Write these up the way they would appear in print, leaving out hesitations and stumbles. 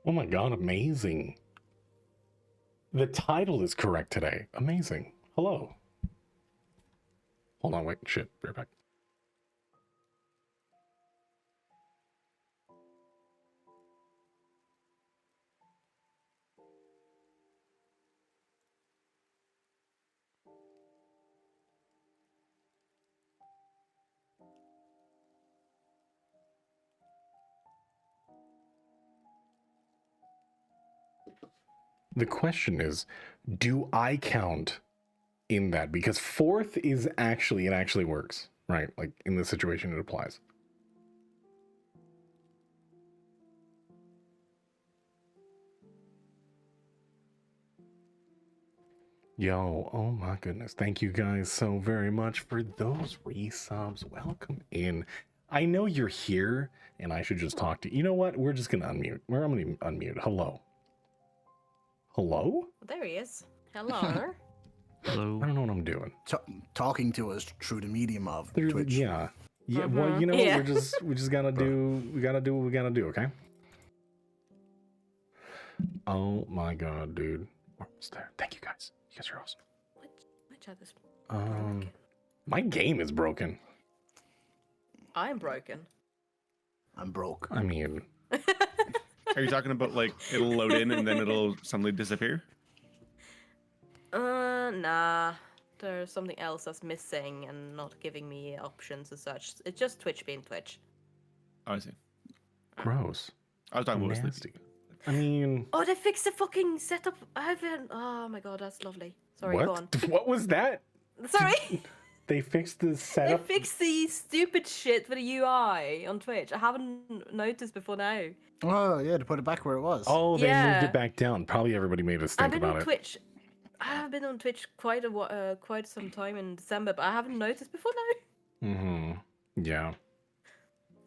Oh my god, amazing. The title is correct today. Amazing. Hello. Hold on, wait, shit, be right back. The question is, do I count in that? Because fourth is actually, it actually works, right? Like in this situation, it applies. Yo, oh my goodness. Thank you guys so very much for those resubs. Welcome in. I know you're here and I should just talk to you. You know what? We're just going to unmute. I'm going to unmute. Hello. Hello? There he is. Hello. Hello. I don't know what I'm doing. Talking to us through the medium of There's, Twitch. Yeah. Yeah. Well, you know, Yeah. we just gotta do, we gotta do what we gotta do. Okay. Oh my god, dude. We're almost there. Thank you guys. You guys are awesome. Which other's My game is broken. I'm broken. I'm broke. I mean, Are you talking about like it'll load in and then it'll suddenly disappear? Nah. There's something else that's missing and not giving me options as such. It's just Twitch being Twitch. Oh, I see. gross. I was talking about Nasty. sleeping. I mean, Oh, they fixed the fucking setup. Oh my god, that's lovely. Sorry, what? go on. What was that? Sorry. They fixed the They setup. fixed the stupid shit for the UI on Twitch. I haven't noticed before now. Oh yeah, to put it back where it was. Oh, they moved Yeah. it back down. Probably everybody made a I've stink been about on it. Twitch. I have been on Twitch quite some time in December, but I haven't noticed before now. Mm-hmm. Yeah.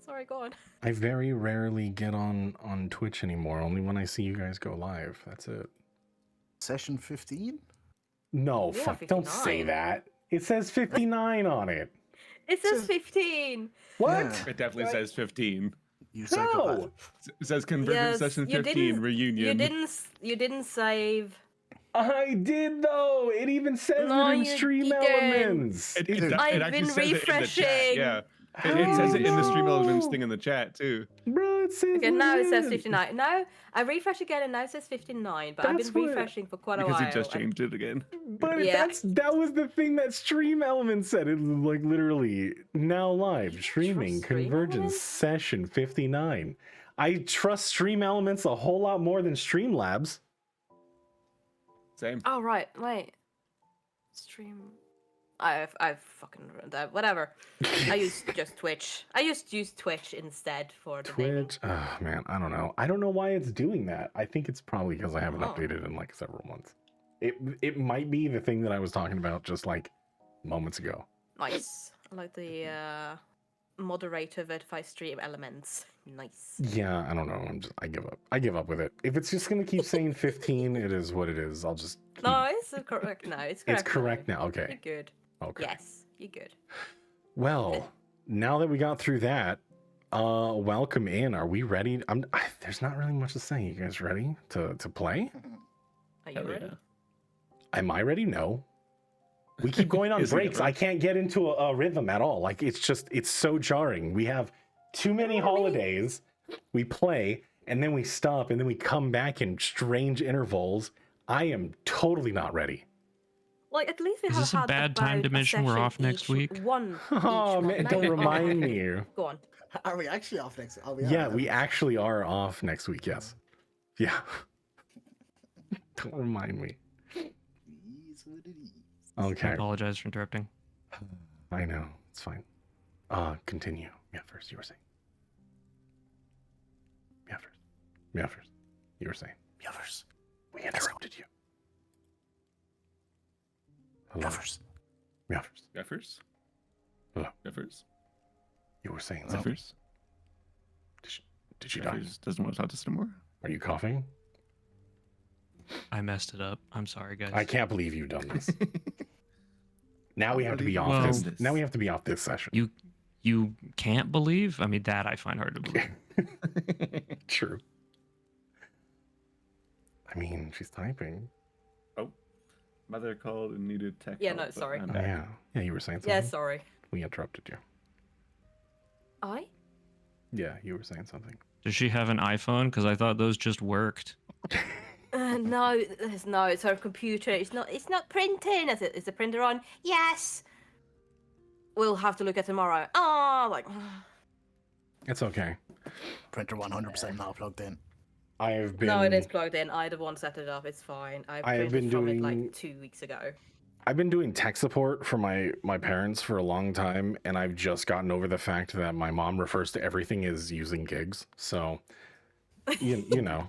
Sorry, go on. I very rarely get on Twitch anymore. Only when I see you guys go live. That's it. Session 15? No, Yeah, fuck! Don't say 59. that. It says 59 on it. It says 15. What? Yeah. It definitely Right. says 15. You psychopath. It says Convergence Session 15 reunion. You didn't save. I did though. It even says No, it in you stream didn't. elements. It I've actually been says it in the chat. refreshing. Yeah. It says it in the stream elements thing in the chat too. Bro, it says Okay, now it says is. 59. Now I refresh again, and now it says 59. But I've That's been what- refreshing for quite a Because while. it just and- changed it again. But Yeah. that was the thing that stream elements said. It was like literally now live streaming trust Stream Convergence Elements? session 59. I trust stream elements a whole lot more than Streamlabs. Same. Oh right, wait. Stream. I've fucking ruined that. Whatever. I use just Twitch. I just use Twitch instead for the naming. Twitch. Oh man, I don't know. I don't know why it's doing that. I think it's probably because I haven't Oh. updated in like several months. It might be the thing that I was talking about just like moments ago. Nice. I like the moderator verify stream elements. Nice. Yeah, I don't know. I give up. I give up with it. If it's just gonna keep saying 15, it is what it is. I'll just keep... No, it's correct now. It's correct. It's correct now. Okay. You're good. Okay. Yes, you're good. Well, now that we got through that, welcome in. Are we ready? There's not really much to say. You guys ready to play? Are you Hell ready? yeah. Am I ready? No. We keep going on Isn't it, breaks. right? I can't get into a rhythm at all. Like it's so jarring. We have too many holidays. We play, and then we stop, and then we come back in strange intervals. I am totally not ready. Like, at least we Is have this a had bad time to about a mention we're session off next each- week? One. Oh each man, month. don't No, remind me. Go on. Are we actually off next? Oh, Yeah, we actually are off next week. Yes. Yeah. Don't remind me. I Okay. apologize for interrupting. I know. It's fine. Continue. Yeah, first you were saying. Yeah, first. Yeah, first. You were saying. Yeah, first. We interrupted you. Hello. Yeah, first. Yeah, first. Jeffers? Hello. Jeffers? You were saying something. Jeffers? Did she die? Jeffers doesn't want to talk to us anymore? Are you coughing? I messed it up. I'm sorry, guys. I can't believe you've done this. Now we have to be Well, off this. this. Now we have to be off this session. You can't believe? I mean, that I find hard to believe. True. I mean, she's typing. Mother called and needed tech. Yeah, help, no, but sorry. I'm Oh, back. yeah. Yeah, you were saying something. Yeah, sorry. We interrupted you. I? Yeah, you were saying something. Does she have an iPhone? Because I thought those just worked. No, it's her computer. It's not printing. Is the printer on? Yes. We'll have to look at tomorrow. Oh, like. It's okay. Printer 100% not plugged in. I have been. No, it is plugged in. I the one set it up. It's fine. I have printed been from it doing- like 2 weeks ago. I've been doing tech support for my parents for a long time, and I've just gotten over the fact that my mom refers to everything as using gigs. So, you know.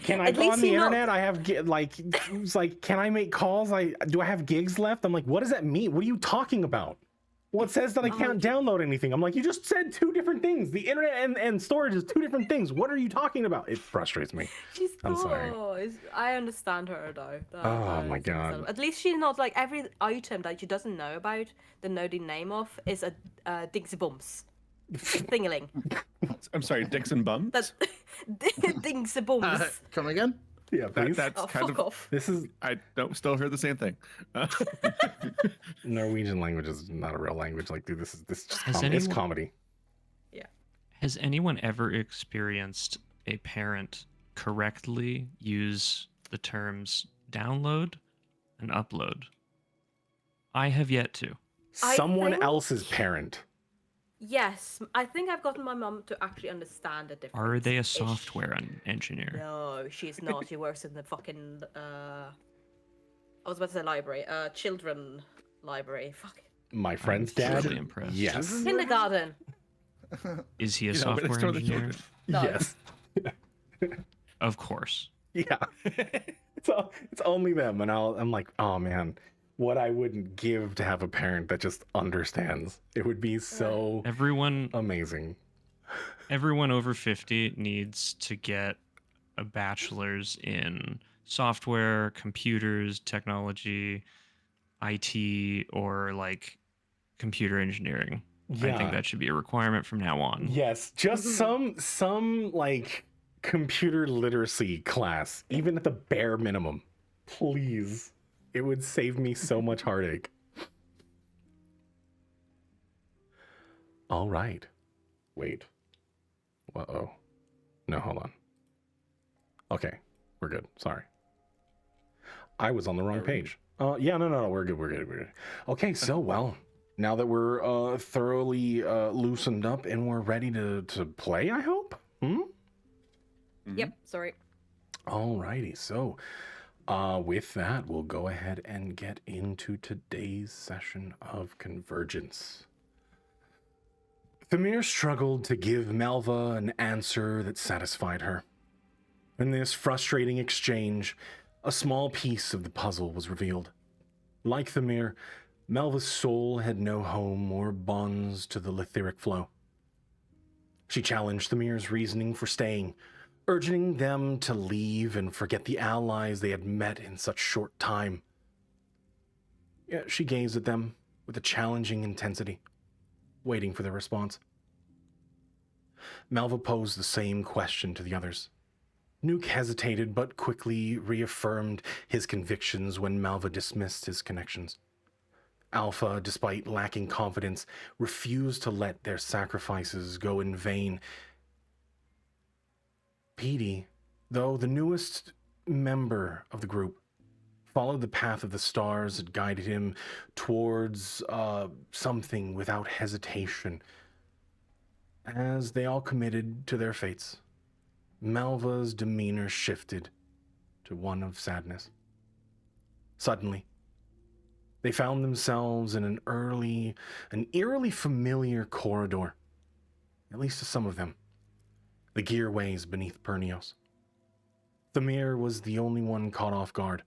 Can I At go least on the you know- internet? I have it's like, can I make calls? Do I have gigs left? I'm like, what does that mean? What are you talking about? Well, it says that I can't download anything. I'm like, you just said two different things. The internet and storage is two different things. What are you talking about? It frustrates me. She's I'm sorry. I understand her though. Oh, my it's understandable. God. At least she's not like every item that she doesn't know about, the know the name of, is a dingsy bums. Thingaling. I'm sorry, Dixon Bum? That's dingsy bums. Come again? Yeah, please. That's Oh, kind fuck of. off. This is I don't still heard the same thing. Norwegian language is not a real language. Like, dude, this is just Has it's anyone- comedy. Has anyone ever experienced a parent correctly use the terms download and upload? I have yet to. I Someone think- else's parent. Yes, I think I've gotten my mum to actually understand the difference. Are they a Ish. software engineer? No, she's not. She works in the fucking I was about to say library. Children library. Fuck. My friend's I'm dad. thoroughly impressed. Yes. Kindergarten. Is he a You know, but it's software for the engineer? children. No. Yes. Of course. Yeah. It's only them, and I'm like, oh man, what I wouldn't give to have a parent that just understands. It would be so Everyone amazing. everyone over 50 needs to get a bachelor's in software, computers, technology, IT, or like computer engineering. I Yeah. think that should be a requirement from now on. Yes, just some like computer literacy class, even at the bare minimum. Please. It would save me so much heartache. All right. Wait. Uh-oh. No, hold on. Okay, we're good. Sorry. I was on the wrong page. Yeah, no, we're good. Okay, so well, now that we're thoroughly loosened up and we're ready to play, I hope. Yep, sorry. Alrighty, so with that, we'll go ahead and get into today's session of Convergence. Thamir struggled to give Malva an answer that satisfied her. In this frustrating exchange, a small piece of the puzzle was revealed. Like Thamir, Malva's soul had no home or bonds to the Letheric flow. She challenged Thamir's reasoning for staying, urging them to leave and forget the allies they had met in such short time. Yet she gazed at them with a challenging intensity, waiting for their response. Malva posed the same question to the others. Nuke hesitated but quickly reaffirmed his convictions when Malva dismissed his connections. Alpha, despite lacking confidence, refused to let their sacrifices go in vain Petey, though the newest member of the group, followed the path of the stars that guided him towards something without hesitation. As they all committed to their fates, Malva's demeanor shifted to one of sadness. Suddenly, they found themselves in an eerily familiar corridor, at least to some of them, the gearways beneath Pernios. Thamir was the only one caught off guard,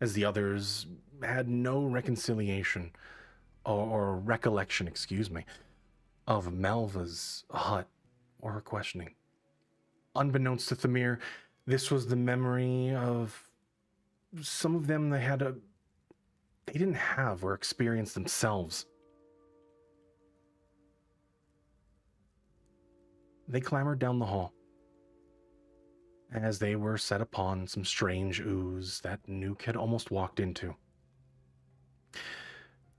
as the others had no reconciliation or recollection, of Malva's hut or her questioning. Unbeknownst to Thamir, this was the memory of some of them they didn't have or experience themselves. They clambered down the hall as they were set upon some strange ooze that Nuke had almost walked into.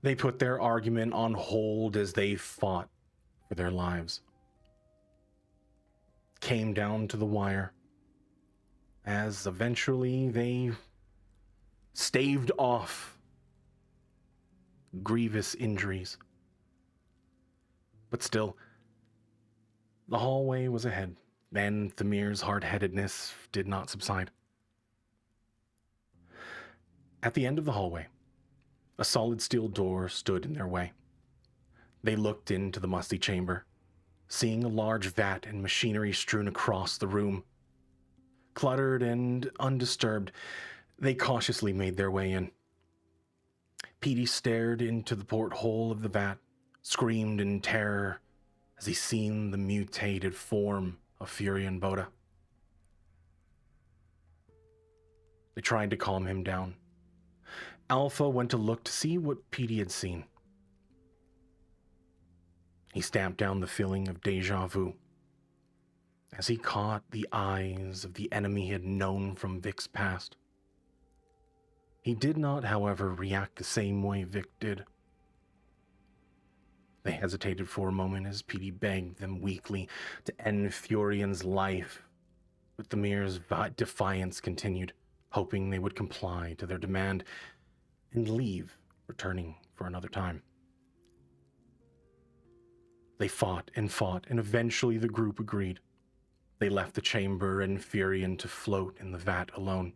They put their argument on hold as they fought for their lives. Came down to the wire as eventually they staved off grievous injuries. But still, the hallway was ahead, and Thamir's hard-headedness did not subside. At the end of the hallway, a solid steel door stood in their way. They looked into the musty chamber, seeing a large vat and machinery strewn across the room. Cluttered and undisturbed, they cautiously made their way in. Petey stared into the porthole of the vat, screamed in terror as he seen the mutated form of Furion Boda. They tried to calm him down. Alpha went to look to see what Petey had seen. He stamped down the feeling of deja vu as he caught the eyes of the enemy he had known from Vic's past. He did not, however, react the same way Vic did. They hesitated for a moment as Petey begged them weakly to end Furion's life, but Thamir's defiance continued, hoping they would comply to their demand and leave, returning for another time. They fought, and eventually the group agreed. They left the chamber and Furion to float in the vat alone,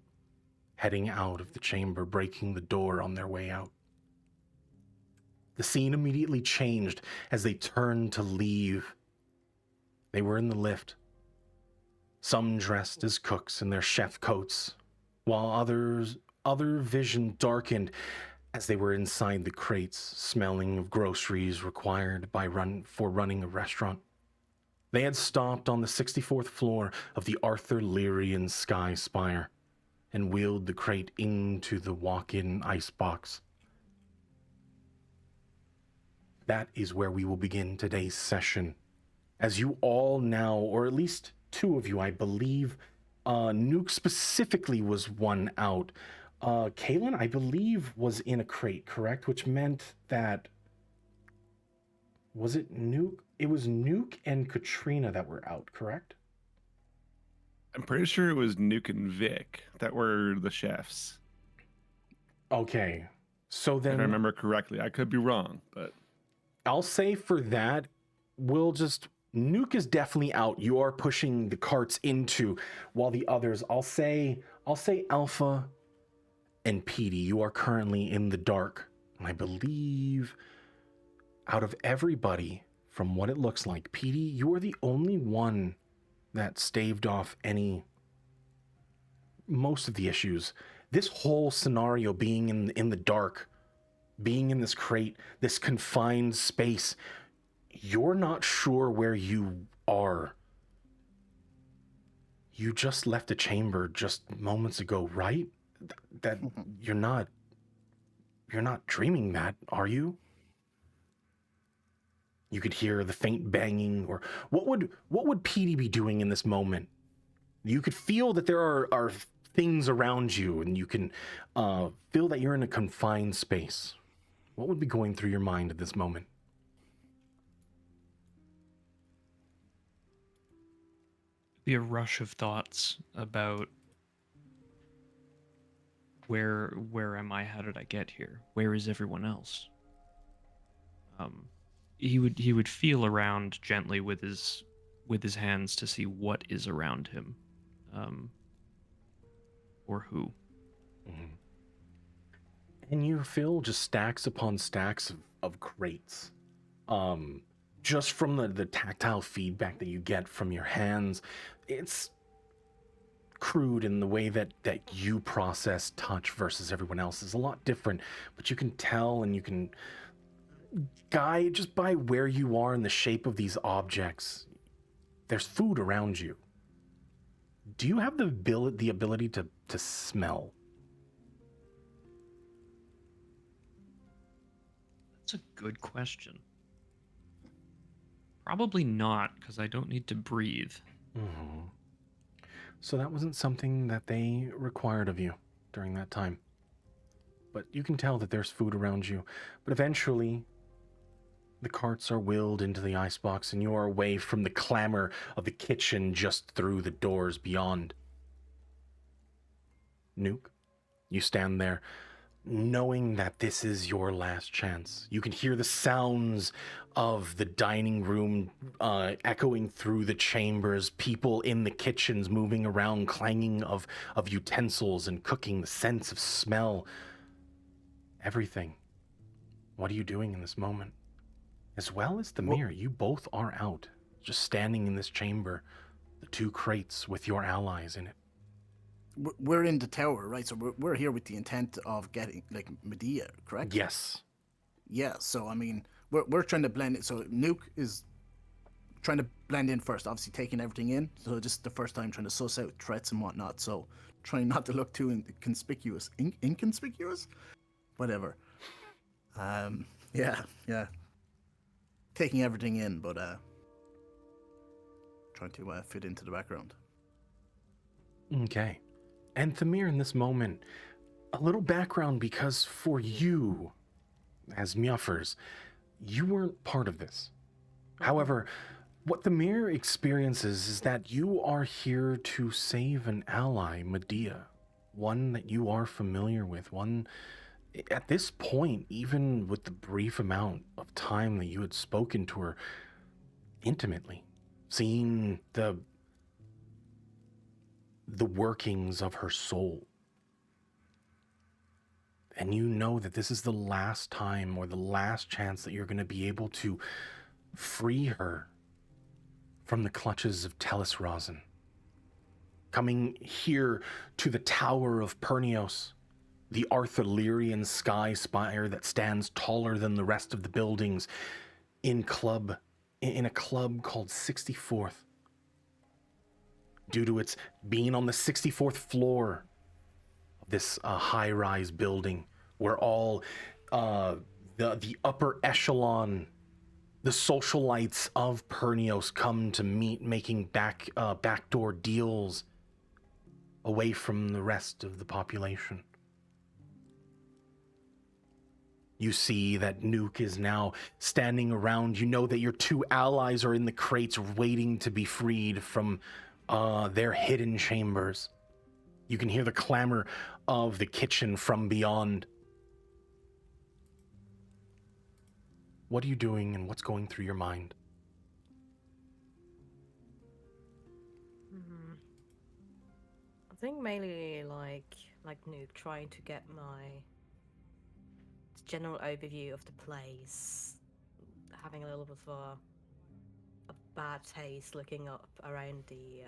heading out of the chamber, breaking the door on their way out. The scene immediately changed as they turned to leave. They were in the lift, some dressed as cooks in their chef coats, while other vision darkened as they were inside the crates, smelling of groceries required for running a restaurant. They had stopped on the 64th floor of the Arthur Lyrian Sky Spire and wheeled the crate into the walk-in icebox. That is where we will begin today's session. As you all now, or at least two of you, I believe, Nuke specifically was one out. Kaylin, I believe, was in a crate, correct? Which meant that... Was it Nuke? It was Nuke and Katrina that were out, correct? I'm pretty sure it was Nuke and Vic that were the chefs. Okay. So then... If I remember correctly. I could be wrong, but... I'll say for that, we'll just... Nuke is definitely out. You are pushing the carts into, while the others... I'll say Alpha and Petey, you are currently in the dark. And I believe out of everybody, from what it looks like, Petey, you are the only one that staved off most of the issues. This whole scenario being in the dark, being in this crate, this confined space, you're not sure where you are. You just left the chamber just moments ago, right? That you're not dreaming that, are you? You could hear the faint banging, or what would Petey be doing in this moment? You could feel that there are things around you, and you can feel that you're in a confined space. What would be going through your mind at this moment? be a rush of thoughts about where am I? How did I get here? Where is everyone else? He would feel around gently with his hands to see what is around him, or who. Mhm. And you feel just stacks upon stacks of crates. Just from the tactile feedback that you get from your hands, it's crude in the way that you process touch versus everyone else is a lot different, but you can tell and you can guide just by where you are in the shape of these objects. There's food around you. Do you have the ability to smell? That's a good question. Probably not, because I don't need to breathe. Mm-hmm. So that wasn't something that they required of you during that time. But you can tell that there's food around you. But eventually, the carts are wheeled into the icebox and you are away from the clamor of the kitchen just through the doors beyond. Nuke, you stand there knowing that this is your last chance. You can hear the sounds of the dining room echoing through the chambers, people in the kitchens moving around, clanging of utensils and cooking, the sense of smell, everything. What are you doing in this moment? As well as the mirror, you both are out, just standing in this chamber, the two crates with your allies in it. We're in the tower, right? So we're here with the intent of getting, like, Medea, correct? Yes. Yeah, so, I mean, we're trying to blend it. So Nuke is trying to blend in first, obviously taking everything in. So just the first time trying to suss out threats and whatnot. So trying not to look too inconspicuous. Inconspicuous? Whatever. Yeah. Taking everything in, but trying to fit into the background. Okay. And Thamir, in this moment, a little background, because for you, as Mjuffers, you weren't part of this. However, what Thamir experiences is that you are here to save an ally, Medea, one that you are familiar with, one, at this point, even with the brief amount of time that you had spoken to her intimately, seeing the workings of her soul. And you know that this is the last time or the last chance that you're going to be able to free her from the clutches of Telis Rosin. Coming here to the Tower of Pernios, the Arthurian sky spire that stands taller than the rest of the buildings in a club called 64th. Due to its being on the 64th floor of this high-rise building, where all the upper echelon, the socialites of Pernios come to meet, making backdoor deals away from the rest of the population. You see that Nuke is now standing around. You know that your two allies are in the crates waiting to be freed from their hidden chambers. You can hear the clamor of the kitchen from beyond. What are you doing and what's going through your mind? I think mainly like Nuke, trying to get my general overview of the place, having a little bit of a bad taste looking up around the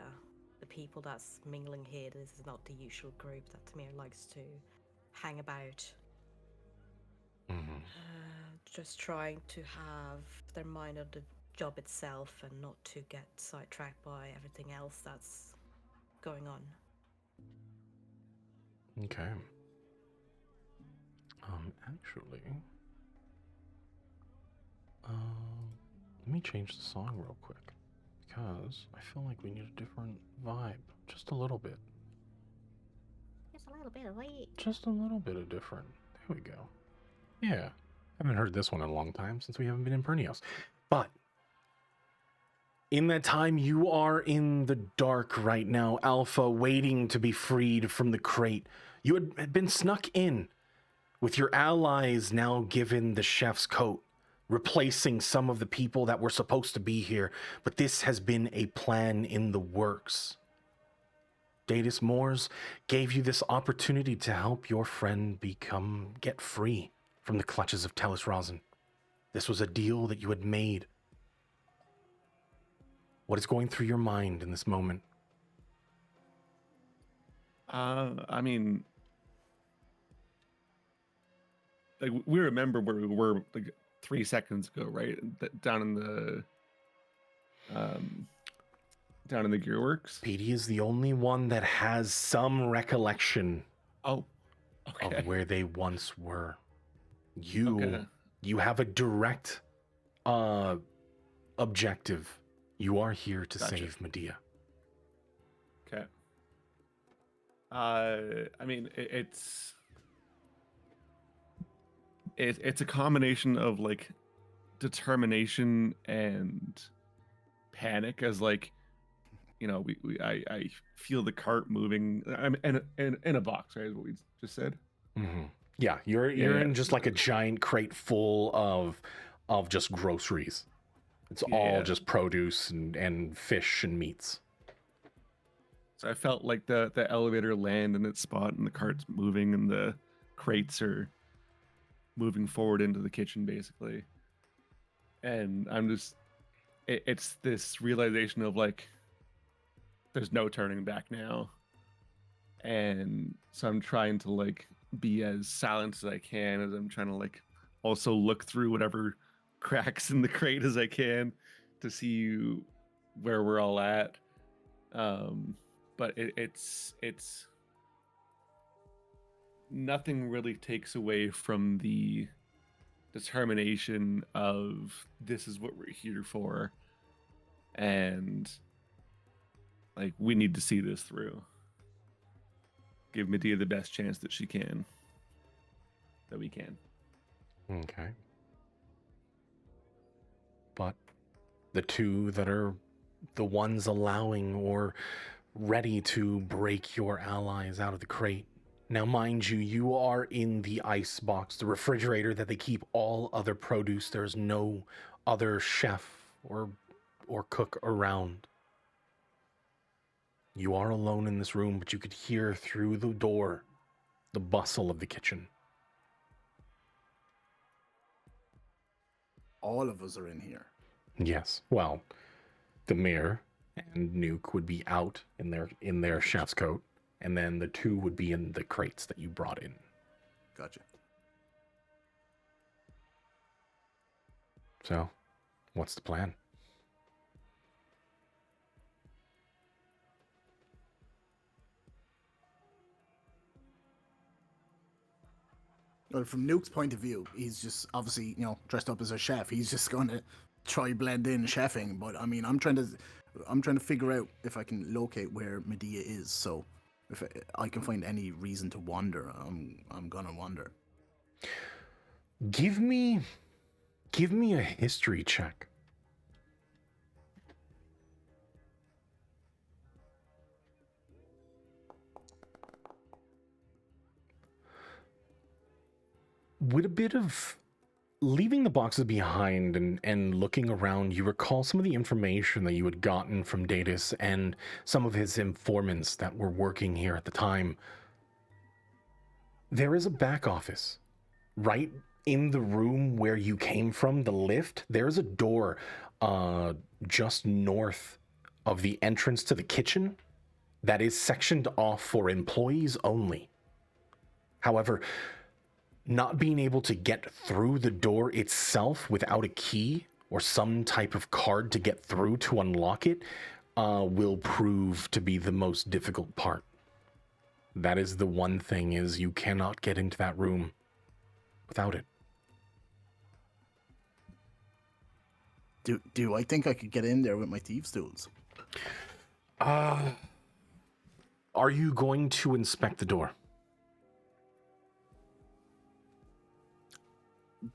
people that's mingling here. This is not the usual group that Tamir likes to hang about. Mm-hmm. Just trying to have their mind on the job itself and not to get sidetracked by everything else that's going on. Okay. Actually, let me change the song real quick, because I feel like we need a different vibe, just a little bit. Just a little bit of weight. Just a little bit of different. There we go. Yeah. I haven't heard this one in a long time since we haven't been in Pernios. But In that time, you are in the dark right now, Alpha, waiting to be freed from the crate. You had been snuck in, with your allies now given the chef's coat, replacing some of the people that were supposed to be here. But this has been a plan in the works. Datus Moores gave you this opportunity to help your friend get free from the clutches of Tellus Rosin. This was a deal that you had made. What is going through your mind in this moment? I mean, like we remember where we were like 3 seconds ago, right? Down in the gearworks. Petey is the only one that has some recollection Oh, okay. of where they once were. Okay. You have a direct objective. You are here to Gotcha. save Medea. Okay. I mean, it's a combination of like determination and panic, as like, you know, I feel the cart moving. I'm in a box, right? Is what we just said. Mm-hmm. Yeah, you're Yeah. in just like a giant crate full of just groceries. It's all Yeah. just produce and fish and meats. So I felt like the elevator land in its spot, and the cart's moving, and the crates are moving forward into the kitchen, basically. And I'm just, it's this realization of like, there's no turning back now. And so I'm trying to like be as silent as I can, as I'm trying to like also look through whatever cracks in the crate as I can to see where we're all at. But it's nothing really takes away from the determination of this is what we're here for, and like we need to see this through. Give Medea the best chance that we can. Okay. But the two that are the ones allowing or ready to break your allies out of the crate. Now, mind you, you are in the ice box, the refrigerator that they keep all other produce. There's no other chef or cook around. You are alone in this room, but you could hear through the door the bustle of the kitchen. All of us are in here. Yes. Well, the mayor and Nuke would be out in their chef's coat, and then the two would be in the crates that you brought in. Gotcha. So, what's the plan? Well, from Nuke's point of view, he's just obviously, you know, dressed up as a chef. He's just going to try blend in chefing. But I mean, I'm trying to figure out if I can locate where Medea is. So if I can find any reason to wander, I'm gonna wander. Give me a history check. With a bit of leaving the boxes behind and looking around, you recall some of the information that you had gotten from Datus and some of his informants that were working here at the time. There is a back office right in the room where you came from, the lift. There's a door just north of the entrance to the kitchen that is sectioned off for employees only. However, not being able to get through the door itself without a key or some type of card to get through to unlock it will prove to be the most difficult part. That is the one thing, is you cannot get into that room without it. Do I think I could get in there with my thieves' tools? Are you going to inspect the door?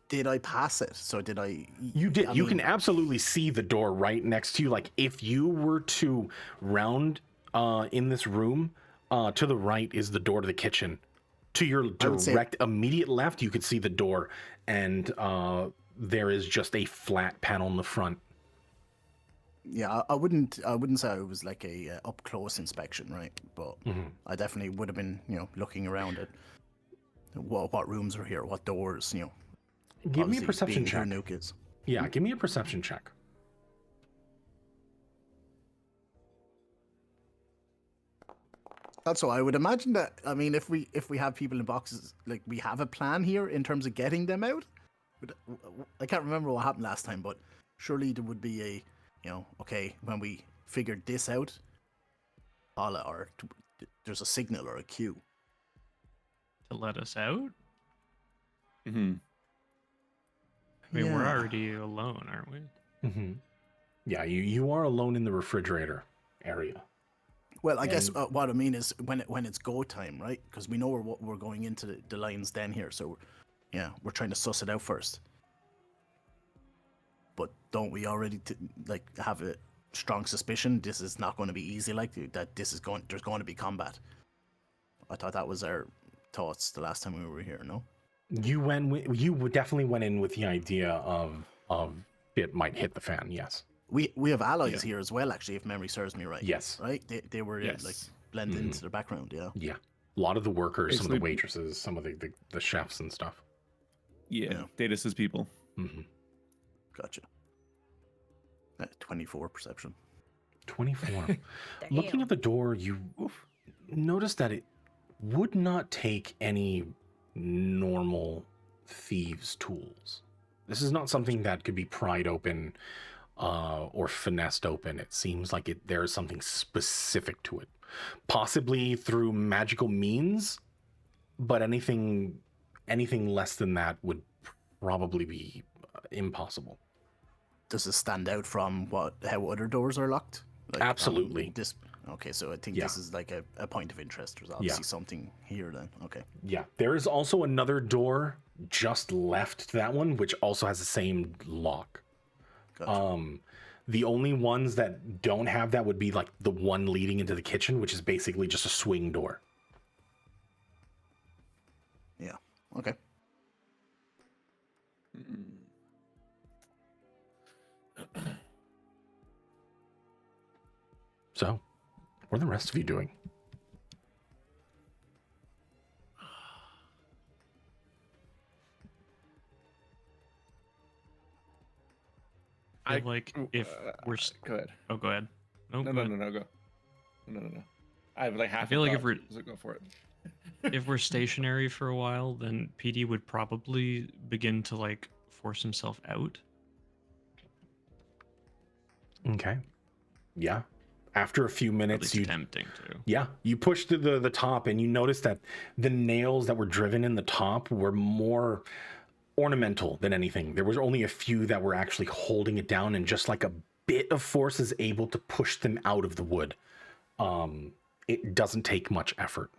did I pass it? So did I? You did. I You mean, can absolutely see the door right next to you. Like if you were to round in this room, to the right is the door to the kitchen. To your I would say- direct immediate left, you could see the door, and there is just a flat panel in the front. Yeah, I wouldn't say it was like a up close inspection, right? But I definitely would have been, looking around at what rooms are here, what doors, Give me a obviously perception being who check. Nuke is. Yeah, give me a perception check. Also, I would imagine that, I mean, if we have people in boxes, like we have a plan here in terms of getting them out. But I can't remember what happened last time, but surely there would be a, okay, when we figured this out, or there's a signal or a cue. To let us out? Mm-hmm. I mean, we're Yeah. already alone, aren't we? Mm-hmm. Yeah, you are alone in the refrigerator area. Well, I guess And- what I mean is when it's go time, right? Because we know we're going into the lion's den here, so we're trying to suss it out first. But don't we already have a strong suspicion this is not going to be easy? Like that, there's going to be combat. I thought that was our thoughts the last time we were here. No, You definitely went in with the idea of it might hit the fan. Yes. we have allies here as well. Actually, if memory serves me right. Yes. Right. They were Yes. like blended into the background. Yeah. Yeah. A lot of the workers, some of the Basically- waitresses, some of the chefs and stuff. Yeah, Datus's people. Mm-hmm. Gotcha. 24 perception. 24. Looking at the door, you notice that it would not take any normal thieves' tools. This is not something that could be pried open or finessed open. It seems like there is something specific to it, possibly through magical means, but anything less than that would probably be impossible. Does it stand out from how other doors are locked? Absolutely. Okay, so I think Yeah. this is like a point of interest. There's obviously something here then. Okay. Yeah, there is also another door just left to that one, which also has the same lock. Gotcha. The only ones that don't have that would be like the one leading into the kitchen, which is basically just a swing door. Yeah. Okay. So, what are the rest of you doing? I feel like if we're Go ahead. oh, go ahead. No, go no, ahead. no, no, go. No. I have like half. I feel like if we're so go for it. if we're stationary for a while, then PD would probably begin to like force himself out. Okay. Yeah. After a few At minutes, least you attempting to. Yeah, you push to the top and you notice that the nails that were driven in the top were more ornamental than anything. There was only a few that were actually holding it down, and just like a bit of force is able to push them out of the wood. It doesn't take much effort.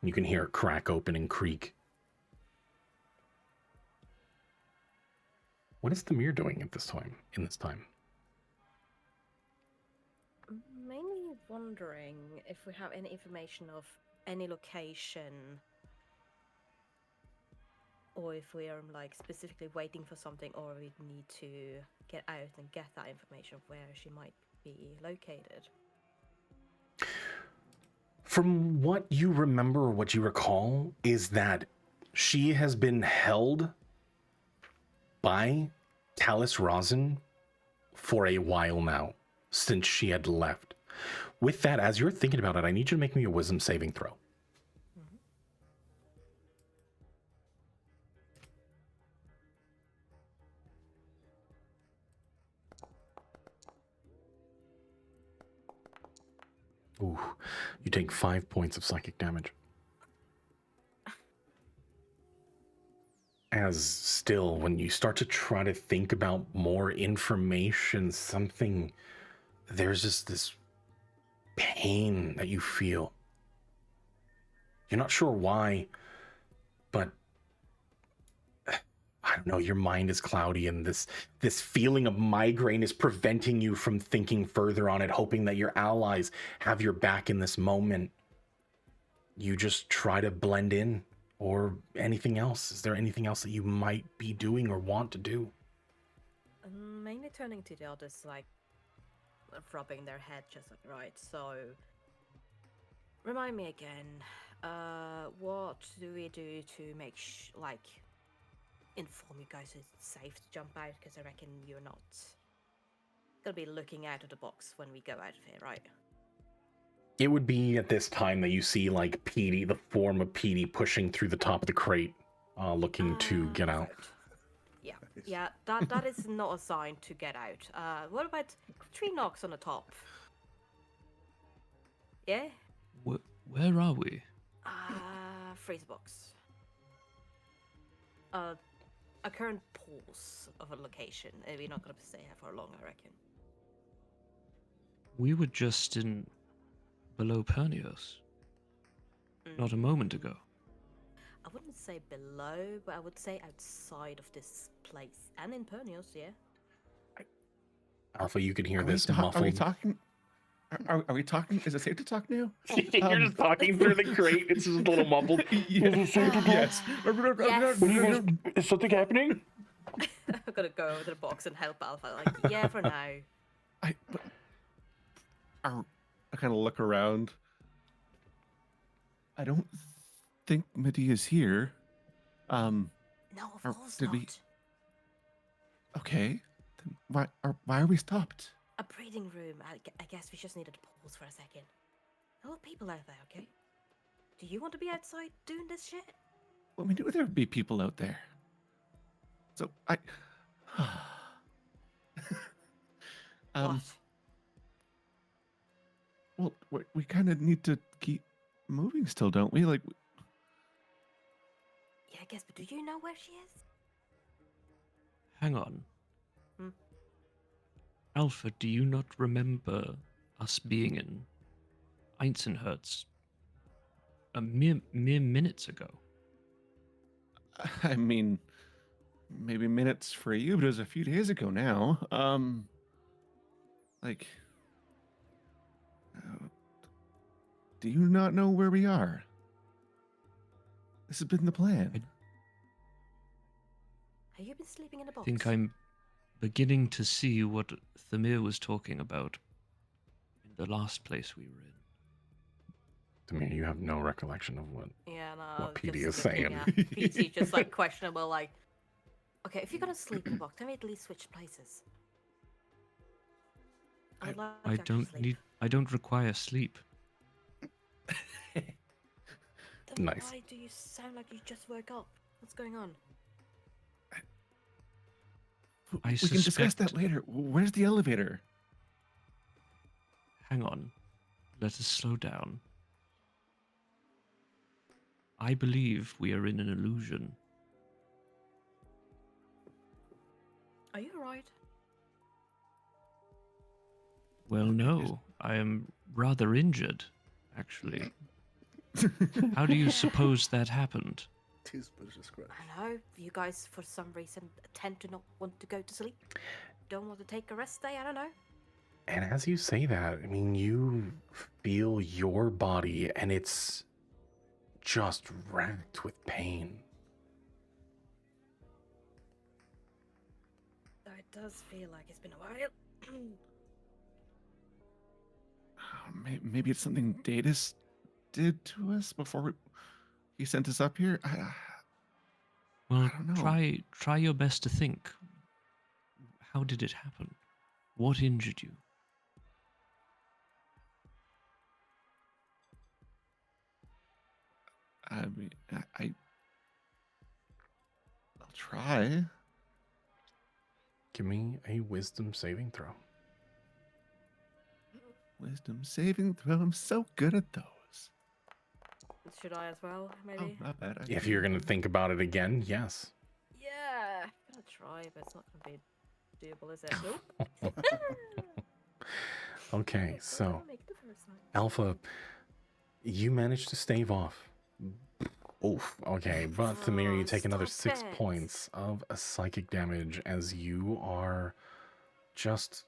You can hear it crack open and creak. What is the mirror doing at this time? In this time? Mainly wondering if we have any information of any location, or if we are like specifically waiting for something, or we need to get out and get that information of where she might be located. From what you remember or what you recall is that she has been held by Talus Rosin for a while now, since she had left. With that, as you're thinking about it, I need you to make me a wisdom saving throw. Ooh, you take 5 points of psychic damage. As still, when you start to try to think about more information, there's just this pain that you feel. You're not sure why, but I don't know, your mind is cloudy and this feeling of migraine is preventing you from thinking further on it, hoping that your allies have your back in this moment. You just try to blend in, or anything else. Is there anything else that you might be doing or want to do? Mainly turning to the others, like rubbing their head, just like, right. So, remind me again. What do we do to make inform you guys it's safe to jump out? Because I reckon you're not gonna be looking out of the box when we go out of here, right? It would be at this time that you see like Petey, the form of Petey, pushing through the top of the crate, looking to get out. Right. Yeah, that is not a sign to get out. What about 3 knocks on the top? Yeah? Where are we? Freeze box. A current pulse of a location. We're not gonna stay here for long, I reckon. We were just in below Pernios not a moment ago. I wouldn't say below, but I would say outside of this place. And in Pernios, yeah. Alpha, you can hear Are this we muffled. Are we talking? Are we talking? Is it safe to talk now? You're just talking through the crate. It's just a little muffled. Yes. Yes. Is something happening? I'm gonna go over to the box and help Alpha. Like, yeah, for now. I kind of look around. I don't think Medea's here. No, of course did not. we- Okay. Then why are we stopped? A breathing room. I guess we just needed to pause for a second. There are people out there, okay? Do you want to be outside doing this shit? Well, we knew there would be people out there. So What? Well, we kind of need to keep moving still, don't we? Like, Yeah, I guess, but do you know where she is? Hang on. Hmm? Alpha, do you not remember us being in Einsenherz a mere minutes ago? I mean, maybe minutes for you, but it was a few days ago now. Like, do you not know where we are? This has been the plan. Have you been sleeping in the I box? think I'm beginning to see what Thamir was talking about in the last place we were in. To me, you have no recollection of what. Yeah, no. What PD just is looking saying. at PT just like questionable, like, okay, if you're gonna sleep in the box, can we at least switch places? I'd like to I actually don't sleep. need. I don't require sleep. Then Nice. why do you sound like you just woke up? What's going on? I We can discuss suspect- that later. Where's the elevator? Hang on. Let us slow down. I believe we are in an illusion. Are you alright? Well, no. I am rather injured, actually. How do you suppose that happened? Tis but a scratch. I know, you guys for some reason tend to not want to go to sleep. Don't want to take a rest day, I don't know. And as you say that, I mean, you feel your body and it's just racked with pain. Though it does feel like it's been a while. Maybe it's something Datus did to us before he sent us up here. Well, don't know. try your best to think. How did it happen? What injured you? I mean, I'll try. Give me a wisdom saving throw. Wisdom saving throw. I'm so good at those. Should I as well, maybe? Oh, not bad. If you're going to think about it again, yes. Yeah, I'm gonna try, but it's not gonna be doable, is it? Nope. Okay, so Make it the first time. Alpha, you managed to stave off Oof. Okay, but Thamir, you take another Stop 6 it. points of a psychic damage as you are just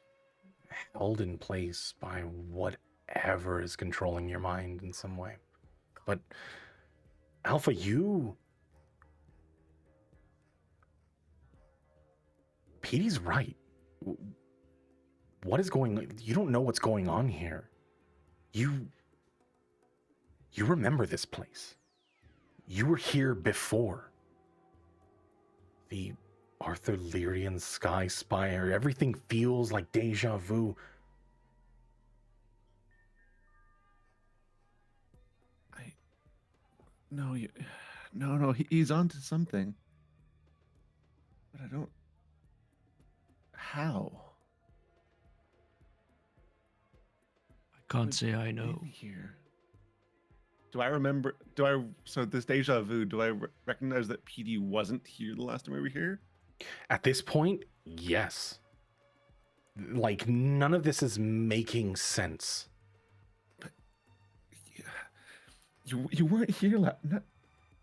held in place by whatever is controlling your mind in some way. But Alpha, Petey's right. What is going on? You don't know what's going on here. You remember this place. You were here before. The Arthur Lyrian Sky Spire, everything feels like deja vu. No, he's onto something. But I don't. How? I can't say I know. Here. Do I remember? So this deja vu? Do I recognize that PD wasn't here the last time we were here? At this point, yes. Like, none of this is making sense. But you weren't here.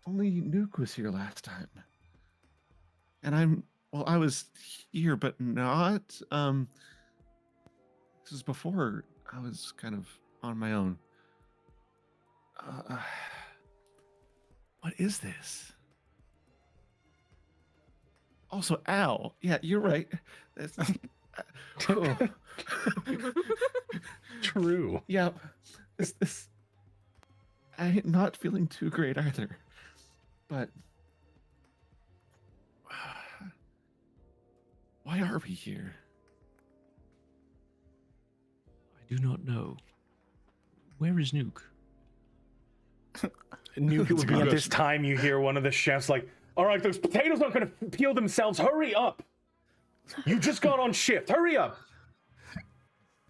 Only Nuke was here last time. And I was here, but not. This was before I was kind of on my own. What is this? Also, Al. Yeah, you're right. True. Yeah. This. I'm not feeling too great either. But why are we here? I do not know. Where is Nuke? Nuke, it That's a would be good at this time you hear one of the chefs like, all right, those potatoes aren't going to peel themselves. Hurry up. You just got on shift. Hurry up.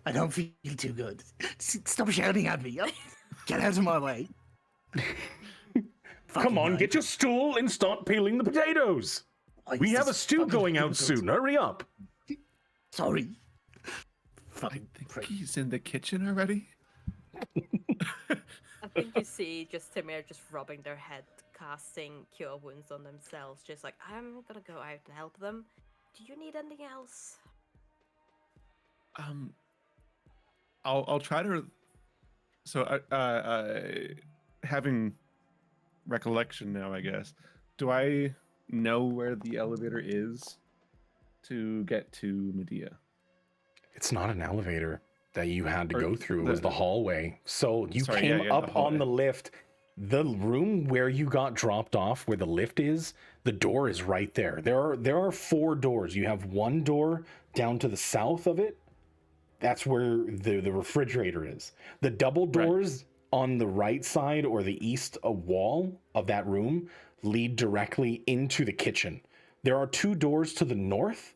I don't feel too good. Stop shouting at me. Get out of my way. Come on, get your stool and start peeling the potatoes. We have a stew going out soon. Hurry up. Sorry. I Fucking think prick. he's in the kitchen already. I think you see just Timir just rubbing their head, casting cure wounds on themselves, just like, I'm gonna go out and help them. Do you need anything else? I'll try to. So, having recollection now, I guess. Do I know where the elevator is to get to Medea? It's not an elevator that you had to Or go through. It the- was the hallway. So you Sorry, came yeah, the up on hallway. the lift. The room where you got dropped off, where the lift is, the door is right there. There are 4 doors. You have one door down to the south of it. That's where the refrigerator is. The double doors on the right side or the east wall of that room lead directly into the kitchen. There are 2 doors to the north.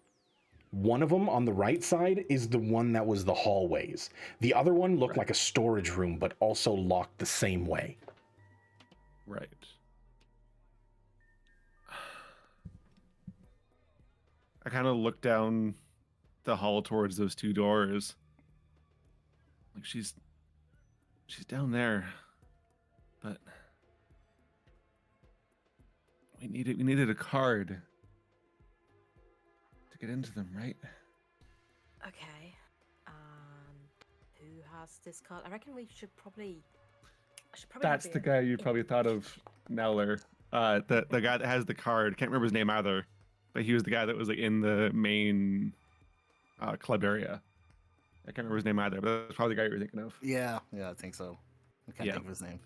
One of them on the right side is the one that was the hallways. The other one looked like a storage room, but also locked the same way. Right. I kind of look down the hall towards those 2 doors. Like she's down there, but we needed a card to get into them, right? Okay. Who has this card? I reckon we should probably. That's have the a- guy you probably thought of, Neller. The guy that has the card. Can't remember his name either, but he was the guy that was like in the main club area. I can't remember his name either, but that's probably the guy you were thinking of. Yeah, I think so. I can't Yeah. think of his name.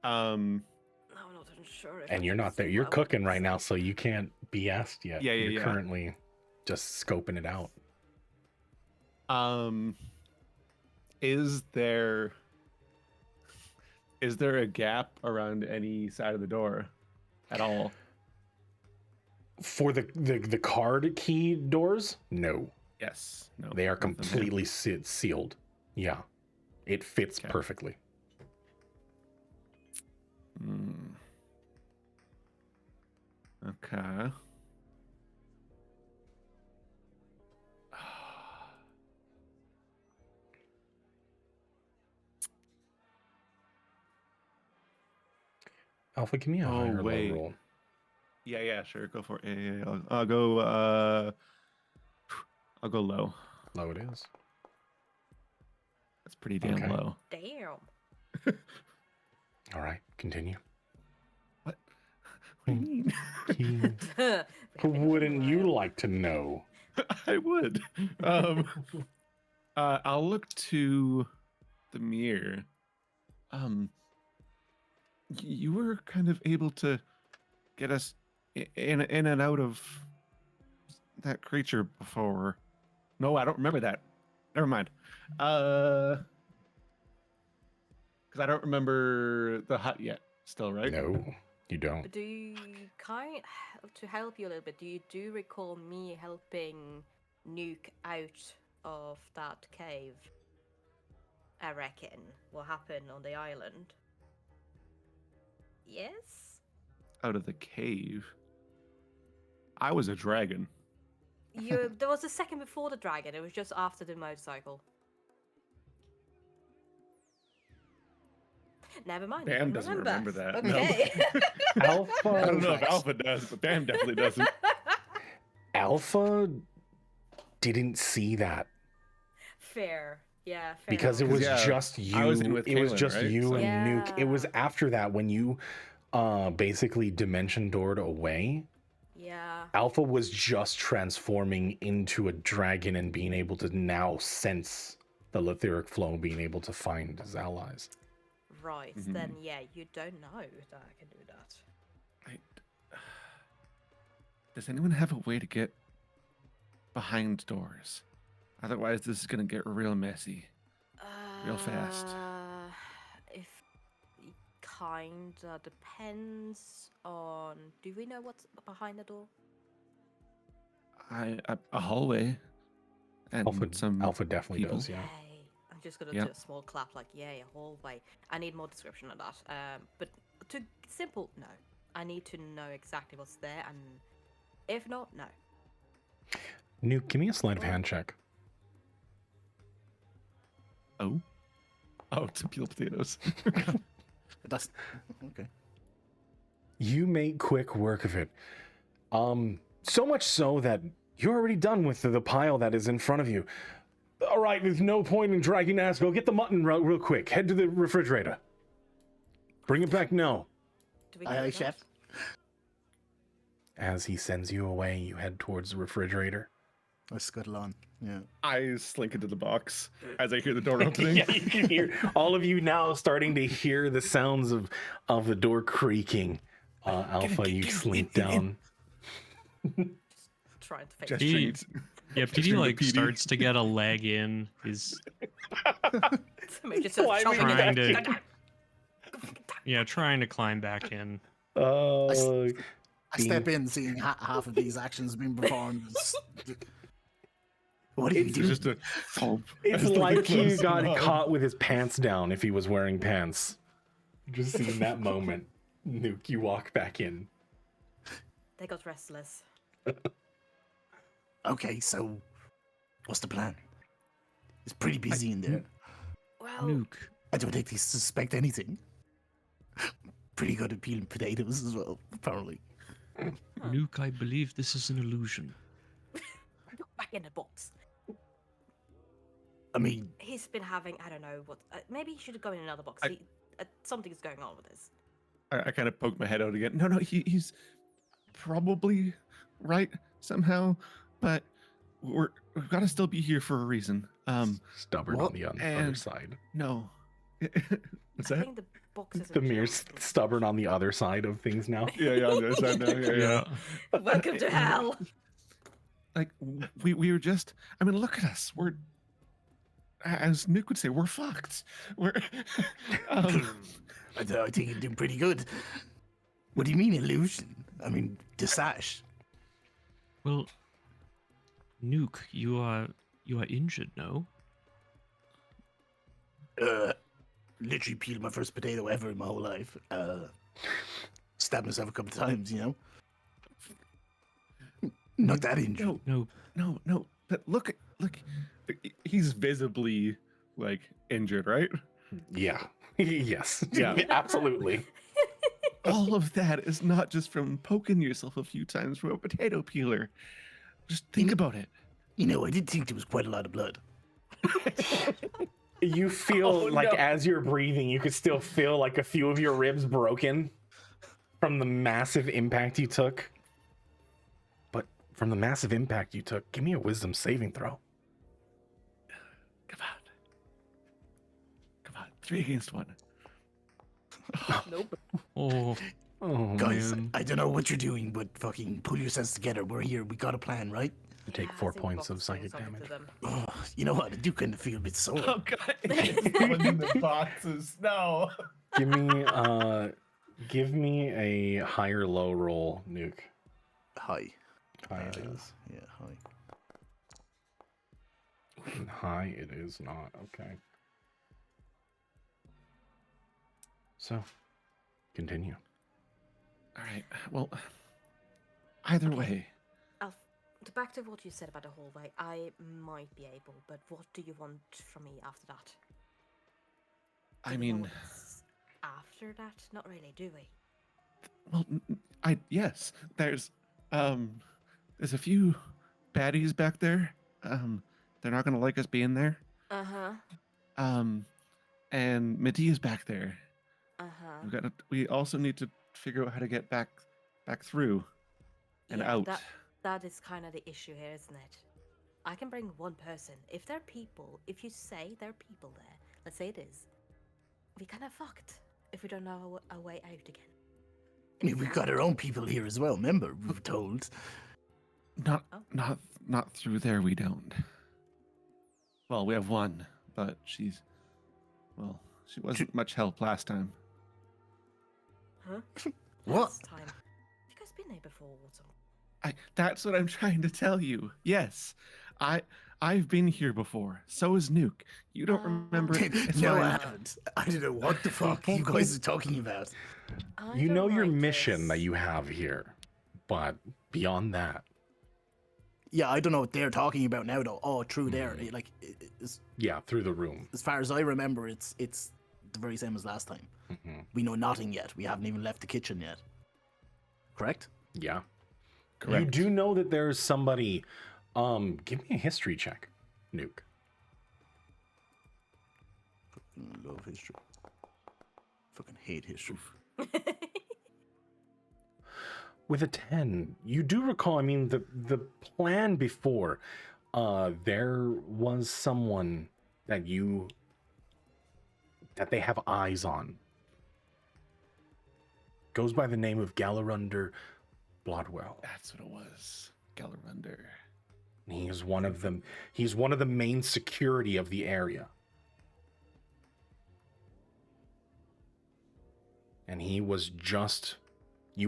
No, I'm not even sure. If I And you're should not there. say You're what I wanted cooking to right now, say. so you can't be asked yet. Yeah, You're yeah. currently just scoping it out. Is there a gap around any side of the door at all? For the card key doors, no. Yes. No. They are nothing there. completely sealed. Yeah. It fits Okay. perfectly. Okay. Alpha, give me a Oh, high or low wait. roll. Yeah, sure. Go for it. Yeah. I'll go. I'll go low. Low it is. That's pretty damn Okay. low. Damn. All right, continue. What? What do you mean? Wouldn't you like to know? I would. I'll look to the mirror. You were kind of able to get us in and out of that creature before. No, I don't remember that. Never mind. Because I don't remember the hut yet. Still, right? No, you don't. Do you to help you a little bit? Do you recall me helping Nuke out of that cave? I reckon what happened on the island. Yes. Out of the cave. I was a dragon. There was a second before the dragon. It was just after the motorcycle. Never mind. Bam you doesn't remember that. No. Okay. Alpha. I don't know if Alpha does, but Bam definitely doesn't. Alpha didn't see that Fair. Yeah. Fair because it enough. was Yeah, just you. I was in with It was Kaylin, just right? you So- and Nuke. It was Yeah. after that when you basically dimension doored away. Yeah. Alpha was just transforming into a dragon and being able to now sense the Letheric flow, being able to find his allies. Right. Mhm. Then yeah, you don't know that I can do that. Does anyone have a way to get behind doors? Otherwise, this is gonna get real messy. Real fast. If it kinda depends on. Do we know what's behind the door? A hallway, and Alpha definitely people. does, yeah. Yay. I'm just gonna Yep. do a small clap, like yay, a hallway. I need more description of that. But to simple, no. I need to know exactly what's there, and if not, no. Nuke, give me a sleight of hand check. Oh, to peel potatoes. That's okay. You make quick work of it. So much so that you're already done with the pile that is in front of you. All right, there's no point in dragging ass. Go get the mutton real quick. Head to the refrigerator. Bring it back now. Do we Aye, know aye, that? chef. As he sends you away, you head towards the refrigerator. I scuttle on. Yeah. I slink into the box as I hear the door opening. Yeah, you can hear all of you now starting to hear the sounds of the door creaking. Alpha, you slink down. Trying to fix Just it. He- treats. Yeah, Just PD hear the like PD. starts to get a leg in. He's Maybe just sort of Climbing chopping back it. in. trying to climb back in. Oh, I step in, seeing half of these actions being performed. What are you It's doing? just a thump it's as the like lid he closes got on. caught with his pants down if he was wearing pants. Just seeing that moment. Nuke, you walk back in. They got restless. Okay, so what's the plan? It's pretty busy in there. Well, Nuke, I don't think they suspect anything. Pretty good at peeling potatoes as well, apparently. Nuke, I believe this is an illusion. back in the box. I mean, He's been having, I don't know what. Maybe he should have gone in another box. I- Something's going on with this. I kind of poke my head out again. No, he's probably right somehow, but we've got to still be here for a reason. Stubborn What? on the other And- side. No. What's I that? think the box is The mirror's stubborn on the other side of things now. Yeah, on the other side now. Yeah. Welcome to hell. Like we were just. I mean, look at us. We're, as Nuke would say, we're fucked. We're. I think you're doing pretty good. What do you mean illusion? I mean, the sash. Well, Nuke, you are injured, no? Literally peeled my first potato ever in my whole life. Stabbed myself a couple of times, you know? Not that injured. No, No. But look, he's visibly like injured, right? Yeah. Yes. Yeah. Absolutely. all of that is not just from poking yourself a few times from a potato peeler. Just think about it. You know, I did think there was quite a lot of blood. You feel Oh, like no. as you're breathing, you could still feel like a few of your ribs broken from the massive impact you took. But from the massive impact you took, give me a wisdom saving throw. Come on. 3 against 1. Nope. Oh, Oh, Guys, man. I don't know what you're doing, but fucking pull yourselves together. We're here. We got a plan, right? You take Yeah, 4 I think points Box of feels psychic something damage. to them. Oh, you know what? I do kind of feel a bit sore. Oh god. Going in the boxes. No. Give me a high or low roll, Nuke. Hi. High it is. Yeah, hi. And high it is not. Okay. So, continue. All right. Well, either Okay. way. Alf, back to what you said about the hallway. I might be able, but what do you want from me after that? I Do we know mean, what's after that? Not really, do we? well, yes. There's a few baddies back there. They're not gonna like us being there. Uh-huh. And Medea's back there. Uh-huh. We also need to figure out how to get back through and Yeah, out. that is kind of the issue here, isn't it? I can bring one person. If there are people, if you say there are people there, let's say it is, we kind of fucked if we don't know a way out again. I mean, we've got our own people here as well. Remember, we were told. Not Oh. not through there. We don't. Well, we have one, but she wasn't much help last time. Huh? What? Last time. Have you guys been there before or something? That's what I'm trying to tell you. Yes, I've been here before. So is Nuke. You don't remember it. It's No, fine. I haven't. I don't know what the fuck you guys are talking about. I You don't know your like mission that this. you have here, but beyond that, Yeah, I don't know what they're talking about now, though. Oh, true there. Mhm. As through the room. far as I remember, it's the very same as last time. hmm We know nothing yet. We haven't even left the kitchen yet. Correct? Yeah. Correct. You do know that there's somebody. Give me a history check, Nuke. Fucking love history. Fucking hate history. With a 10, you do recall, I mean, the plan before, there was someone that they have eyes on. Goes by the name of Galarunder Bloodwell. That's what it was. Galarunder. He is one of them. He's one of the main security of the area. And you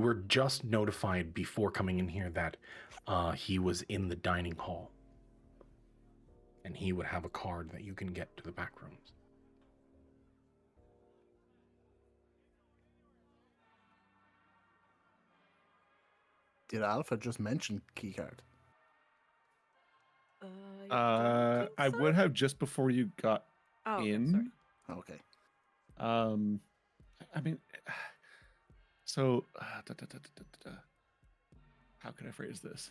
were just notified before coming in here that he was in the dining hall. And he would have a card that you can get to the back rooms. Did Alpha just mention keycard? I don't think I so. would have just before you got Oh, okay, in. sorry. Okay. I mean, so how can I phrase this?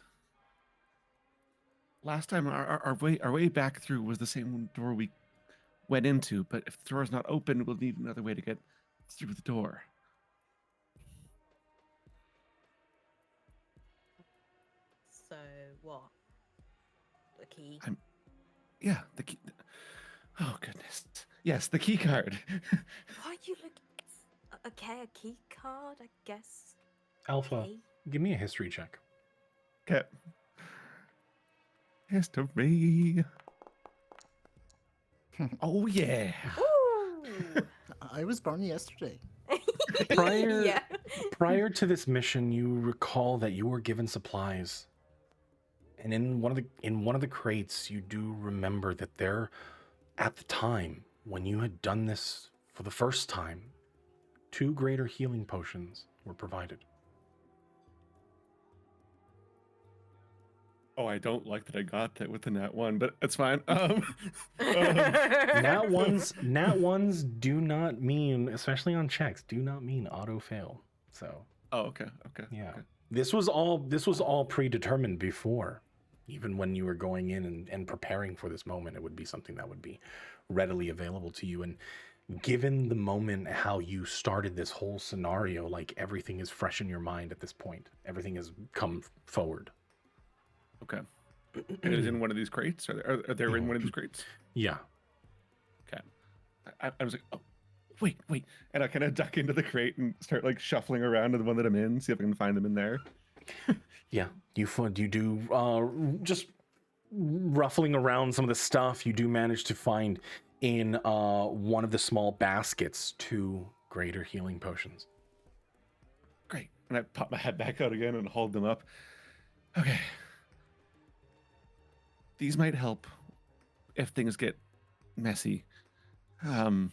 Last time our way back through was the same door we went into, but if the door is not open, we'll need another way to get through the door. So what? The key. Yeah, the key. Oh goodness. Yes, the key card. Why you look? Okay, a key card, I guess. Alpha, Okay. give me a history check. Okay. History. Oh yeah. Ooh. I was born yesterday. Prior- yeah. Prior to this mission, you recall that you were given supplies. And in one of the crates, you do remember that there, at the time when you had done this for the first time, 2 greater healing potions were provided. Oh, I don't like that I got that with the nat 1, but it's fine. Nat ones do not mean, especially on checks, do not mean auto fail. So Oh, okay. Okay. yeah, Okay. this was all predetermined before. Even when you were going in and preparing for this moment, it would be something that would be readily available to you. And given the moment, how you started this whole scenario, like everything is fresh in your mind at this point. Everything has come forward. Okay. And it is in one of these crates? Are they in one of these crates? Yeah. Okay. I was like, oh, wait. And I kind of duck into the crate and start like shuffling around to the one that I'm in, see if I can find them in there. Yeah, you do just ruffling around some of the stuff. You do manage to find in one of the small baskets 2 greater healing potions. Great. And I pop my head back out again and hold them up. Okay. These might help if things get messy. I kind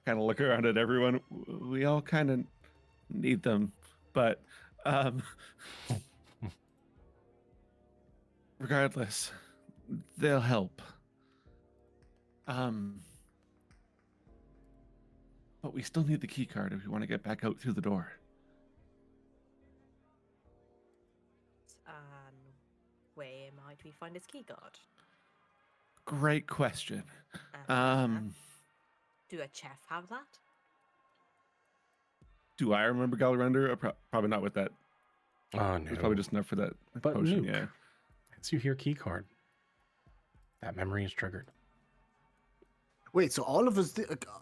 of look around at everyone. We all kind of need them, but regardless, they'll help. But we still need the key card if we want to get back out through the door. Where might we find this key card? Great question. Uh-huh. Do a chef have that? Do I remember Galarander? Probably not with that. Oh, no. It's probably just enough for that But potion, Nuke, yeah. as you hear key card, that memory is triggered. Wait, so all of us,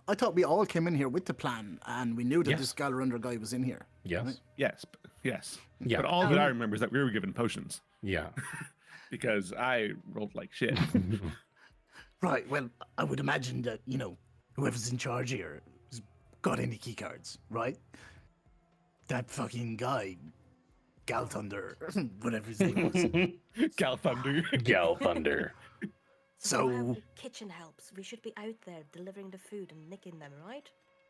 I thought we all came in here with the plan and we knew that Yes. this Galarander guy was in here. Yes. Right. Yes. Yeah. But all that I remember is that we were given potions Yeah. because I rolled like shit. Right, well, I would imagine that, whoever's in charge here has got any key cards, right? That fucking guy, Gal Thunder, whatever his name was. Gal Thunder. Gal Thunder. So So, the kitchen helps. We should be out there delivering the food and nicking them, right?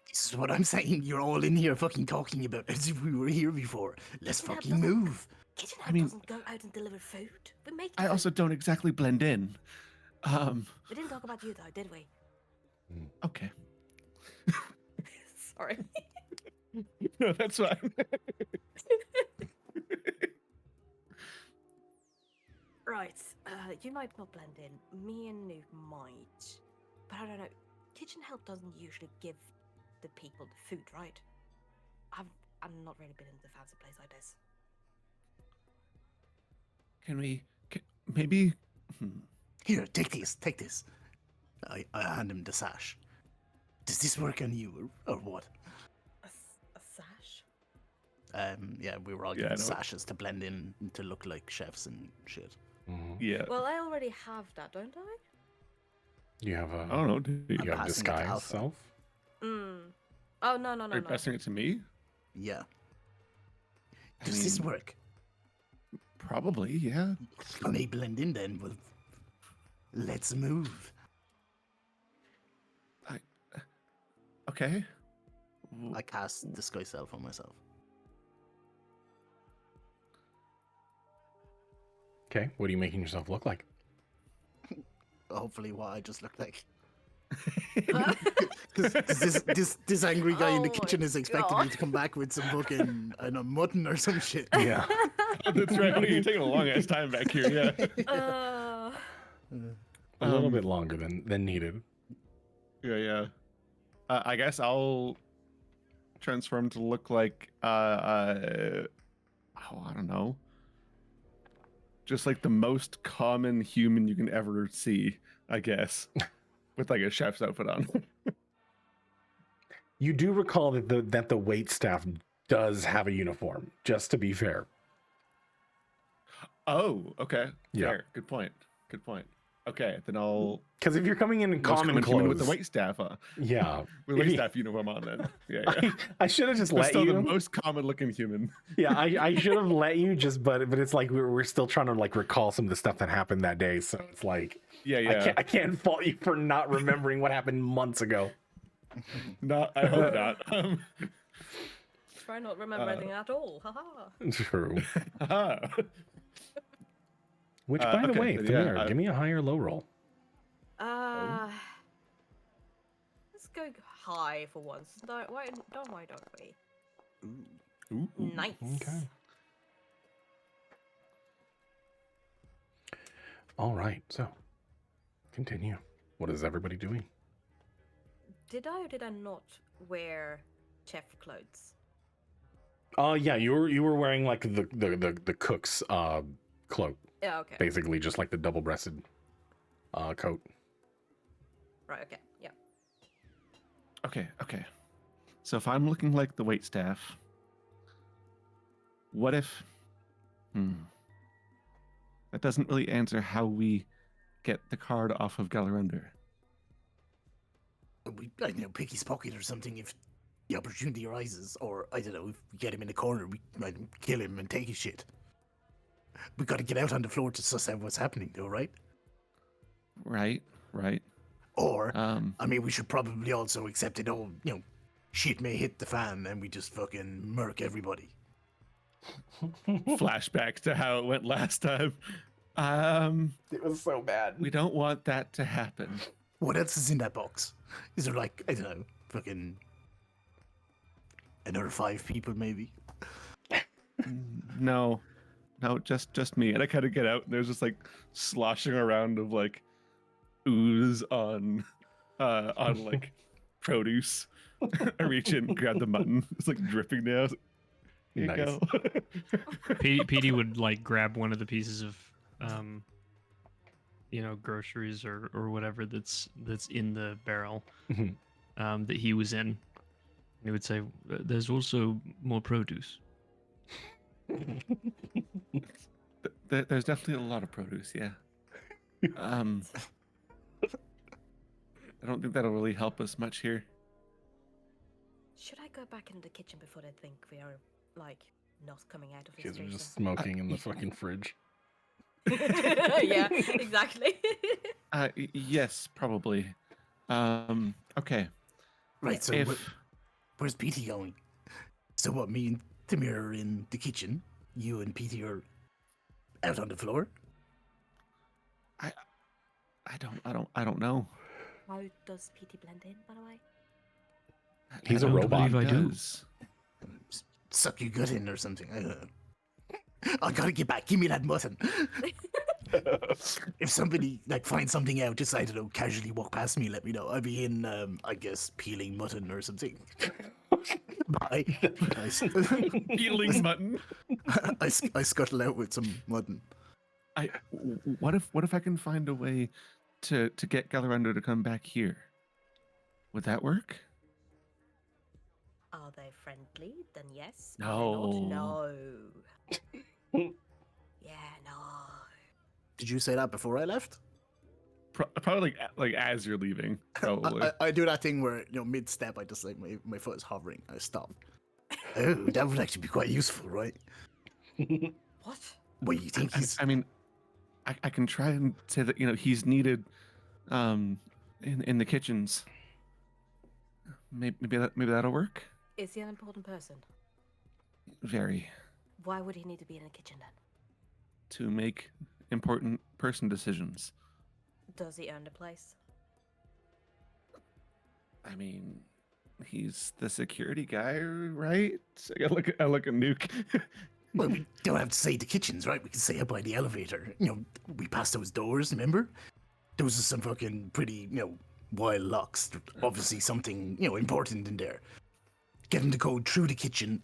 this is what I'm saying. You're all in here fucking talking about as if we were here before. Let's Kitchen help fucking doesn't- move. Kitchen help mean- doesn't go out and deliver food. We make. I food. also don't exactly blend in. We didn't talk about you though, did we? Okay. Sorry. No, that's fine. Right. You might not blend in. Me and Nuke might. But I don't know. Kitchen help doesn't usually give the people the food, right? I'm not really been in the fancy place like this. Can we maybe Here, take this. I hand him the sash. Does this work on you or what? A sash? Yeah, we were all Yeah, I given know. sashes to blend in and to look like chefs and shit. Mhm. yeah. Well, I already have that, don't I? You have a. I don't know. Do you, You have passing it to disguise Alpha. self. Oh no. are you passing it to me? Yeah. I Does this mean, work? Probably, yeah. Let me blend in then. Well, let's move. Okay. I cast disguise self on myself. Okay. What are you making yourself look like? Hopefully, what I just looked like. Because this angry guy in the Oh my kitchen is expecting me God. to come back with some fucking mutton or some shit. Yeah. Oh, that's right. Oh, you're taking a long ass time back here. Yeah. A little bit longer than needed. Yeah. I guess I'll transform to look like I don't know. Just like the most common human you can ever see, I guess. With like a chef's outfit on. You do recall that the wait staff does have a uniform, just to be fair. Oh, okay. Yeah. Fair. Good point. Okay, then I'll Because if you're coming in most common human clothes, with the wait staff on. yeah, With wait staff uniform on then. Yeah. I should have just But let still you. the most common looking human. Yeah, I should have let you. But it's like we're still trying to like recall some of the stuff that happened that day. So it's like Yeah. I can't fault you for not remembering what happened months ago. I hope not. Try not remember anything at all. Haha. True. Haha. Which, by the okay, way, then, yeah, Thamira, give me a high or low roll. Let's go high for once. Why don't we? Ooh. Nice. Okay. All right, so continue. What is everybody doing? Did I or did I not wear chef clothes? Yeah, you were wearing like the cook's cloak, Yeah, okay. basically just like the double-breasted coat. Right, okay. Yeah. Okay. So if I'm looking like the waitstaff, what if? That doesn't really answer how we get the card off of Galarander. We, I don't know, pick his pocket or something if the opportunity arises, or I don't know, if we get him in the corner, we kill him and take his shit. We got to get out on the floor to suss out what's happening, though, right? Right. Or, I mean, we should probably also accept it all, shit may hit the fan and we just fucking murk everybody. Flashback to how it went last time. It was so bad. We don't want that to happen. What else is in that box? Is there like, I don't know, fucking another 5 people maybe? No, just me. And I kind of get out, and there's just like sloshing around of like ooze on like produce. I reach in, grab the mutton. It's like dripping now. Here you Nice. go. Petey would like grab one of the pieces of groceries or whatever that's in the barrel Mhm. that he was in. He would say, "There's also more produce." There's definitely a lot of produce, yeah. I don't think that'll really help us much here. Should I go back into the kitchen before they think we are, like, not coming out of the Kids are station? just smoking in the fucking fridge. Yeah, exactly. Yes, probably. Okay. Right, so If where's Petey going? So what, me and Tamir are in the kitchen, you and Petey are out on the floor? I don't know. How does PT blend in, by the way? He's a don't robot. believe I do. Does. Suck your gut in or something, I don't know. I gotta get back, give me that mutton. If somebody finds something out, just, I don't know, casually walk past me, let me know. I'll be in, I guess, peeling mutton or something. Bye. Peeling mutton. I scuttle out with some mutton. What if I can find a way to get Galarander to come back here? Would that work? Are they friendly? Then yes. No. Are they not? No. Yeah, no. Did you say that before I left? Probably like as you're leaving. Probably. I do that thing where, mid-step, I just, my foot is hovering, I stop. Oh, that would actually be quite useful, right? What? Well, you think he's... I mean, I can try and say that he's needed, in the kitchens. Maybe that'll work. Is he an important person? Very. Why would he need to be in the kitchen then? To make important person decisions. Does he earn the place? I mean, he's the security guy, right? I look at Nuke. Well, we don't have to say the kitchens, right? We can say up by the elevator. We passed those doors, remember? Those are some fucking pretty, wild locks. There's obviously something, important in there. Get him to go through the kitchen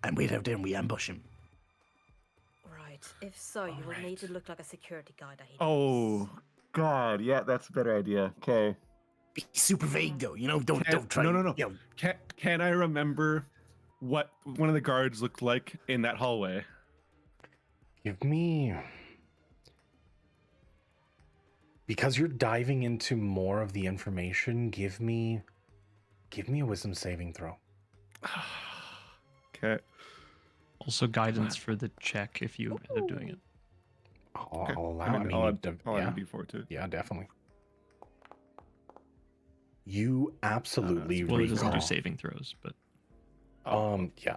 and wait out there and we ambush him. Right. If so, you will need to look like a security guy that he Oh, knows. God, yeah, that's a better idea. Okay. Be super vague though, don't try. No. Can I remember what one of the guards looked like in that hallway? Give me... Because you're diving into more of the information, give me a wisdom saving throw. Okay. Also, guidance for the check if you end up doing it. I'll allow I mean, I'll add yeah, a D4 too. yeah, definitely. You absolutely Well, it doesn't recall. do saving throws, but Yeah.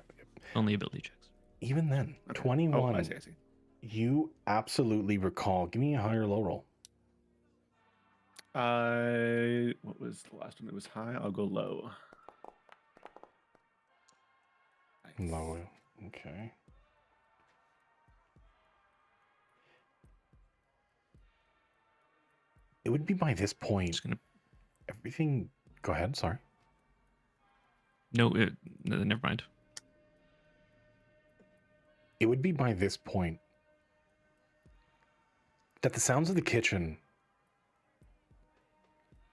only ability checks. Even then, Okay. 21. Oh, I see. You absolutely recall. Give me a high or low roll. What was the last one? It was high. I'll go low. Nice. Low. Okay. It would be by this point. Just gonna. Everything. Go ahead. Sorry. No, never mind. It would be by this point that the sounds of the kitchen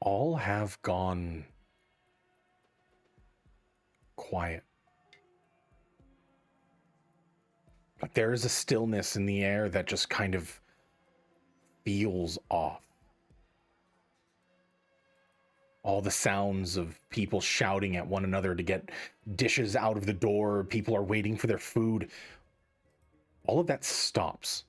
all have gone quiet. Like there is a stillness in the air that just kind of feels off. All the sounds of people shouting at one another to get dishes out of the door, people are waiting for their food. All of that stops.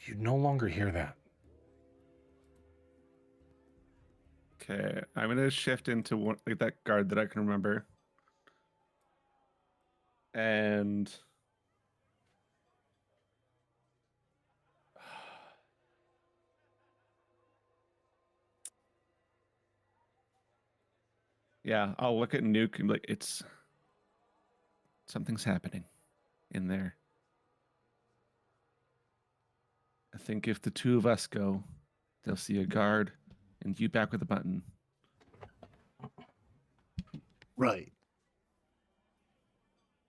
You no longer hear that. Okay, I'm gonna shift into one like that guard that I can remember, and yeah, I'll look at Nuke and be like, it's something's happening in there. I think if the two of us go, they'll see a guard and you back with a button. Right.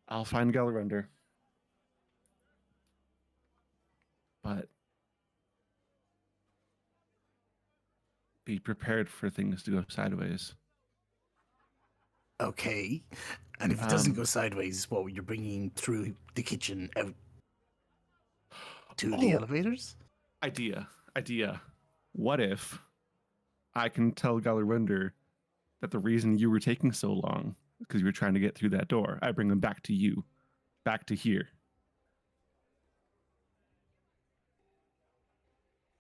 I'll find Galrunder. But be prepared for things to go sideways. Okay. And if it doesn't go sideways, what, you're bringing through the kitchen out to the elevators? Idea. What if I can tell Galrunder that the reason you were taking so long is because you were trying to get through that door? I bring them back to you, back to here.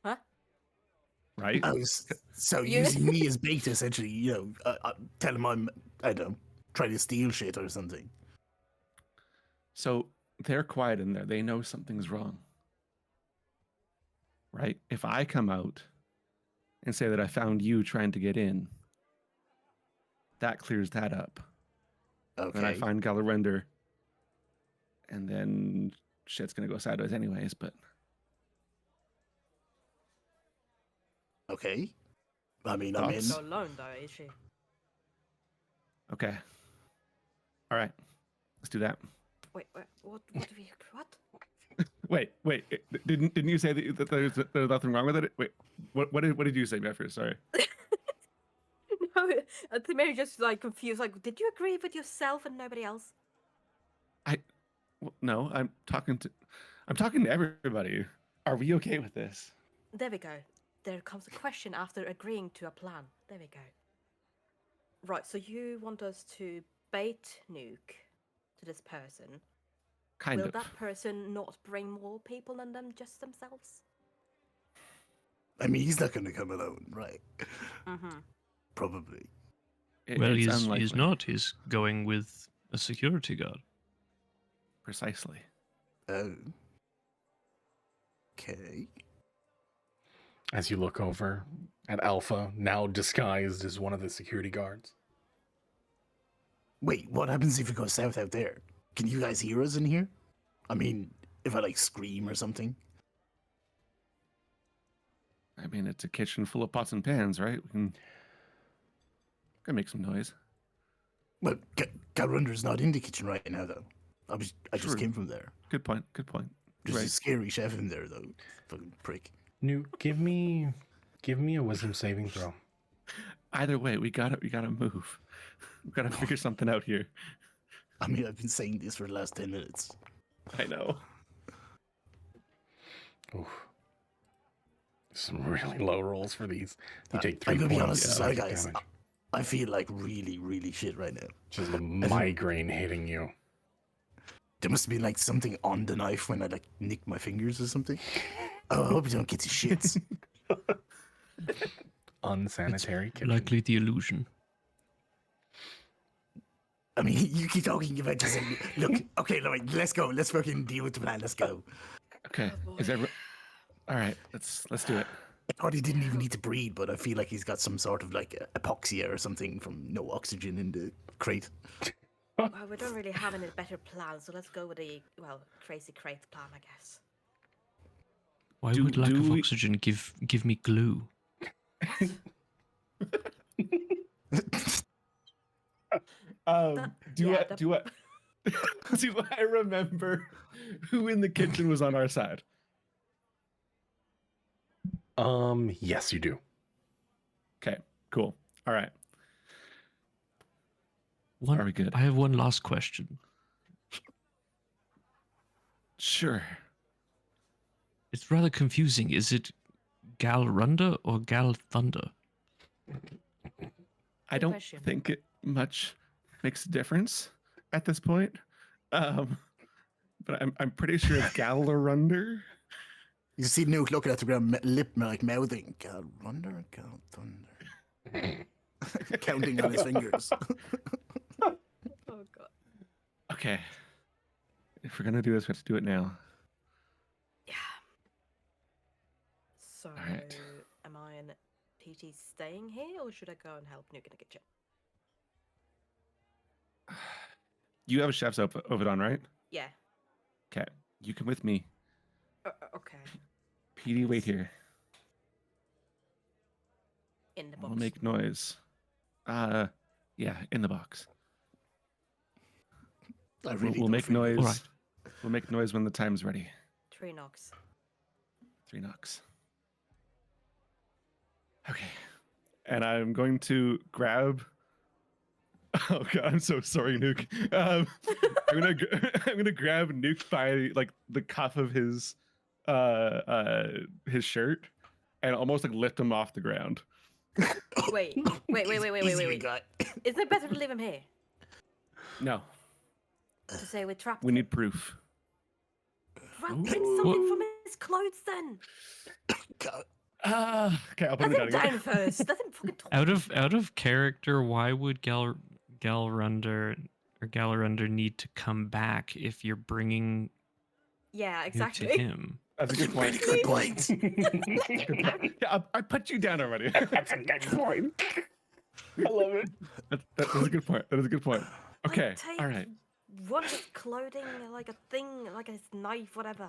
Huh? Right? So You- using me as bait, essentially, tell him I don't know, trying to steal shit or something. So they're quiet in there. They know something's wrong. Right? If I come out and say that I found you trying to get in, that clears that up. Okay. Then I find Galrunder, and then shit's gonna go sideways anyways, but Okay. I mean, Thoughts? I'm in. So alone though, is she? okay. All right. Let's do that. Wait, what have you? What? Wait. Didn't you say that there's nothing wrong with it? Wait, what did you say, Jeffrey? Sorry. No, I think maybe just like confused. Like, did you agree with yourself and nobody else? Well, no, I'm talking to everybody. Are we okay with this? There we go. There comes a question after agreeing to a plan. There we go. Right, so you want us to bait Nuke to this person. Kind Will of. that person not bring more people than them, just themselves? I mean, he's not going to come alone, right? Mm-hmm. Probably. Well, It's he's unlikely. not. He's going with a security guard. Precisely. Oh. Okay. As you look over at Alpha, now disguised as one of the security guards. Wait, what happens if it goes south out there? Can you guys hear us in here? I mean, if I like scream or something. I mean, it's a kitchen full of pots and pans, right? We can make some noise. Well, Galrunder's not in the kitchen right now, though. I just True. came from there. Good point. There's a Right. scary chef in there, though. Fucking prick. Nuke, give me a wisdom saving throw. Either way, we gotta move. We gotta figure something out here. I mean, I've been saying this for the last 10 minutes. I know. Oof. Some really low rolls for these. You take 3 I'm gonna points. be honest, of sorry, psychic guys. damage. I feel like really, really shit right now. Just the migraine hitting you. There must have been like something on the knife when I like nicked my fingers or something. Oh, I hope you don't get to shits. Unsanitary kitchen. Likely the illusion. I mean, you keep talking about just look. Okay, let's go. Let's fucking deal with the plan. Let's go. Okay. Oh, Is boy. everyone? All right. Let's do it. thought he didn't even need to breathe, but I feel like he's got some sort of like epoxia or something from no oxygen in the crate. Well, we don't really have any better plan, so let's go with the, crazy crate plan, I guess. Why Do- would lack do of we- oxygen give me glue? Do I remember who in the kitchen was on our side? Yes, you do. Okay, cool. All right. Are we good? I have one last question. Sure. It's rather confusing. Is it Galrunda or Gal Thunder? I Good don't question. think it much makes a difference at this point. But I'm pretty sure it's Galarunder. You see Nuke looking at the ground, lip like mouthing, God, Thunder, God, Thunder. Counting on his fingers. Oh god. Okay. If we're gonna do this, we have to do it now. Yeah. So, Alright. am I and TT staying here, or should I go and help Nuke in the kitchen? You have a chef's oven on, right? Yeah. Okay. You come with me. Okay. PD, wait here. In the box. We'll make noise. Yeah, in the box. I We'll, really we'll don't make feel good. noise. All right. We'll make noise when the time's ready. 3 knocks. 3 knocks. Okay. And I'm going to grab. Oh god, I'm so sorry, Nuke. I'm gonna grab Nuke by like the cuff of his shirt and almost like lift him off the ground. Wait. Easy guy. Isn't it better to leave him here? No, To say we're trapped? we need proof. Well, bring something from his clothes then. God. Okay, I'll put Let him him down again. down first. Let him fucking talk. Out of character, why would Galrunder or Galarunder need to come back if you're bringing Yeah, you to exactly. him? That's a good point. Good point. Yeah, I put you down already. That's a good point. I love it. That is a good point. That is a good point. Like, Okay, take all right. one of his clothing, like a thing, like his knife, whatever.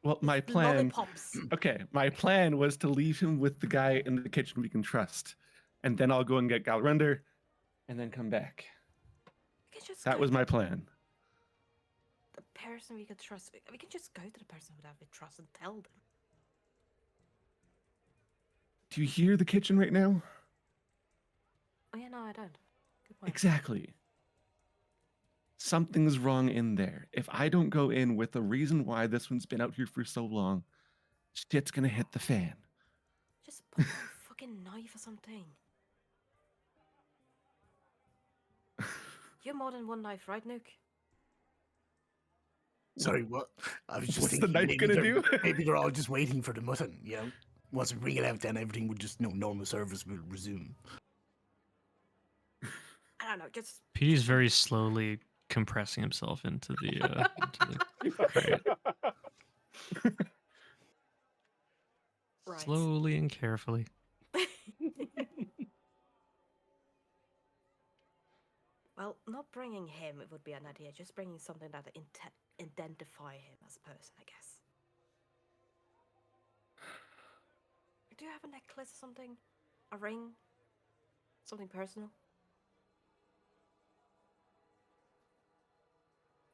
Well, my plan. Lollipops. Okay, my plan was to leave him with the guy in the kitchen we can trust, and then I'll go and get Galrender, and then come back. We can just That go was to my plan. the person we can trust. We can just go to the person that we trust and tell them. Do you hear the kitchen right now? Oh yeah, no, I don't. Good point. Exactly. Something's wrong in there. If I don't go in with the reason why this one's been out here for so long, shit's gonna hit the fan. Just put a fucking knife or something. You're more than one knife, right, Nuke? Sorry, what? I was just What's the thinking knife maybe gonna they're- do? Maybe they're all just waiting for the mutton, you know? Once we bring it out, then everything would just, normal service will resume. I don't know. Just PD's very slowly compressing himself into the crate. right. Slowly and carefully. Well, not bringing him it would be an idea. Just bringing something that identify him as a person, I guess. Do you have a necklace or something? A ring? Something personal?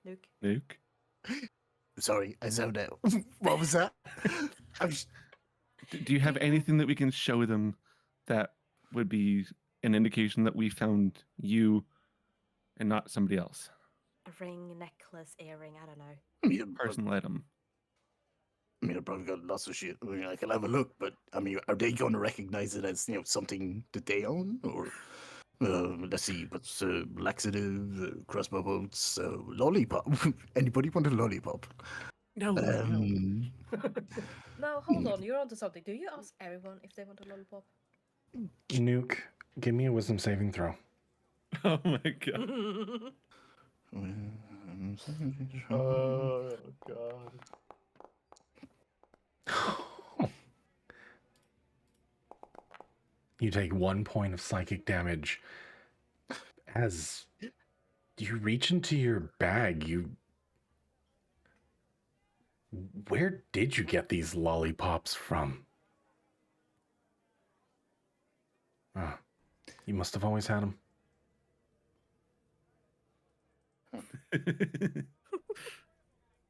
Nuke? Nuke, Sorry, I zoned out. What was that? I was, do you have anything that we can show them that would be an indication that we found you and not somebody else? A ring, necklace, earring, I don't know. I mean, Personal item. I've probably got lots of shit. I mean, I can have a look, but I mean, are they going to recognize it as something that they own, or let's see, what's laxative, crossbow bolts, lollipop? Anybody want a lollipop? No. No, hold on. You're onto something. Do you ask everyone if they want a lollipop? Nuke, give me a wisdom saving throw. Oh my god. Oh, God. You take 1 point of psychic damage. As you reach into your bag, where did you get these lollipops from? Ah, you must have always had them.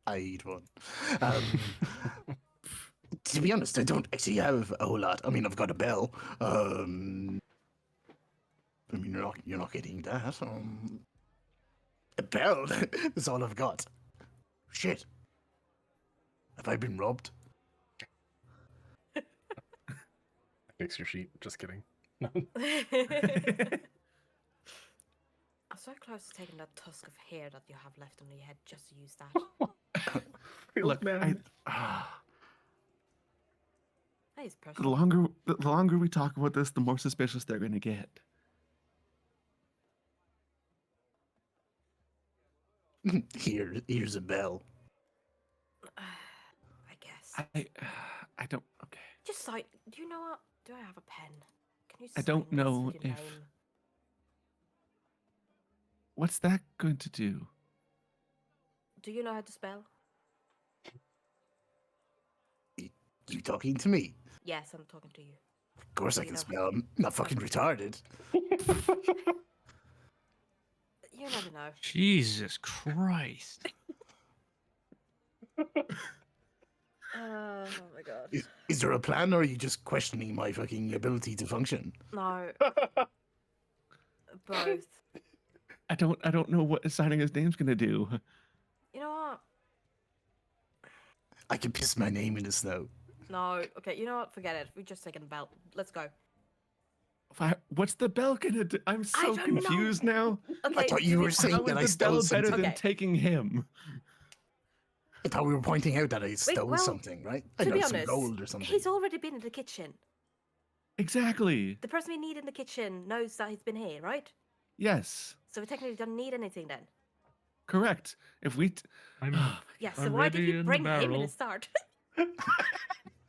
I eat one. To be honest, I don't actually have a whole lot. I mean, I've got a bell. I mean, you're not getting that. A bell. That's all I've got. Shit. Have I been robbed? Fix your sheet. Just kidding. I'm so close to taking that tusk of hair that you have left on your head just to use that. Look, man. That is the personal. longer we talk about this, the more suspicious they're gonna get. Here's a bell. I guess. I don't. Okay. Just sign. Do you know what? Do I have a pen? Can you I sign don't this know with your if- name? What's that going to do? Do you know how to spell? You talking to me? Yes, I'm talking to you. Of course I You can know. spell. I'm not fucking retarded. You never know. Jesus Christ. Oh my god. Is there a plan, or are you just questioning my fucking ability to function? No. Both. I don't know what signing his name's gonna do. You know what? I can piss my name in the snow. No. Okay, you know what? Forget it. We just taken the belt. Let's go. What's the bell gonna do? I'm I so don't know. confused now. Okay. I thought to you be were fair- saying How that I is the stole bell better something. than Okay. taking him? I thought we were pointing out that I stole well, something, right? I To got be some honest, gold or something. he's already been in the kitchen. Exactly. The person we need in the kitchen knows that he's been here, right? Yes. So we technically don't need anything then. Correct. If we. I'm Yeah, so I'm why did ready you in the bring him in barrel. the start?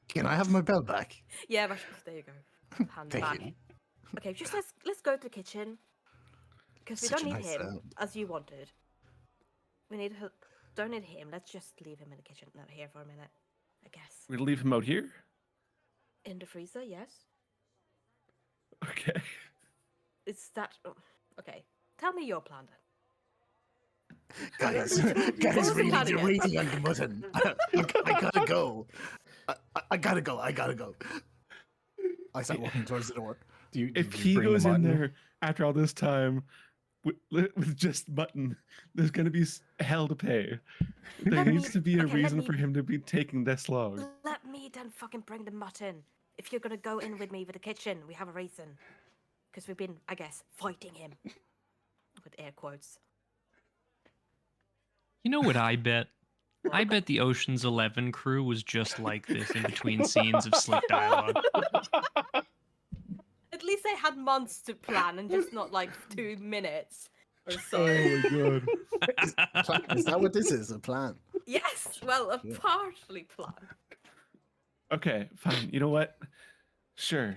Can I have my bell back? Yeah, but there you go. Hand Thank back. you. Okay, just let's go to the kitchen. Because we Such don't a need nice him, sound. as you wanted. We need don't need him. Let's just leave him in the kitchen. Not here for a minute, I guess. We're gonna leave him out here. In the freezer, yes. Okay. Is that okay? Tell me your plan then. Guys, What guys, was the really, plan they're again? waiting on the button. I gotta go. I gotta go. I gotta go. I start walking towards the door. If did you he bring the goes in mutton? there after all this time with just mutton, there's gonna be hell to pay. There Let needs me- to be a okay, let reason me- for him to be taking this long. Let me then fucking bring the mutton. If you're gonna go in with me with the kitchen, we have a reason. Because we've been, I guess, fighting him. With air quotes. You know what I bet? I bet the Ocean's 11 crew was just like this in between scenes of slick dialogue. At least they had months to plan and just not like 2 minutes or so. my god. Is that what this is? A plan? Yes, well, a Yeah. partially plan. Okay, fine. You know what? Sure.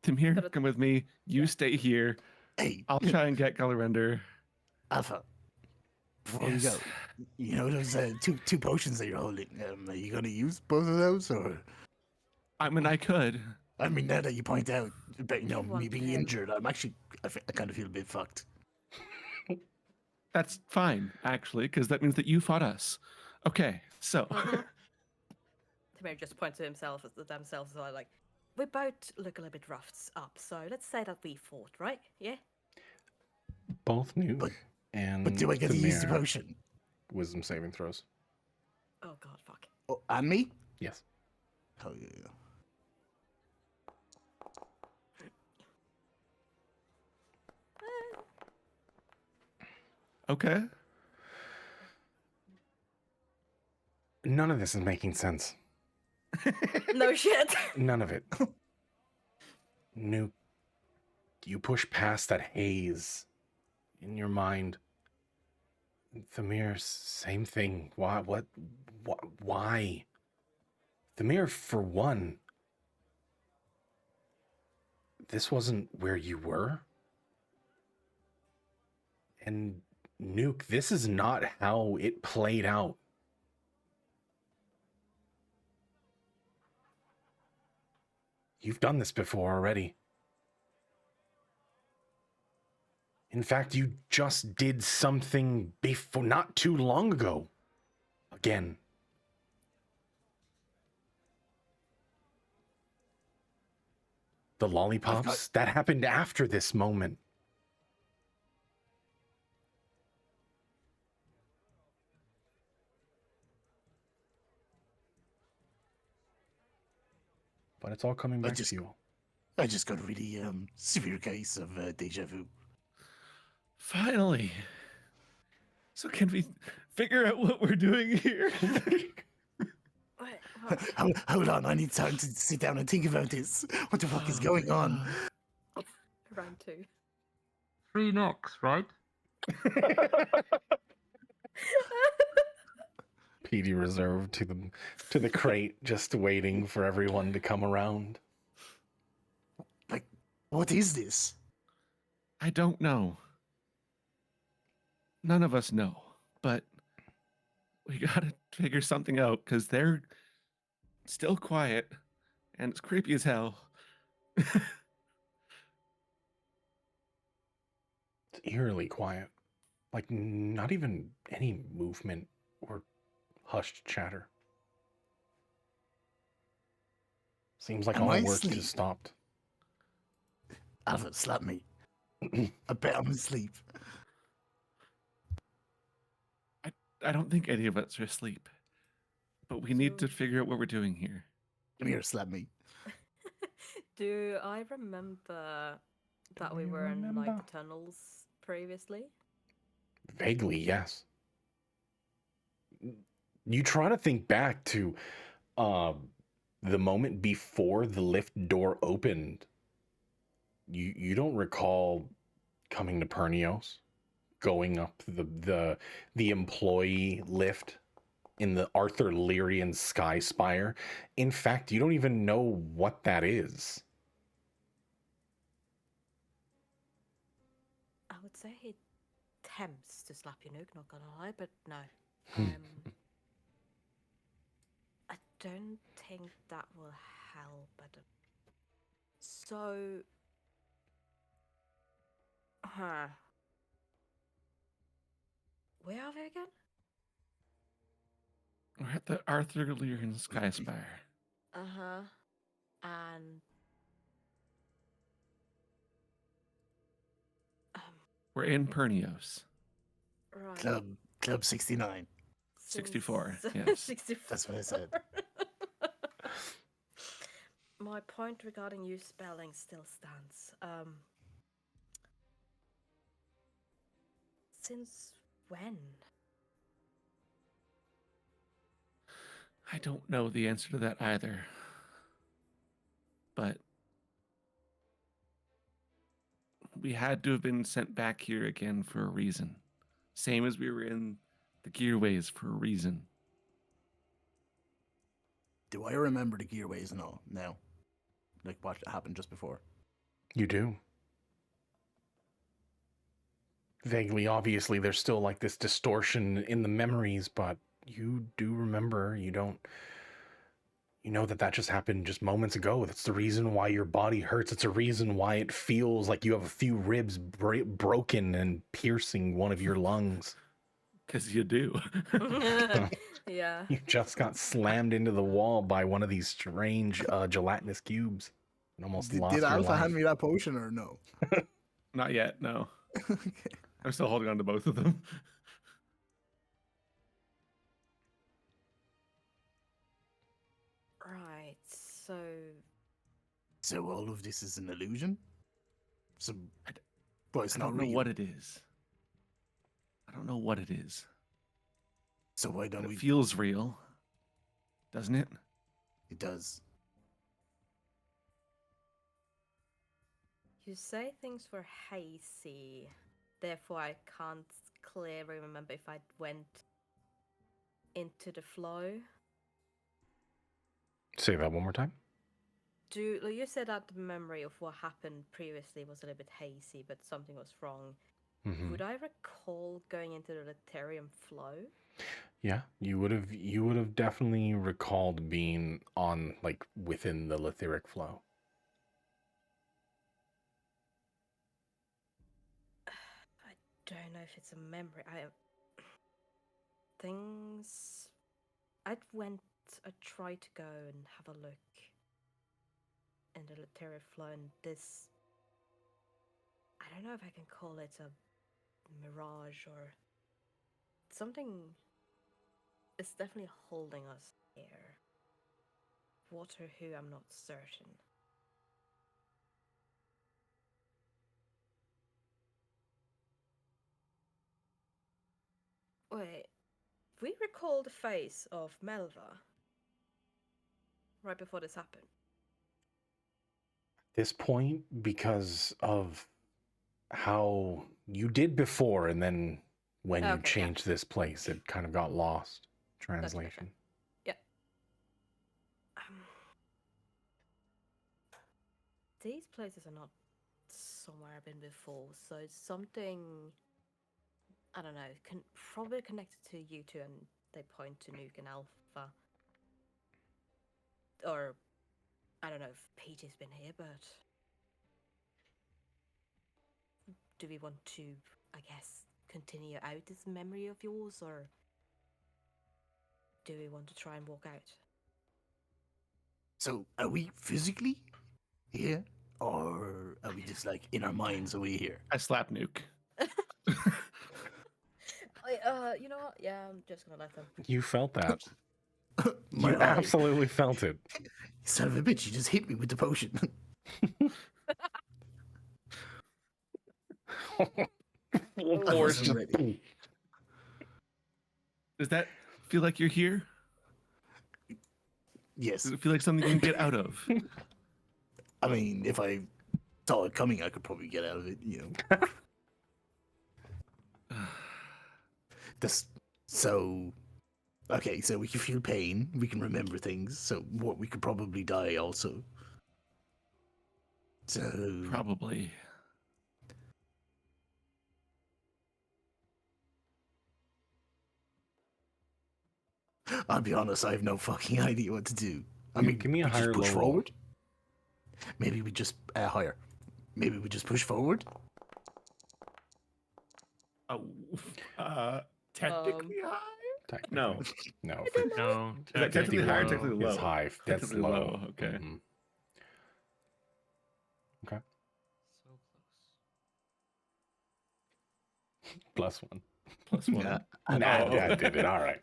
Tim here, Gotta- come with me. You stay here. Hey, I'll try and get Galarander. Alpha. Before we go, you know those two potions that you're holding. Are you gonna use both of those, or? I mean, I could. I mean, now that you point out about Give one me to being him. injured, I'm actually I kind of feel a bit fucked. That's fine, actually, because that means that you fought us. Okay, so Tamir just points to himself as themselves as well, like, we both look a little bit roughed up, so let's say that we fought, right? Yeah? Both Nuke But- and But do I get to use the Thamir, potion? wisdom saving throws. Oh god, fuck. Oh, and me? Yes. Hell yeah. okay. None of this is making sense. No shit! None of it. Nuke, you push past that haze in your mind. Thamir, same thing. Why? Why? Thamir, for one, this wasn't where you were. And Nuke, this is not how it played out. You've done this before already. In fact, you just did something before, not too long ago. Again. The lollipops, that happened after this moment. But it's all coming back to you. I just got a really severe case of deja vu. Finally. So can we figure out what we're doing here? Hold on, I need time to sit down and think about this. What the fuck is going on? Round 2. 3 knocks, right? PD reserved to the crate, just waiting for everyone to come around. Like, what is this? I don't know. None of us know, but we gotta figure something out because they're still quiet and it's creepy as hell. It's eerily quiet. Like, not even any movement or hushed chatter. Seems like Am all I work asleep? has stopped. Alpha, slap me. I bet I'm asleep. I don't think any of us are asleep, but we need to figure out what we're doing here. Come here, slap me. Do I remember that we were in like the tunnels previously? Vaguely, yes. You try to think back to the moment before the lift door opened. You don't recall coming to Pernios, going up the employee lift in the Arthur Lyrian Sky Spire. In fact, you don't even know what that is. I would say he attempts to slap you, Nuke, not gonna lie, but no. I don't think that will help. So, where are we again? We're at the Arthur Lyrian Sky Spire. And We're in Pernios. right. Club 69. 64, yes. 64. That's what I said. My point regarding you spelling still stands. Since when? I don't know the answer to that either. But we had to have been sent back here again for a reason. Same as we were in the Gearways for a reason. Do I remember the Gearways and all now? Like what happened just before? You do. Vaguely, obviously, there's still like this distortion in the memories, but you do remember. You know that just happened just moments ago. That's the reason why your body hurts. It's a reason why it feels like you have a few ribs broken and piercing one of your lungs. Because you do. Yeah. You just got slammed into the wall by one of these strange gelatinous cubes and almost lost Did your Alpha life. hand me that potion or no? Not yet, no. Okay. I'm still holding on to both of them. Right. So. So all of this is an illusion? So, but it's I not don't know real. what it is. I don't know what it is. So why But don't it we? feels real, doesn't it? It does. You say things were hazy, therefore I can't clearly remember if I went into the flow. Say that one more time. Like you said that the memory of what happened previously was a little bit hazy, but something was wrong. Mhm. Would I recall going into the Laterium flow? Yeah, you would have definitely recalled being on like within the Letheric flow. I don't know if it's a memory. Things. I tried to go and have a look in the Lateria flow, and this. I don't know if I can call it a mirage or something. It's definitely holding us here. What or who, I'm not certain. Wait, we recall the face of Melva right before this happened. This point, because of how you did before, and then when you Okay, yeah. changed this place, it kind of got lost. Gotcha. Translation. Yeah. These places are not somewhere I've been before, so it's something. I don't know. Probably connected to you two, and they point to Nuke and Alpha. Or I don't know if Peter's been here, but do we want to, I guess, continue out this memory of yours, or do we want to try and walk out? So, are we physically here, or are we just like in our minds? Are we here? I slap Nuke. You know what? Yeah, I'm just gonna let them. You felt that. My You eye. absolutely felt it. Son of a bitch! You just hit me with the potion. I wasn't ready. Does that feel like you're here? Yes. Does it feel like something you can get out of? I mean, if I saw it coming, I could probably get out of it. So. Okay, so we can feel pain. We can remember things. So what? We could probably die also. So Probably. I'll be honest. I have no fucking idea what to do. I mean, give me a we higher just push low roll. forward. Maybe we just higher. Maybe we just push forward. Oh, technically high. Technically. No. No. No, Is that technically high or low. technically low? It's high. That's Technically low. low, okay. Mhm. Okay. So close. +1. Plus one. Yeah. Nah, Oh. I did it. All right.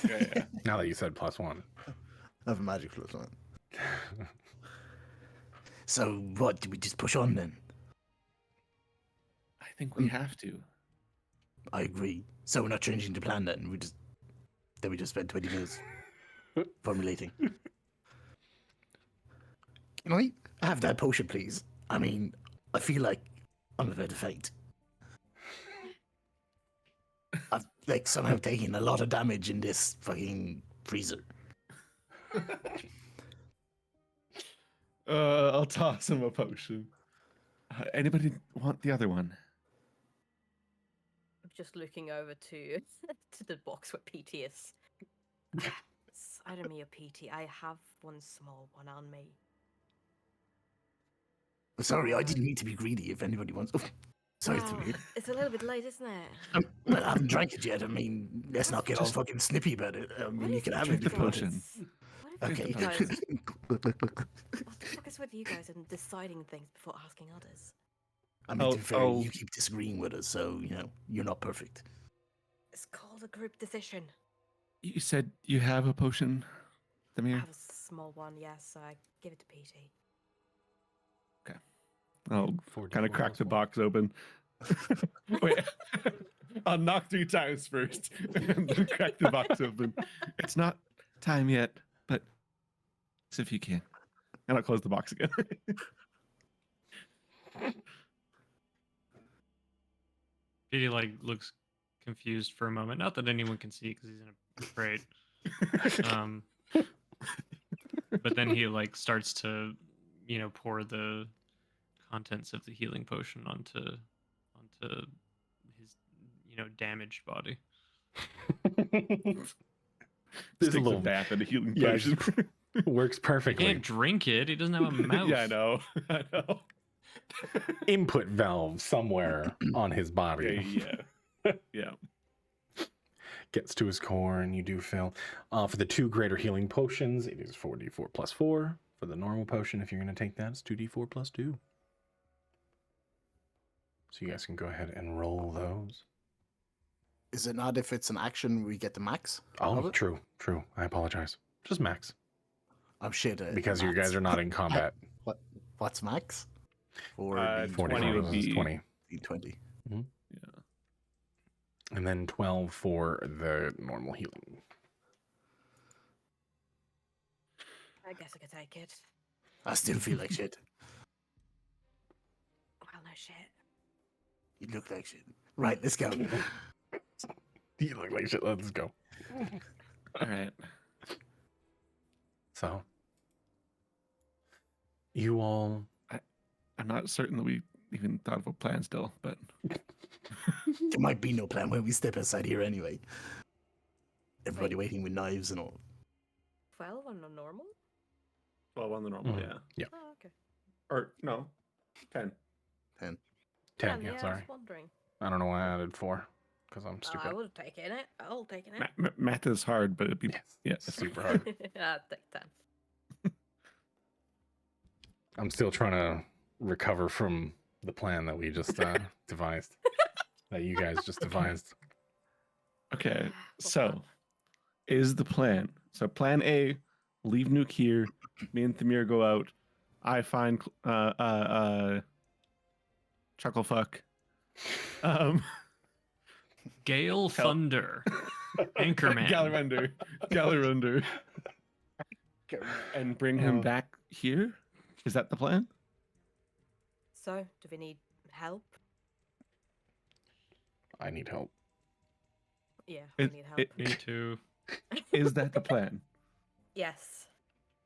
Yeah. Now that you said +1. I have a magic plus one. So what? Do we just push on then? I think we have to. I agree. So we're not changing the plan then. We just spent 20 minutes formulating. Can I have that potion, please? I mean, I feel like I'm about to faint. I've like somehow taken a lot of damage in this fucking freezer. I'll toss him a potion. Anybody want the other one? I'm just looking over to to the box where PT is. Either me or PT. I have one small one on me. Sorry, I didn't mean to be greedy. If anybody wants, sorry, Well, Tamir. it's a little bit late, isn't it? Well, I haven't drank it yet. I mean, let's not get all fucking snippy about it. I mean, you can have it drink if the you want. potion. What if Okay. you guys? What the fuck is with you guys and deciding things before asking others? I mean, to be fair, Oh. you keep disagreeing with us, so you're not perfect. It's called a group decision. You said you have a potion, I Demir? have a small one, yes, so I give it to PT. I'll 44 kind of crack plus the 1. box open. Wait, I'll knock 3 times first, and then crack the box open. It's not time yet, but see if you can. And I'll close the box again. He looks confused for a moment. Not that anyone can see because he's in a crate. But then he like starts to, pour the contents of the healing potion onto his, damaged body. There's a Takes little a bath in a healing Yeah, potion. works He perfectly. can't drink it. He doesn't have a mouth. Yeah, I know. I know. Input valve somewhere on his body. Yeah. Gets to his core, and you do fail. For the 2 greater healing potions, it is 4d4 plus 4. For the normal potion, if you're going to take that, it's 2d4 plus 2. So you guys can go ahead and roll those. Is it not if it's an action we get the max? Oh, of it? true. I apologize. Just max. I'm shit at Because you maths. guys are not in combat. What's max? 20 20 would be 20. 20. Yeah. And then 12 for the normal healing. I guess I could take it. I still feel like shit. Well, no shit. You look like shit. Right, let's go. You look like shit. Let's go. All right. So, you all... I'm not certain that we even thought of a plan still, but There might be no plan when we step outside here anyway. Everybody waiting with knives and all. 12 on the normal? 12 on the normal, Mhm. yeah. Oh, okay. Or no, 10. 10, Yeah, yeah, I sorry. was wondering. I don't know why I added 4. Because I'm I stupid. would have taken it. I'll take it. Math is hard, but it'd be Yes, yeah, it's super hard. I'll take 10. I'm still trying to recover from the plan that we just devised. That you guys just devised. Okay. Well So, done. is the plan? So, plan A, leave Nuke here. Me and Thamir go out. I find Chucklefuck. Gale Thunder. Anchorman. Gallerunder. And bring him Oh. back here? Is that the plan? So, do we need help? I need help. Yeah, we It- need help. it- Me too. Is that the plan? Yes.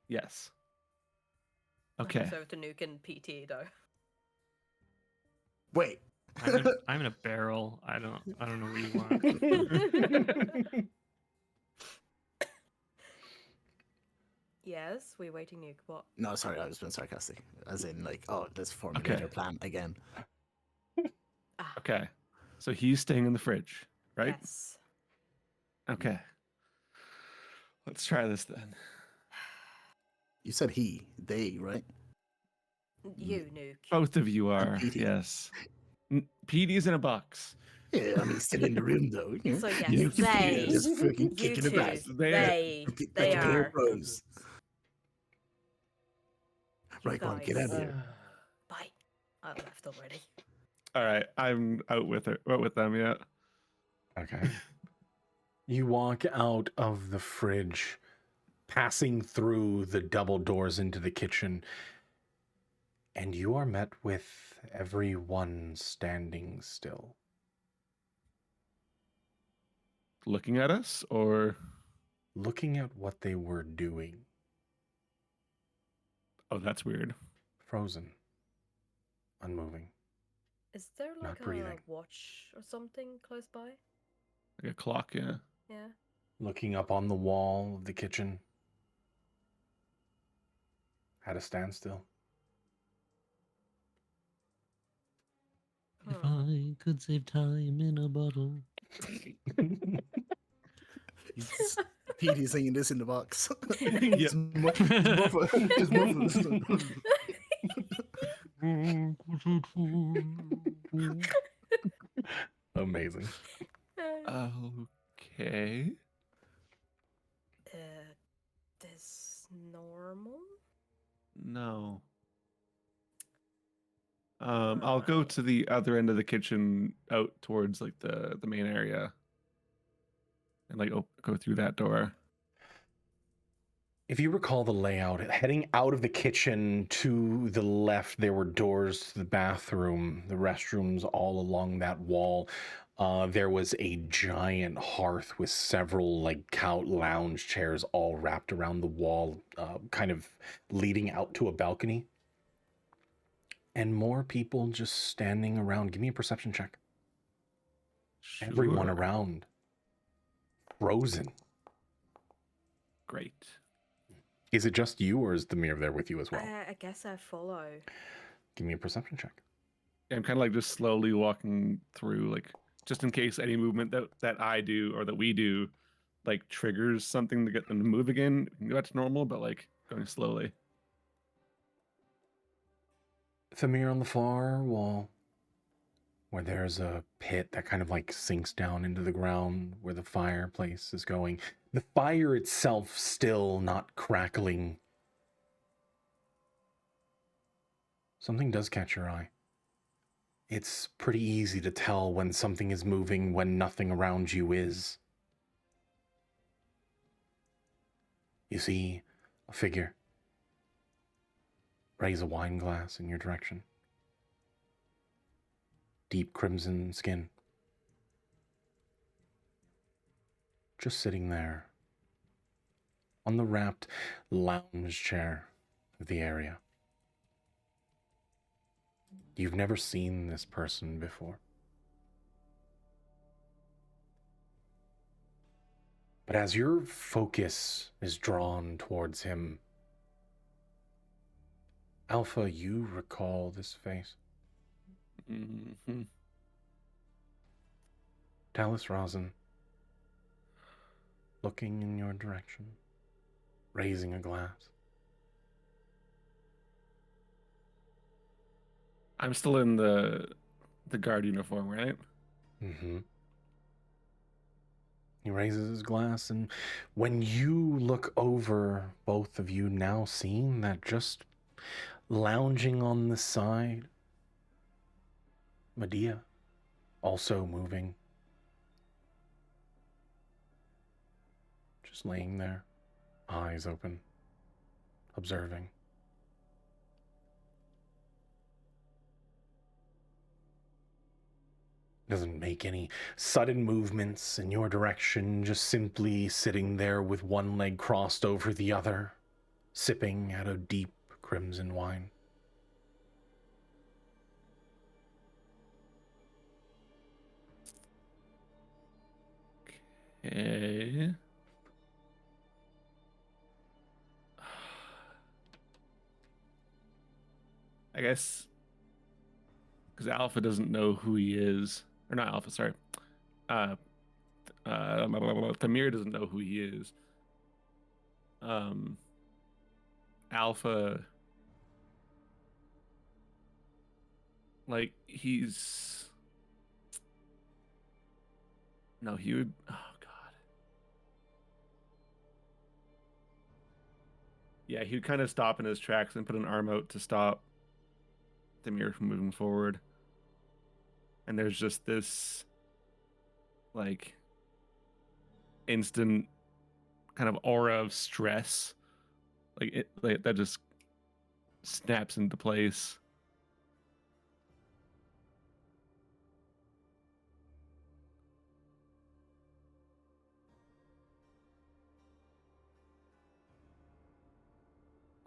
Yes. I Okay. think so to Nuke and PT though. Wait. I'm in a barrel. I don't know what you want. Yes, we're waiting Nuke. What? No, sorry, I was being sarcastic. As in, like, oh, let's formulate Okay. our plan again. Ah, Okay. So he's staying in the fridge, right? Yes. Okay. Let's try this then. You said he, they, right? You, Nuke. Both of you are, Petey. yes. PD's in a box. Yeah, I mean, he's still in the room though. You know? So yes, Nuke is they, here, just fucking you kicking two, the back. they Like a pair are. of bros. You Right, go on, get guys. out of here. Bye. I left already. All right, I'm out with it. Out with them, yeah. Okay. You walk out of the fridge, passing through the double doors into the kitchen, and you are met with everyone standing still. Looking at us, or Looking at what they were doing. oh, that's weird. Frozen. Unmoving. Is there Not like a breathing. watch or something close by? Like a clock, yeah. Yeah. Looking up on the wall of the kitchen. At a standstill. If I could save time in a bottle. Petey's singing this in the box. Yep. His mufflers. Amazing. Okay. This normal? No. I'll go to the other end of the kitchen, out towards like the main area, and like go through that door. If you recall the layout, heading out of the kitchen to the left, there were doors to the bathroom, the restrooms all along that wall. There was a giant hearth with several like couch lounge chairs all wrapped around the wall, kind of leading out to a balcony. And more people just standing around. Give me a perception check. Everyone Sure. around frozen. Great. Is it just you, or is the mirror there with you as well? I guess I follow. Give me a perception check. I'm kind of like just slowly walking through, like just in case any movement that I do or that we do, like triggers something to get them to move again. We can go back to normal, but like going slowly. The mirror on the far wall, where there's a pit that kind of like sinks down into the ground where the fireplace is going. The fire itself still not crackling. Something does catch your eye. It's pretty easy to tell when something is moving when nothing around you is. You see a figure raise a wine glass in your direction. Deep crimson skin. Just sitting there on the wrapped lounge chair of the area. You've never seen this person before. But as your focus is drawn towards him, Alpha, you recall this face. Mm-hmm. Talus Rosin, looking in your direction, raising a glass. I'm still in the guard uniform, right? Mm-hmm. He raises his glass, and when you look over, both of you now seeing that just lounging on the side, Medea, also moving. Just laying there, eyes open, observing. Doesn't make any sudden movements in your direction, just simply sitting there with one leg crossed over the other, sipping at a deep crimson wine. Okay. I guess because Alpha doesn't know who he is, or not Alpha, sorry. Tamir doesn't know who he is. Alpha, like he's no, he would. Oh God. Yeah, he would kind of stop in his tracks and put an arm out to stop Tamir from moving forward. And there's just this like instant kind of aura of stress, like that just snaps into place.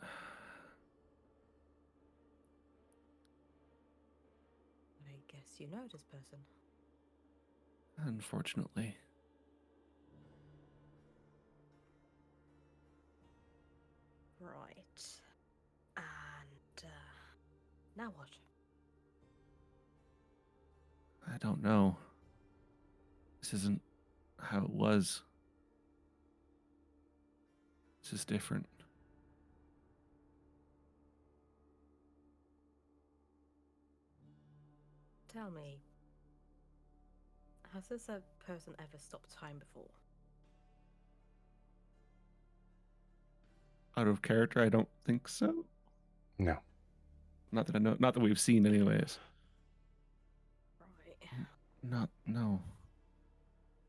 I guess you know this person. Unfortunately. Right. And now what? I don't know. This isn't how it was. This is different. Tell me, has this person ever stopped time before? Out of character, I don't think so. No. Not that I know. Not that we've seen, anyways. Right. No.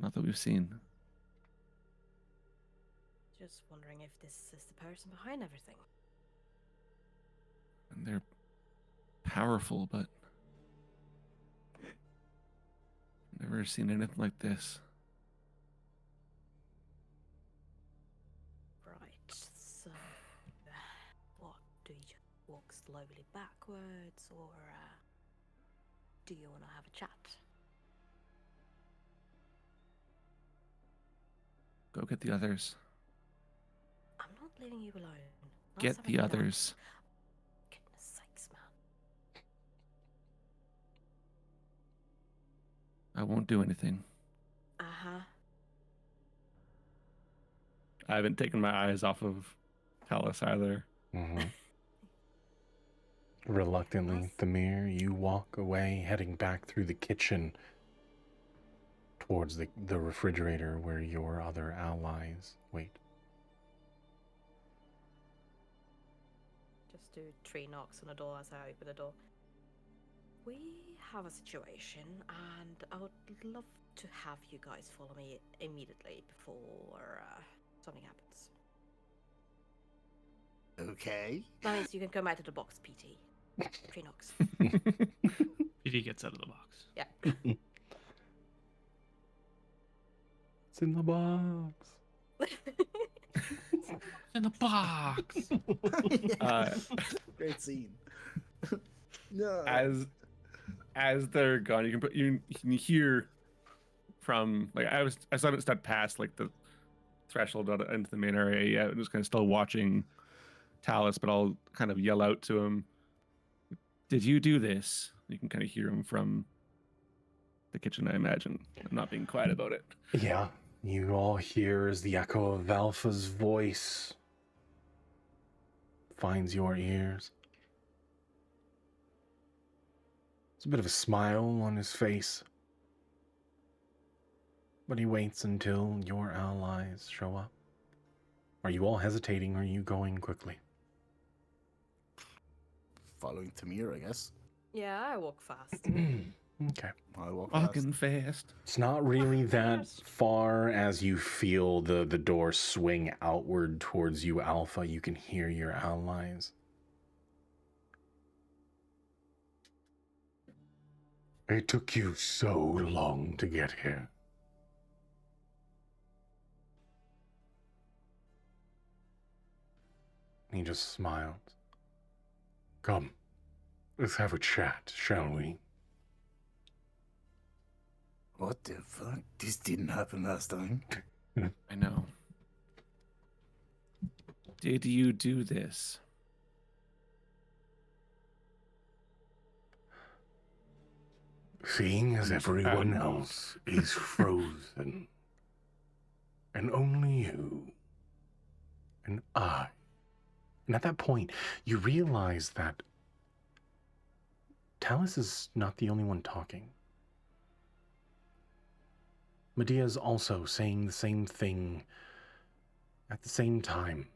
Not that we've seen. Just wondering if this is the person behind everything. And they're powerful, but Never seen anything like this. Right, so what, do you just walk slowly backwards, or do you want to have a chat? Go get the others. I'm not leaving you alone. Not Get having the done. others. Goodness sakes, man. I won't do anything. Uh-huh. I haven't taken my eyes off of Talus either. Mm-hmm. Reluctantly, Yes. Thamir, you walk away, heading back through the kitchen towards the refrigerator where your other allies wait. Just do 3 knocks on the door as I open the door. We have a situation, and I would love to have you guys follow me immediately before something happens. Okay. That means you can come out of the box, PT. 3 knocks. PD gets out of the box. Yeah. It's in the box. In the box. Great scene. No. As they're gone, you can hear from like I haven't stepped past like the threshold into the main area yet. I'm just kind of still watching Talus, but I'll kind of yell out to him, "Did you do this?" You can kind of hear him from the kitchen, I imagine. I'm not being quiet about it. Yeah, you all hear as the echo of Alpha's voice finds your ears. There's a bit of a smile on his face, but he waits until your allies show up. Are you all hesitating, or are you going quickly? Following Tamir, I guess. Yeah, I walk fast. Okay. I walk fast. Walking fast. It's not really that Yes. far as you feel the door swing outward towards you, Alpha. You can hear your allies. It took you so long to get here. He just smiled. Come, let's have a chat, shall we? What the fuck? This didn't happen last time. I know. Did you do this? Seeing as everyone else is frozen, and only you and I. And at that point, you realize that Talus is not the only one talking. Medea's also saying the same thing at the same time.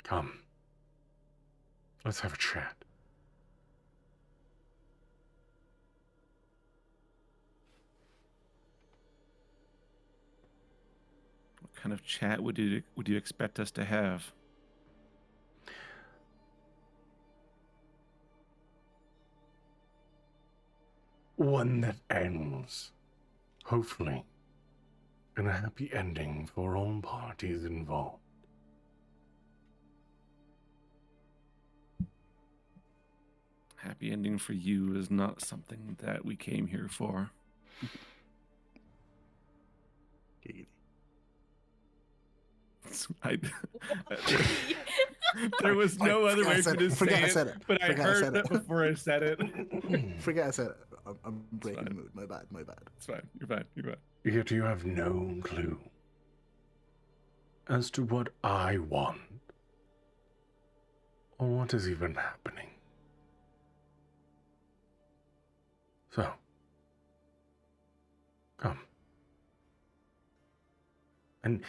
Come, let's have a chat. What kind of chat would you expect us to have? One that ends, hopefully, in a happy ending for all parties involved. Happy ending for you is not something that we came here for. There was no other way for me to say it, but I heard it before I said it. Forget I said it. I'm breaking the mood. My bad. It's fine. You're fine. Yet you have no clue as to what I want or what is even happening. So, come. And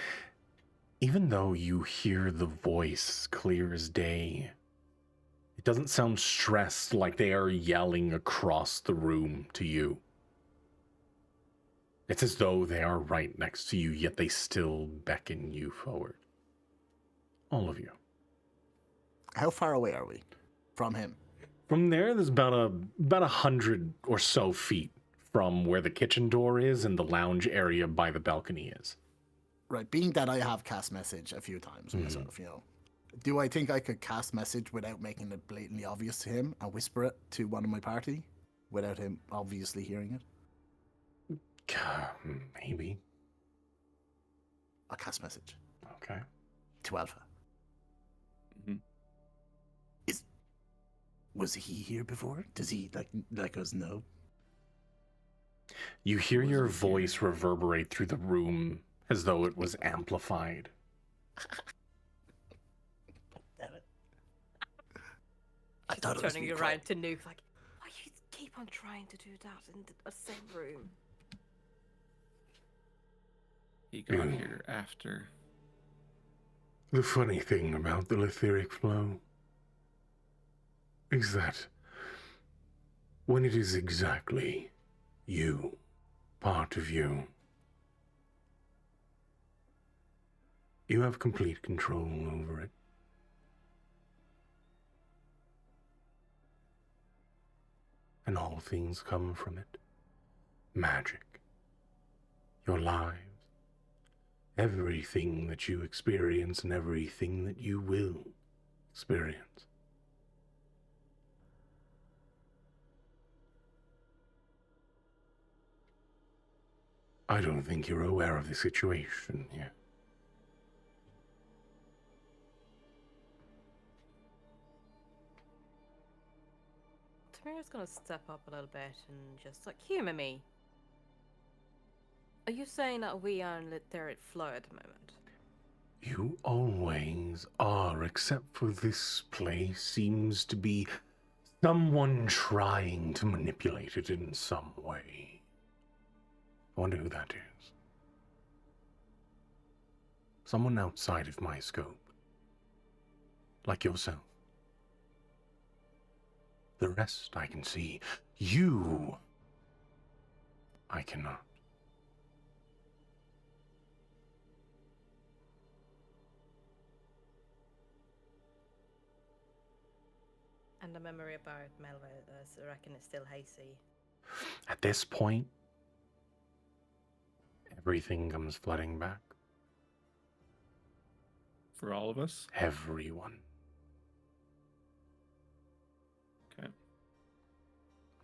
even though you hear the voice clear as day, it doesn't sound stressed like they are yelling across the room to you. It's as though they are right next to you, yet they still beckon you forward. All of you. How far away are we from him? From there, there's about 100 or so feet from where the kitchen door is and the lounge area by the balcony is. Right, being that I have cast message a few times myself, you know, do I think I could cast message without making it blatantly obvious to him and whisper it to one of my party without him obviously hearing it? Maybe. I'll cast message Okay. to Alpha. Mhm. Was he here before? Does he like us know? You hear your Wasn't here. voice reverberate through the room as though it was amplified. Damn it. I thought it was Turning me around to Nuke, like, why you keep on trying to do that in the same room? He got here after. The funny thing about the etheric flow is that when it is exactly you, part of you, you have complete control over it. And all things come from it. Magic, your lives, everything that you experience and everything that you will experience. I don't think you're aware of the situation yet. Tamira's gonna step up a little bit and just like humor me. Are you saying that we are in etheric flow at the moment? You always are, except for this place seems to be someone trying to manipulate it in some way. I wonder who that is. Someone outside of my scope. Like yourself. The rest I can see. You, I cannot. And the memory about Melva, I reckon it's still hazy. At this point, everything comes flooding back. For all of us? Everyone. Okay.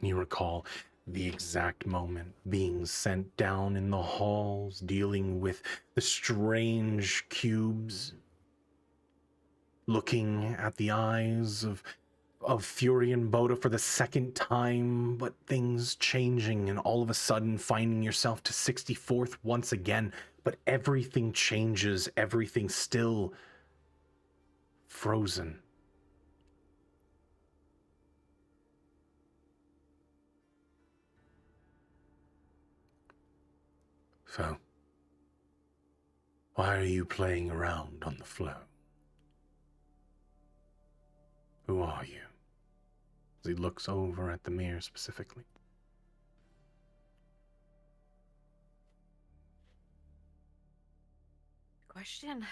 You recall the exact moment being sent down in the halls, dealing with the strange cubes, looking at the eyes of Fury and Boda for the second time, but things changing and all of a sudden finding yourself to 64th once again, but everything changes, everything still frozen. So, why are you playing around on the flow? Who are you? As he looks over at the mirror specifically. Question.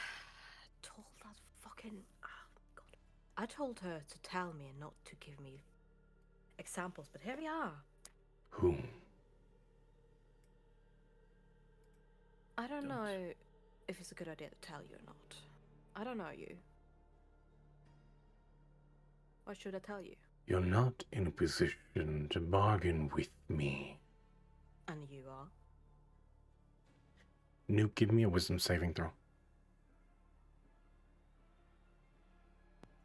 Told that fucking. Oh, God. I told her to tell me and not to give me examples, but here we are. Who? I don't know if it's a good idea to tell you or not. I don't know you. Why should I tell you? You're not in a position to bargain with me. And you are? Nuke, give me a wisdom saving throw.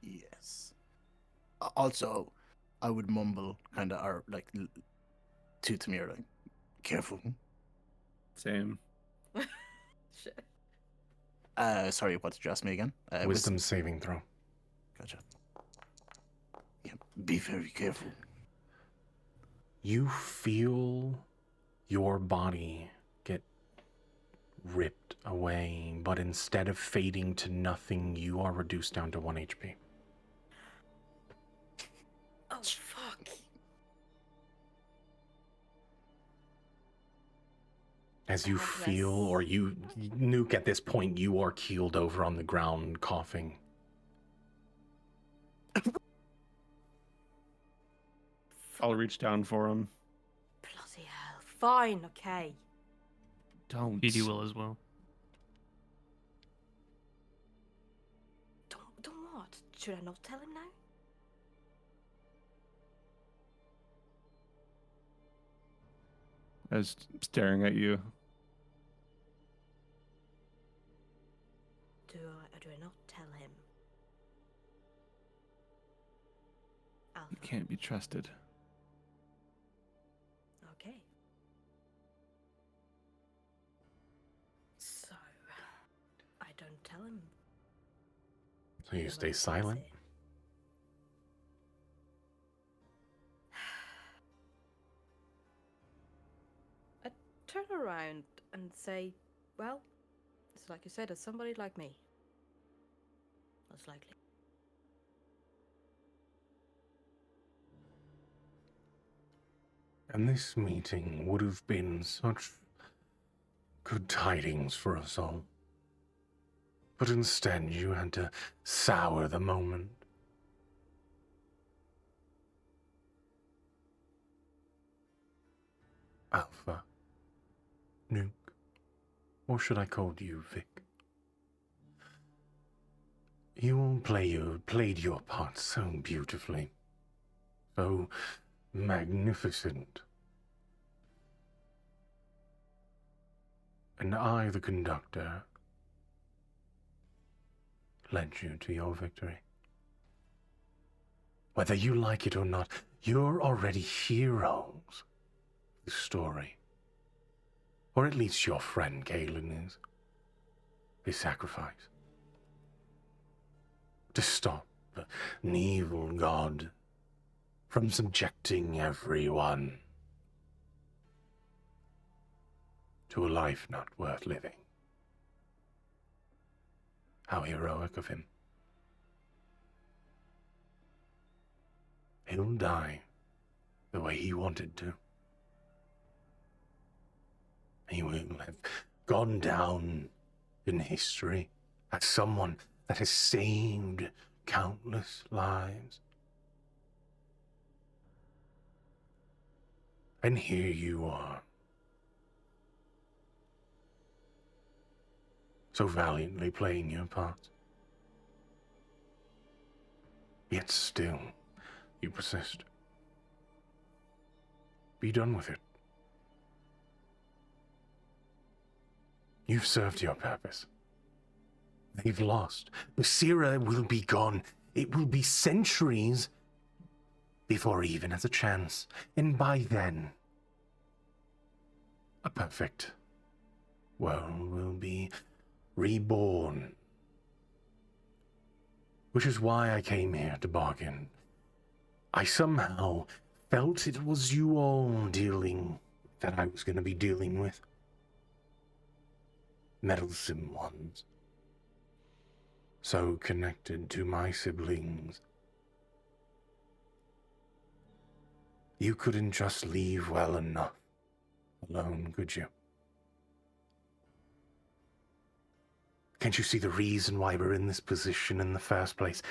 Yes. Also, I would mumble kind of our like to Tamir, like, careful. Same. Shit. Sorry, what did you ask me again? Wisdom saving throw. Gotcha. Yeah, be very careful. You feel your body get ripped away, but instead of fading to nothing, you are reduced down to 1 HP. Oh, fuck. As you God feel, bless. or you, Nuke, at this point, you are keeled over on the ground, coughing. I'll reach down for him. Bloody hell. Fine, okay. Don't. Petey will as well. Don't what? Should I not tell him now? I was staring at you. Do I not tell him? Alpha. You can't be trusted. Okay. So, I don't tell him. So you Well, stay that's silent? it. I turn around and say, well, it's like you said, it's somebody like me. Most likely. And this meeting would have been such good tidings for us all. But instead, you had to sour the moment. Alpha, Nuke, or should I call you Vic? You all played your part so beautifully, so magnificent. And I, the conductor, led you to your victory. Whether you like it or not, you're already heroes of the story. Or at least your friend Galen is. They sacrifice to stop an evil god from subjecting everyone to a life not worth living. How heroic of him. He'll die the way he wanted to. He will have gone down in history as someone that has saved countless lives. And here you are, so valiantly playing your part. Yet still, you persist. Be done with it. You've served your purpose. They've lost. Basira will be gone. It will be centuries before he even has a chance. And by then, a perfect world will be reborn. Which is why I came here to bargain. I somehow felt it was you all that I was going to be dealing with. Meddlesome ones. So connected to my siblings. You couldn't just leave well enough alone, could you? Can't you see the reason why we're in this position in the first place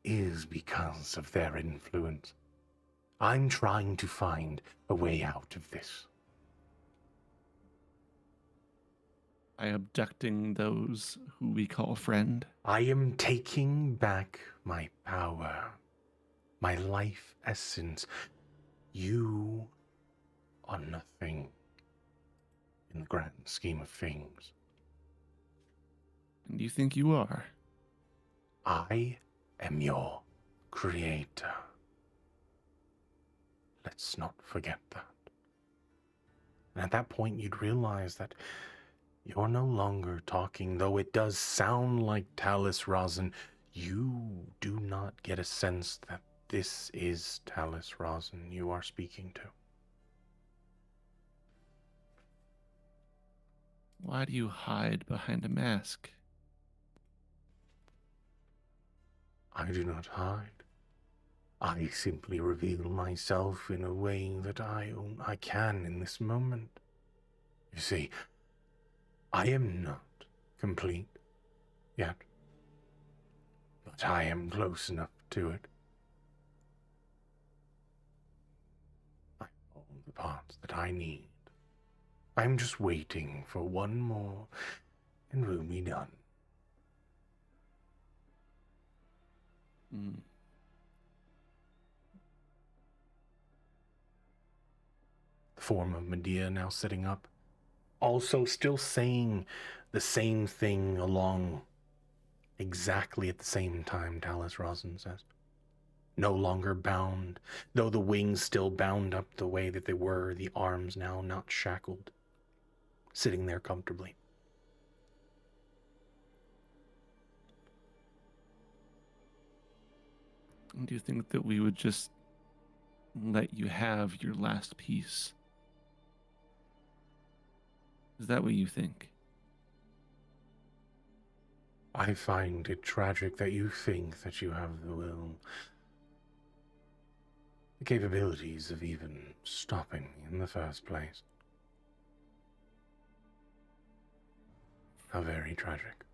is because of their influence? I'm trying to find a way out of this. By abducting those who we call friend. I am taking back my power, my life essence. You are nothing in the grand scheme of things. And you think you are? I am your creator. Let's not forget that. And at that point, you'd realize that you're no longer talking, though it does sound like Talus Rosin. You do not get a sense that this is Talus Rosin you are speaking to. Why do you hide behind a mask? I do not hide. I simply reveal myself in a way that I can in this moment. You see, I am not complete yet, but I am close enough to it parts that I need. I'm just waiting for one more, and we'll be done. Mm. The form of Medea now sitting up, also still saying the same thing along exactly at the same time, Talus Rosin says. No longer bound, though the wings still bound up the way that they were, the arms now not shackled, sitting there comfortably. Do you think that we would just let you have your last piece? Is that what you think? I find it tragic that you think that you have the will, the capabilities of even stopping me in the first place. How very tragic.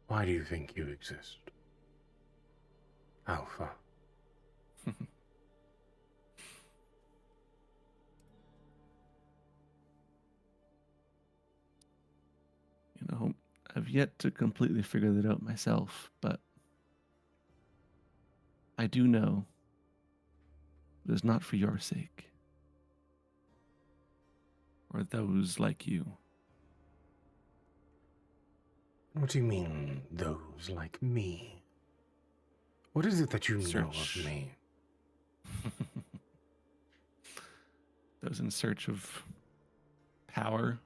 Why do you think you exist? Alpha. I've yet to completely figure that out myself, but I do know it is not for your sake or those like you. What do you mean, those like me? What is it that you know of me? Those in search of power,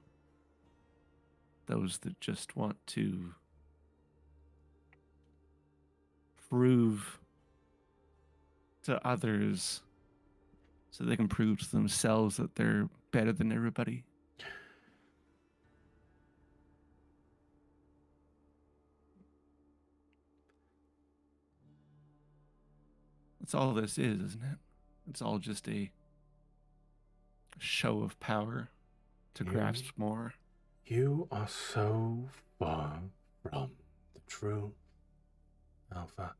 those that just want to prove to others so they can prove to themselves that they're better than everybody. That's all this is, isn't it? It's all just a show of power to grasp more. You are so far from the truth, Alpha.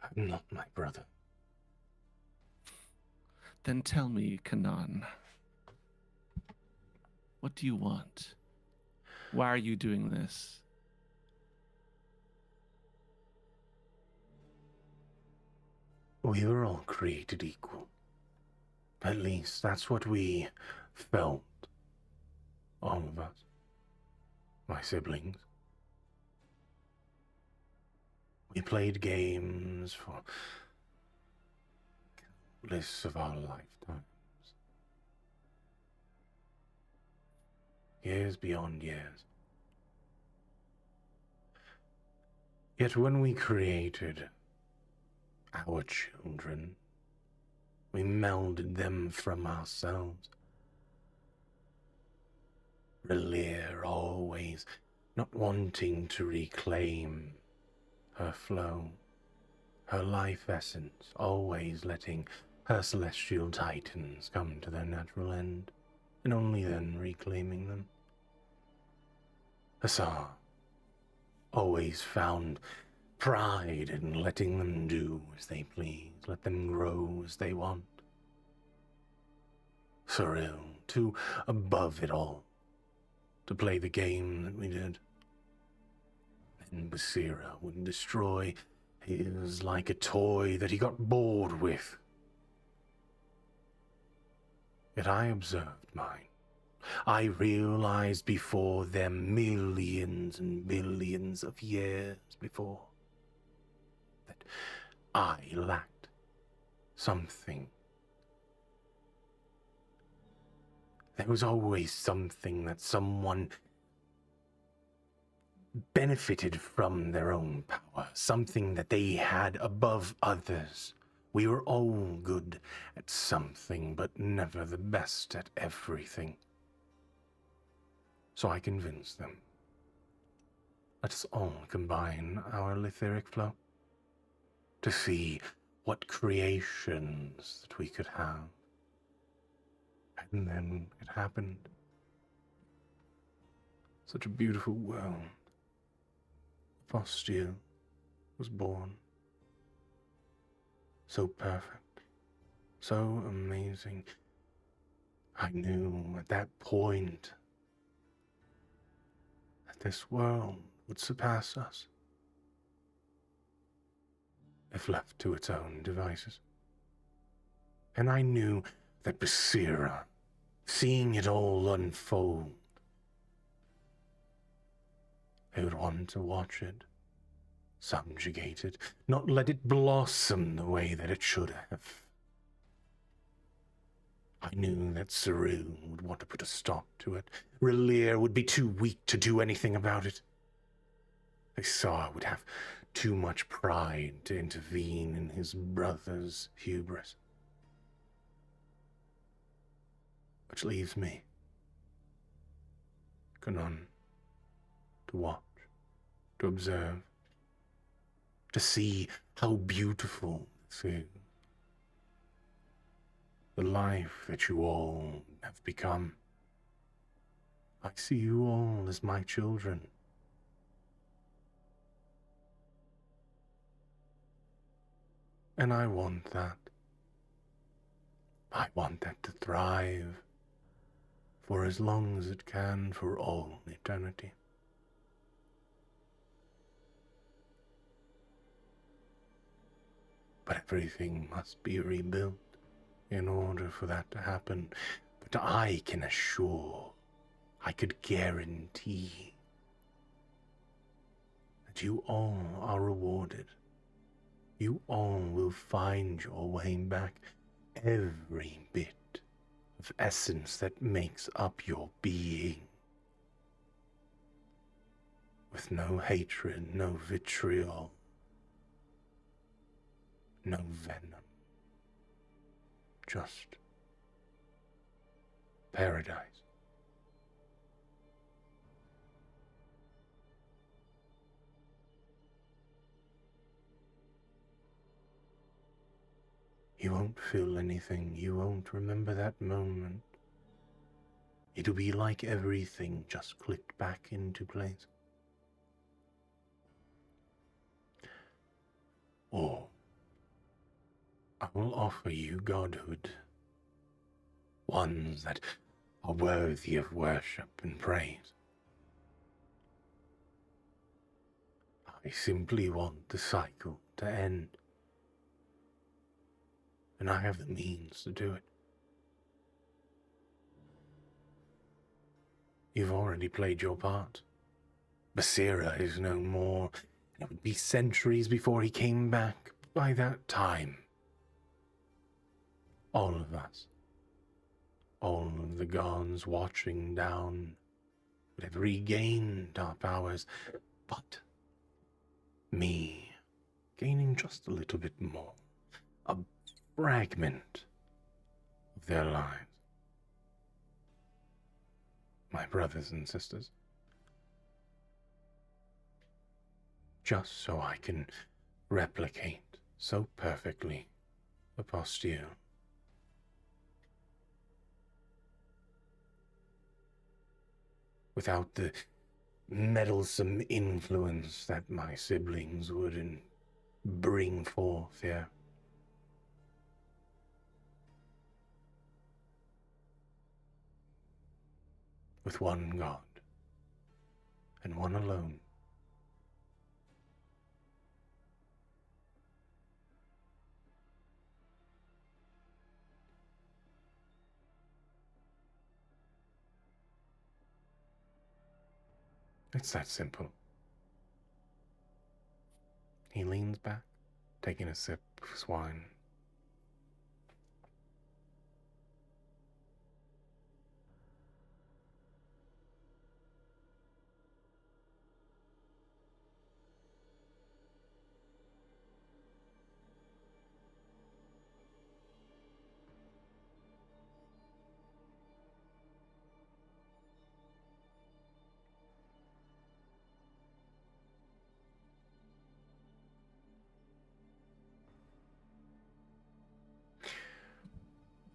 I'm not my brother. Then tell me, Kanan, what do you want? Why are you doing this? We were all created equal. At least that's what we felt. All of us. My siblings. We played games for countless of our lifetimes. Years beyond years. Yet when we created our children, we melded them from ourselves. Relir always not wanting to reclaim her flow, her life essence, always letting her celestial titans come to their natural end, and only then reclaiming them. Asar always found pride in letting them do as they please, let them grow as they want. Cyril, too above it all, to play the game that we did. And Basira would destroy his like a toy that he got bored with. Yet I observed mine. I realized before them millions and billions of years before that I lacked something. There was always something that someone benefited from their own power, something that they had above others. We were all good at something, but never the best at everything. So I convinced them. Let us all combine our etheric flow to see what creations that we could have. And then it happened. Such a beautiful world. Fostil was born. So perfect. So amazing. I knew at that point that this world would surpass us if left to its own devices. And I knew that Basira, seeing it all unfold, they would want to watch it, subjugate it, not let it blossom the way that it should have. I knew that Cyril would want to put a stop to it. Relir would be too weak to do anything about it. They saw it would have too much pride to intervene in his brother's hubris. Which leaves me, Kanon, to watch, to observe, to see how beautiful this is. The life that you all have become. I see you all as my children. And I want that. I want that to thrive for as long as it can, for all eternity. But everything must be rebuilt in order for that to happen. But I can assure, I could guarantee that you all are rewarded. You all will find your way back. Every bit of essence that makes up your being. With no hatred, no vitriol, no venom. Just paradise. You won't feel anything. You won't remember that moment. It'll be like everything just clicked back into place. Or I will offer you godhood, ones that are worthy of worship and praise. I simply want the cycle to end, and I have the means to do it. You've already played your part. Basira is no more, and it would be centuries before he came back. By that time, all of us, all of the gods watching down, would have regained our powers, but me gaining just a little bit more, a fragment of their lives. My brothers and sisters. Just so I can replicate so perfectly the posture. Without the meddlesome influence that my siblings would bring forth here. With one God, and one alone. It's that simple. He leans back, taking a sip of his wine.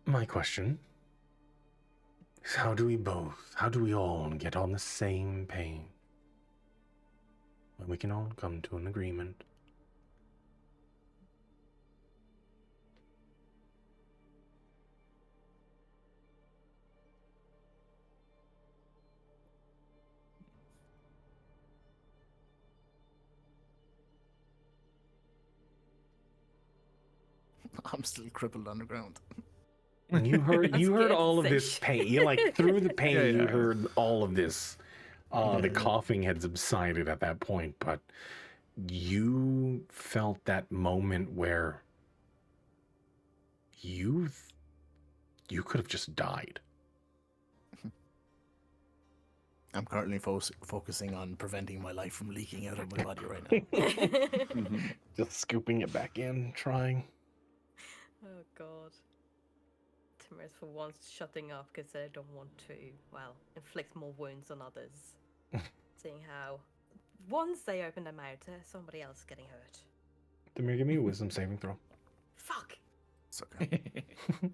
My question is how do we all get on the same page? When we can all come to an agreement. I'm still crippled on the ground. And you heard That's good, all of this Fish. pain. You like through the pain, Yeah, you yeah. heard all of this. The Yeah. coughing had subsided at that point, but you felt that moment where you could have just died. I'm currently focusing on preventing my life from leaking out of my body right now. Mhm. Just scooping it back in, trying. Oh god. Timur's for once shutting up because they don't want to, well, inflict more wounds on others. Seeing how once they open their mouth, somebody else is getting hurt. Demir, give me a wisdom saving throw. Fuck! It's okay. I'm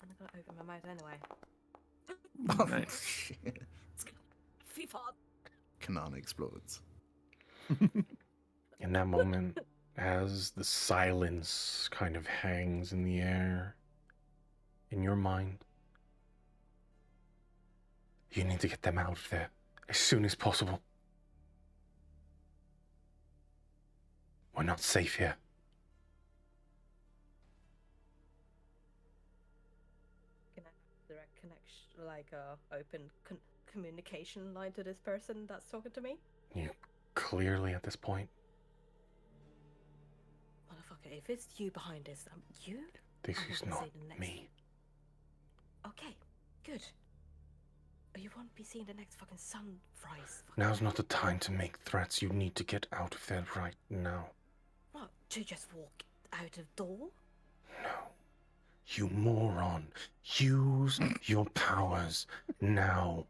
not gonna open my mouth anyway. Nice. Shit. FIFA! Canon explodes. In that moment, as the silence kind of hangs in the air, in your mind, you need to get them out of there as soon as possible. We're not safe here. Can I have direct connection, like open communication line to this person that's talking to me? You clearly at this point, Motherfucker, if it's you behind this, you? this I'm is gonna not say the next me. Okay, good. You won't be seeing the next fucking sunrise. Now's not the time to make threats. You need to get out of there right now. What? To just walk out of door? No. You moron. Use your powers now.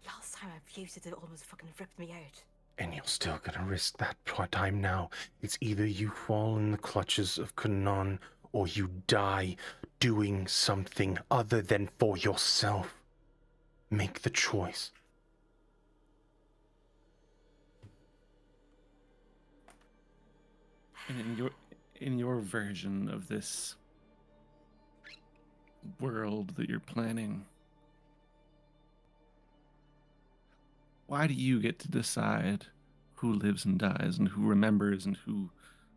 Last time I've used it, it almost fucking ripped me out. And you're still gonna risk that time now. It's either you fall in the clutches of Kanon or you die doing something other than for yourself. Make the choice. And in your version of this world that you're planning, why do you get to decide who lives and dies and who remembers and who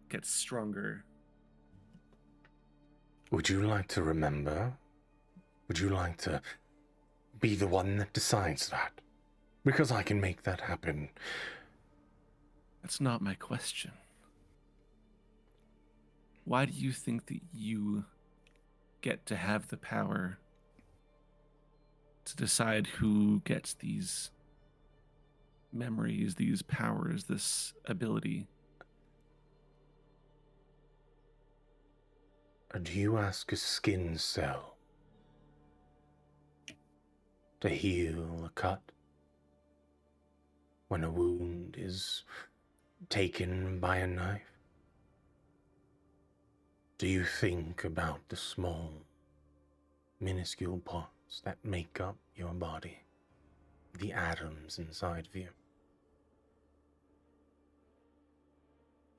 gets stronger? Would you like to remember? Would you like to be the one that decides that? Because I can make that happen. That's not my question. Why do you think that you get to have the power to decide who gets these memories, these powers, this ability? Or do you ask a skin cell to heal a cut when a wound is taken by a knife? Do you think about the small, minuscule parts that make up your body, the atoms inside of you?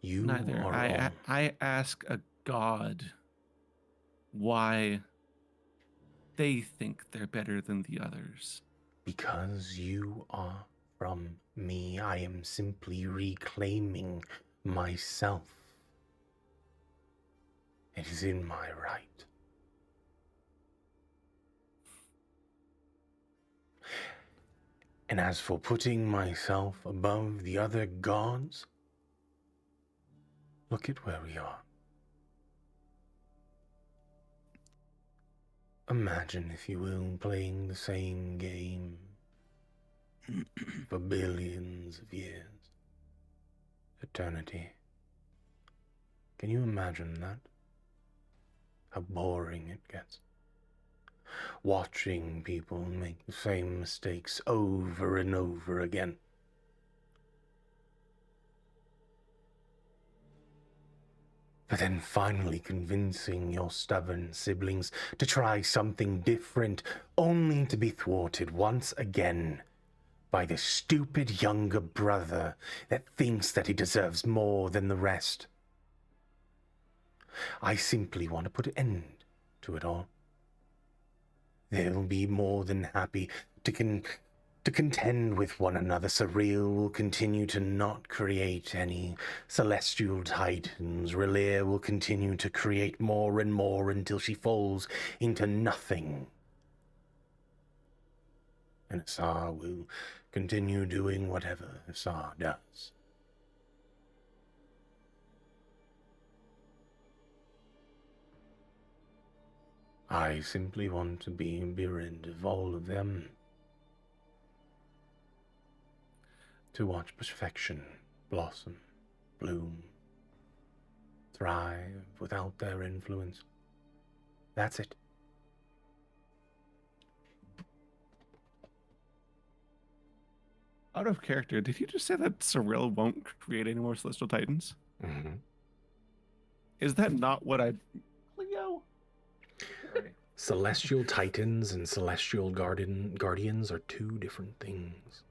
You Neither. are all... I ask a god why they think they're better than the others. Because you are from me, I am simply reclaiming myself. It is in my right. And as for putting myself above the other gods, look at where we are. Imagine, if you will, playing the same game for billions of years. Eternity. Can you imagine that? How boring it gets. Watching people make the same mistakes over and over again. but then finally convincing your stubborn siblings to try something different, only to be thwarted once again by the stupid younger brother that thinks that he deserves more than the rest. I simply want to put an end to it all. They'll be more than happy to contend with one another. Surreal will continue to not create any celestial titans. Relia will continue to create more and more until she falls into nothing. And Assar will continue doing whatever Assar does. I simply want to be rid of all of them. To watch perfection blossom, bloom, thrive without their influence. That's it. Out of character, did you just say that Cyril won't create any more Celestial Titans? Mm-hmm. Is that not what I... Leo? Sorry. Celestial Titans and Celestial Guardians are two different things.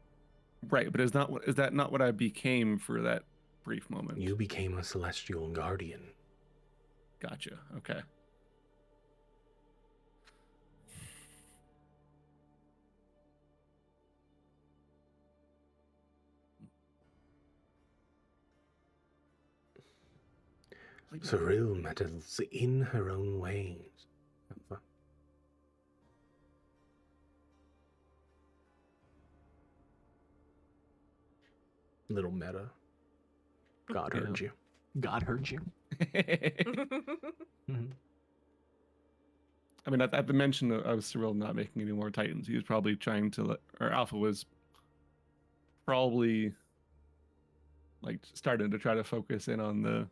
Right, but is that not what I became for that brief moment? You became a Celestial Guardian. Gotcha. Okay. Cyril meddles in her own ways. Little meta. God heard you. God heard you. Mm-hmm. I mean, at the mention of Cyril not making any more Titans, he was probably trying to, or Alpha was probably like starting to try to focus in on the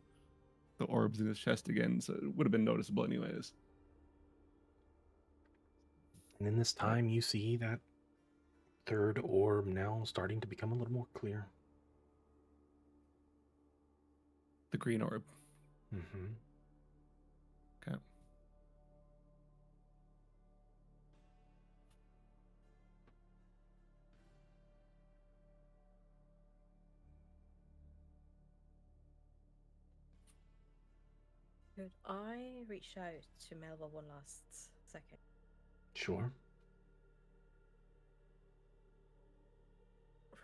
orbs in his chest again, so it would have been noticeable anyways. And in this time, you see that third orb now starting to become a little more clear. The green orb. Mm-hmm. Okay. Could I reach out to Melba one last second? Sure.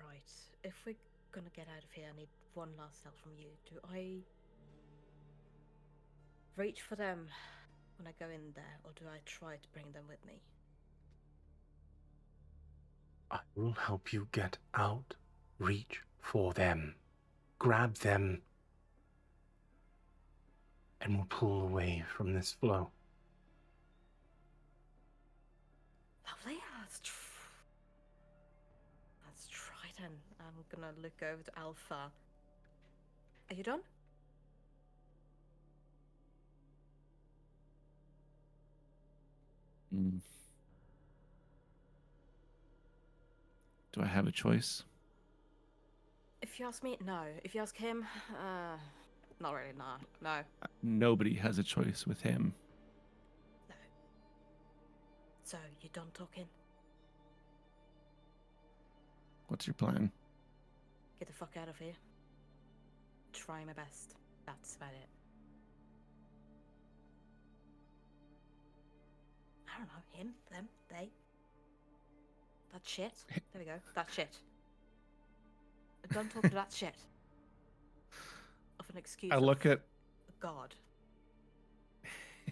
Right. If we're gonna get out of here, I need one last help from you. Do I reach for them when I go in there, or do I try to bring them with me? I will help you get out. Reach for them. Grab them. And we'll pull away from this flow. Lovely. Let's try then. I'm gonna look over to Alpha. Are you done? Do I have a choice? If you ask me, no. If you ask him, not really, no. Nobody has a choice with him. No. So, you done talking? What's your plan? Get the fuck out of here. Try my best. That's about it. I don't know. Him, them, they. That shit. There we go. That shit. Don't talk to that shit. Of an excuse. I look at God.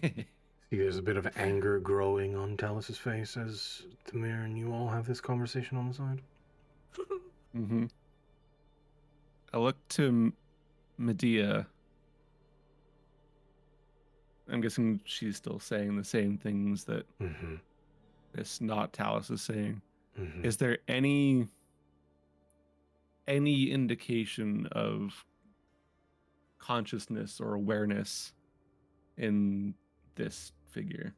See, there's a bit of anger growing on Talus's face as Tamir and you all have this conversation on the side. Mm-hmm. I look to Medea. I'm guessing she's still saying the same things that this not Talus is saying. Mm-hmm. Is there any indication of consciousness or awareness in this figure?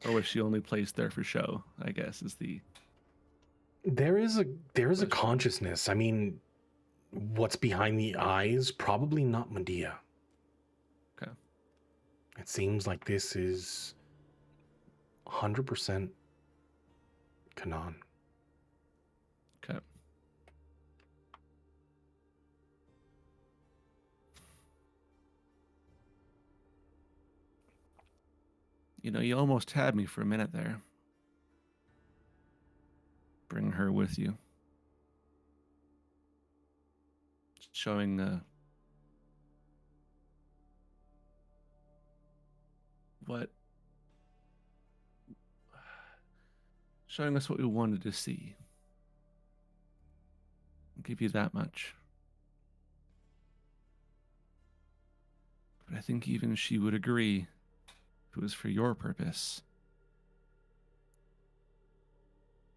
Or was she only placed there for show, I guess, is the... There is a consciousness. I mean, what's behind the eyes, probably not Medea. Okay. It seems like this is 100% Kanan. Okay. You know, you almost had me for a minute there. Bring her with you. Showing showing us what we wanted to see. I'll give you that much. But I think even she would agree if it was for your purpose.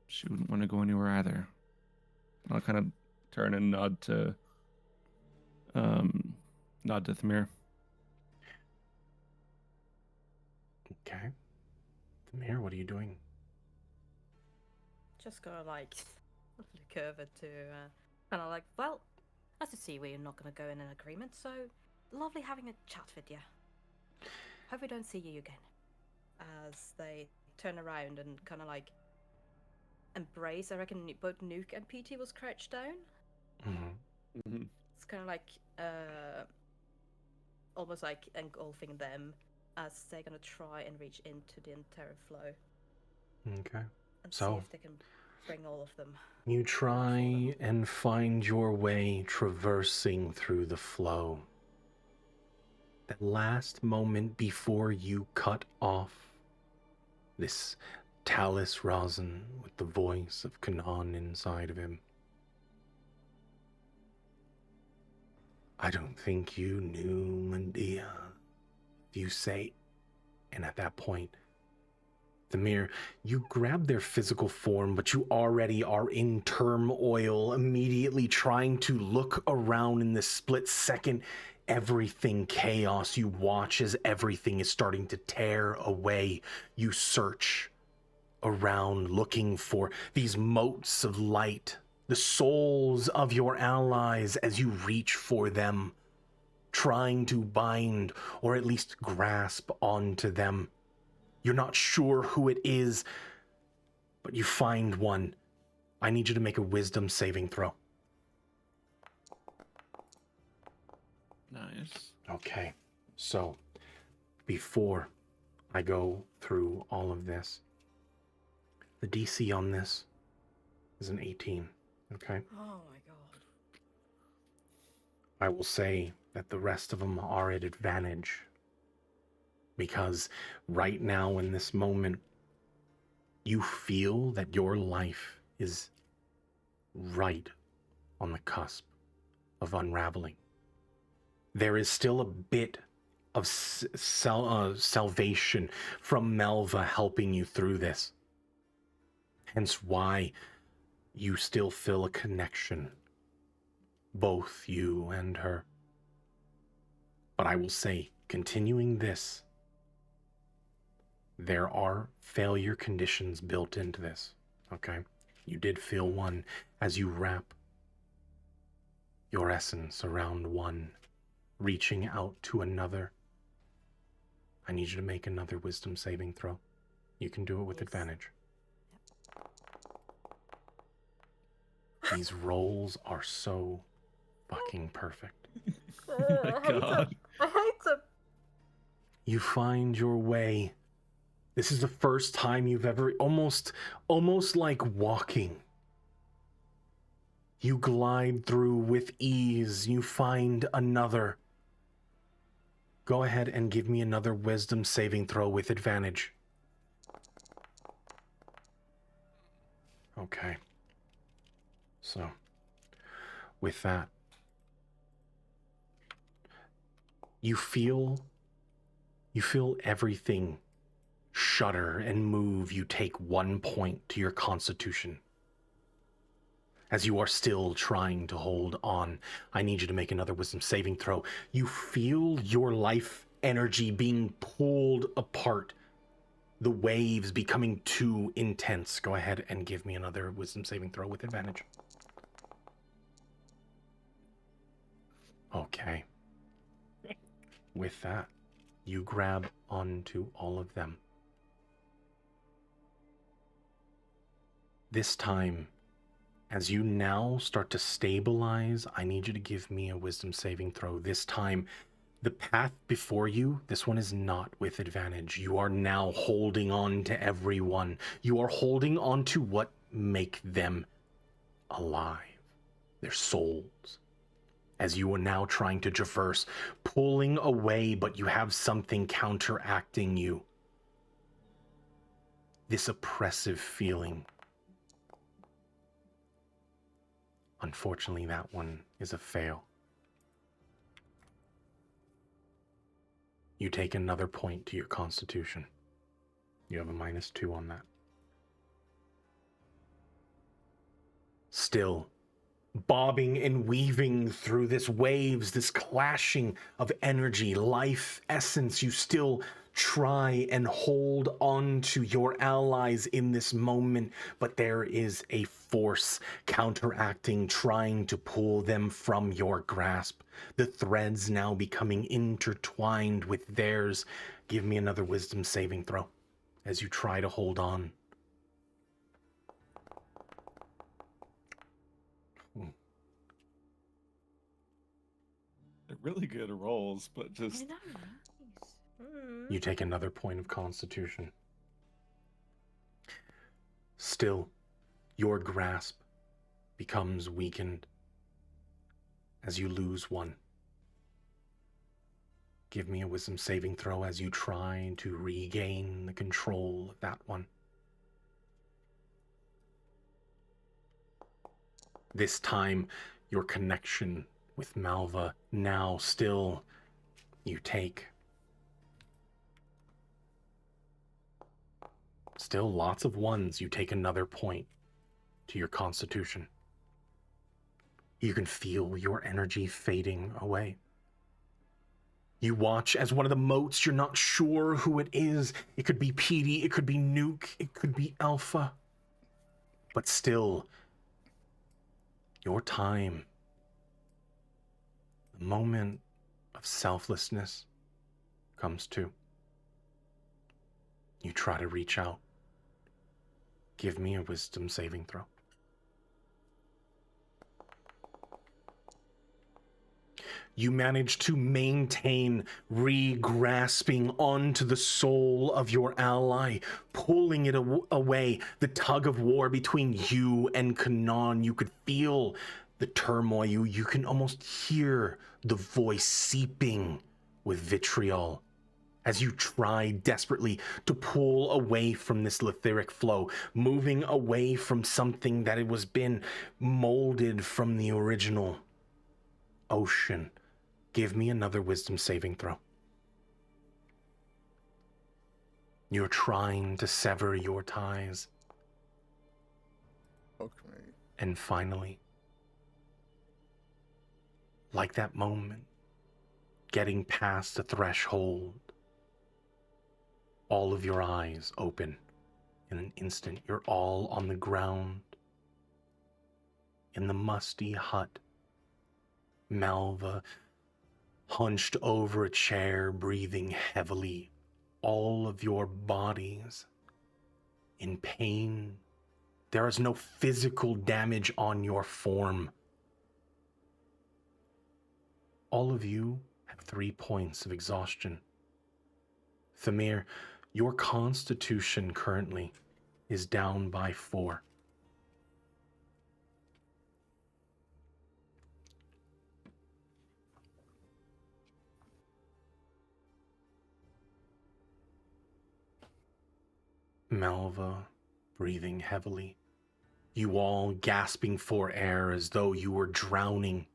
She wouldn't want to go anywhere either. I'll kind of turn and nod to Thamir. Okay. Thamir, what are you doing? Just gonna like look over to kind of like, well, as you see, we're not gonna go in an agreement. So lovely having a chat with you. Hope we don't see you again. As they turn around and kind of like embrace, I reckon both Nuke and PT was crouched down. Mm-hmm. It's kind of like almost like engulfing them as they're gonna try and reach into the entire flow. Okay. And So, see if they can bring all of them. You try and find your way traversing through the flow. That last moment before you cut off this Talus Rosin with the voice of Kanan inside of him. I don't think you knew Medea. You say, and at that point, Thamir, you grab their physical form, but you already are in turmoil, immediately trying to look around in this split second. Everything chaos. You watch as everything is starting to tear away. You search around looking for these motes of light, the souls of your allies as you reach for them, trying to bind or at least grasp onto them. You're not sure who it is, but you find one. I need you to make a wisdom saving throw. Nice. Okay, so before I go through all of this, the DC on this is an 18, okay? Oh my god. I will say that the rest of them are at advantage because right now in this moment, you feel that your life is right on the cusp of unraveling. There is still a bit of salvation from Melva helping you through this. Hence why you still feel a connection, both you and her. But I will say, continuing this, there are failure conditions built into this, okay? You did feel one as you wrap your essence around one, reaching out to another. I need you to make another wisdom saving throw. You can do it with Yes. advantage. These rolls are so fucking perfect. Oh my God. I hate them. You find your way. This is the first time you've ever almost like walking. You glide through with ease. You find another. Go ahead and give me another wisdom saving throw with advantage. Okay. So, with that, you feel everything shudder and move. You take 1 point to your constitution. As you are still trying to hold on, I need you to make another wisdom saving throw. You feel your life energy being pulled apart. The waves becoming too intense. Go ahead and give me another wisdom saving throw with advantage. Okay. With that, you grab onto all of them. This time, as you now start to stabilize, I need you to give me a wisdom saving throw. This time, the path before you, this one is not with advantage. You are now holding on to everyone. You are holding on to what make them alive, their souls. As you are now trying to traverse, pulling away, but you have something counteracting you. This oppressive feeling. Unfortunately, that one is a fail. You take another point to your constitution. You have a -2 on that. Still, bobbing and weaving through this waves, this clashing of energy, life, essence, you still try and hold on to your allies in this moment, but there is a force counteracting, trying to pull them from your grasp. The threads now becoming intertwined with theirs. Give me another wisdom saving throw as you try to hold on. They're really good rolls, but just I know, nice. You take another point of constitution. Still, your grasp becomes weakened as you lose one. Give me a wisdom saving throw as you try to regain the control of that one. This time, your connection with Malva, now still, you take. Still lots of ones, you take another point to your constitution. You can feel your energy fading away. You watch as one of the motes, you're not sure who it is. It could be Petey, it could be Nuke, it could be Alpha. But still, your time, the moment of selflessness comes too. You try to reach out. Give me a wisdom saving throw. You manage to maintain re-grasping onto the soul of your ally, pulling it away. The tug of war between you and Kanan, you could feel the turmoil. You can almost hear the voice seeping with vitriol as you try desperately to pull away from this letheric flow, moving away from something that it was been molded from the original ocean. Give me another wisdom saving throw. You're trying to sever your ties. Okay. And finally, like that moment, getting past the threshold, all of your eyes open. In an instant, you're all on the ground, in the musty hut. Malva, hunched over a chair, breathing heavily, all of your bodies in pain. There is no physical damage on your form. All of you have 3 points of exhaustion. Thamir, your constitution currently is down by 4. Malva, breathing heavily. You all gasping for air as though you were drowning.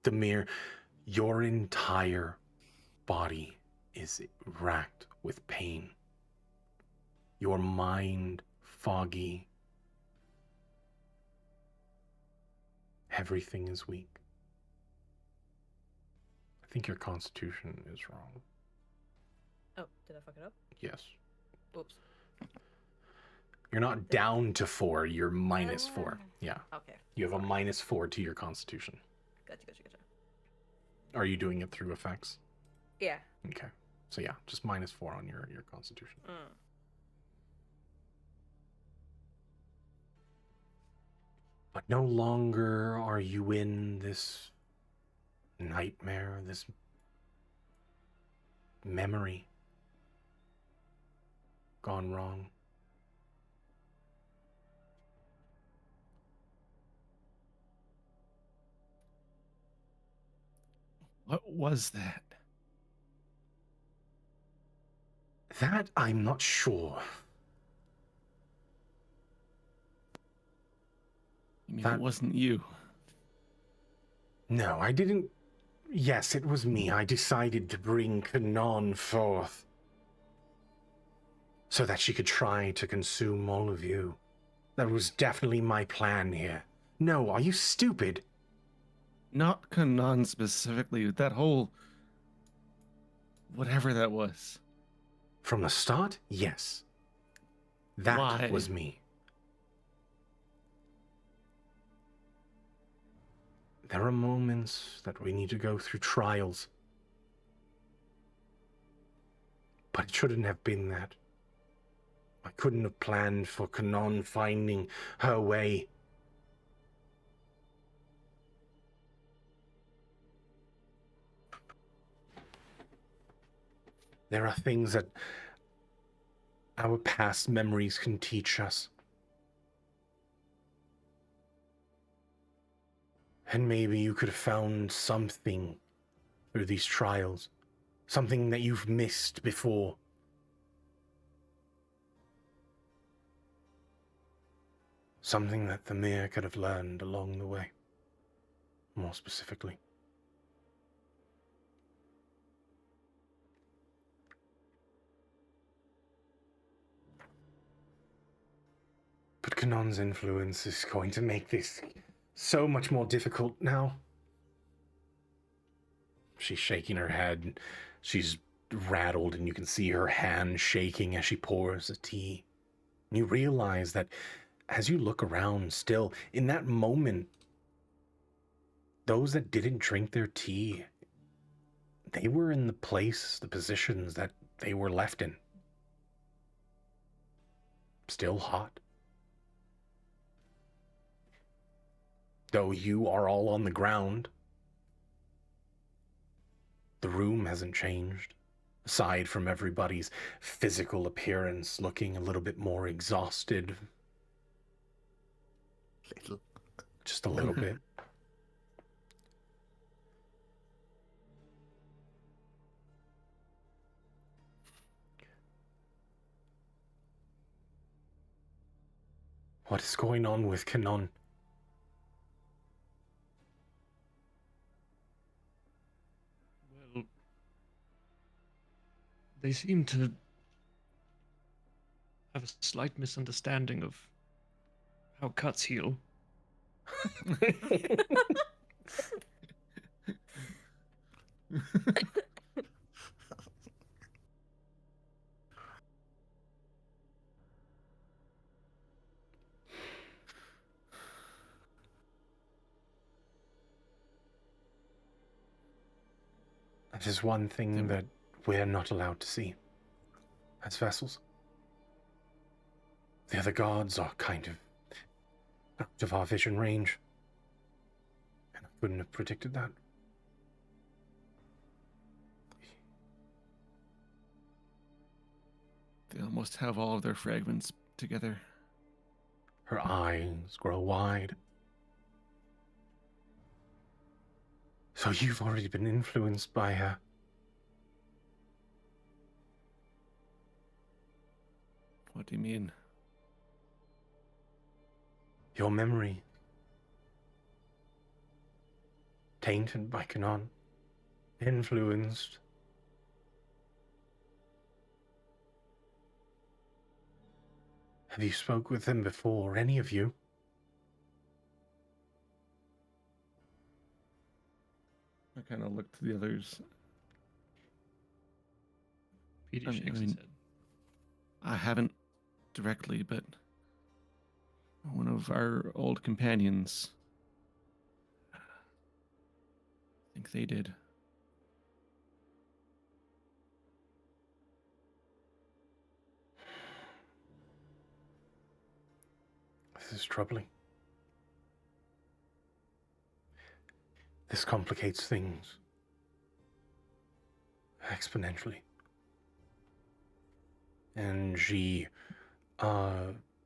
Thamir, your entire body is racked with pain. Your mind foggy. Everything is weak. I think your constitution is wrong. Oh, did I fuck it up? Yes. Oops. You're not down to 4, you're -4. Yeah. Okay. You have a sorry. -4 to your constitution. Gotcha. Are you doing it through effects? Yeah. Okay. So yeah, just -4 on your constitution. Mm. But no longer are you in this nightmare, this memory gone wrong. What was that? That I'm not sure. I mean, That- it wasn't you. No, I didn't. Yes, it was me. I decided to bring Kanon forth so that she could try to consume all of you. That was definitely my plan here. No, are you stupid? Not Kanan specifically. That whole... whatever that was. From the start, yes. That Why? was me. There are moments that we need to go through trials. But it shouldn't have been that. I couldn't have planned for Kanon finding her way. There are things that our past memories can teach us. And maybe you could have found something through these trials. Something that you've missed before. Something that Thamir could have learned along the way. More specifically. But Kanon's influence is going to make this so much more difficult now. She's shaking her head. She's rattled, and you can see her hand shaking as she pours the tea. And you realize that as you look around still, in that moment, those that didn't drink their tea, they were in the positions that they were left in. Still hot. Though you are all on the ground, the room hasn't changed. Aside from everybody's physical appearance looking a little bit more exhausted. Little. Just a little bit. What is going on with Kanon? Well, they seem to have a slight misunderstanding of how cuts heal. That is one thing that we're not allowed to see as vessels. The other gods are kind of out of our vision range. And I couldn't have predicted that. They almost have all of their fragments together. Her eyes grow wide. So you've already been influenced by her. What do you mean? Your memory. Tainted by Kanon. Influenced. Have you spoke with them before, any of you? I kind of looked to the others. Petey I shakes mean- his head. I haven't directly, but one of our old companions. I think they did. This is troubling. This complicates things exponentially. And she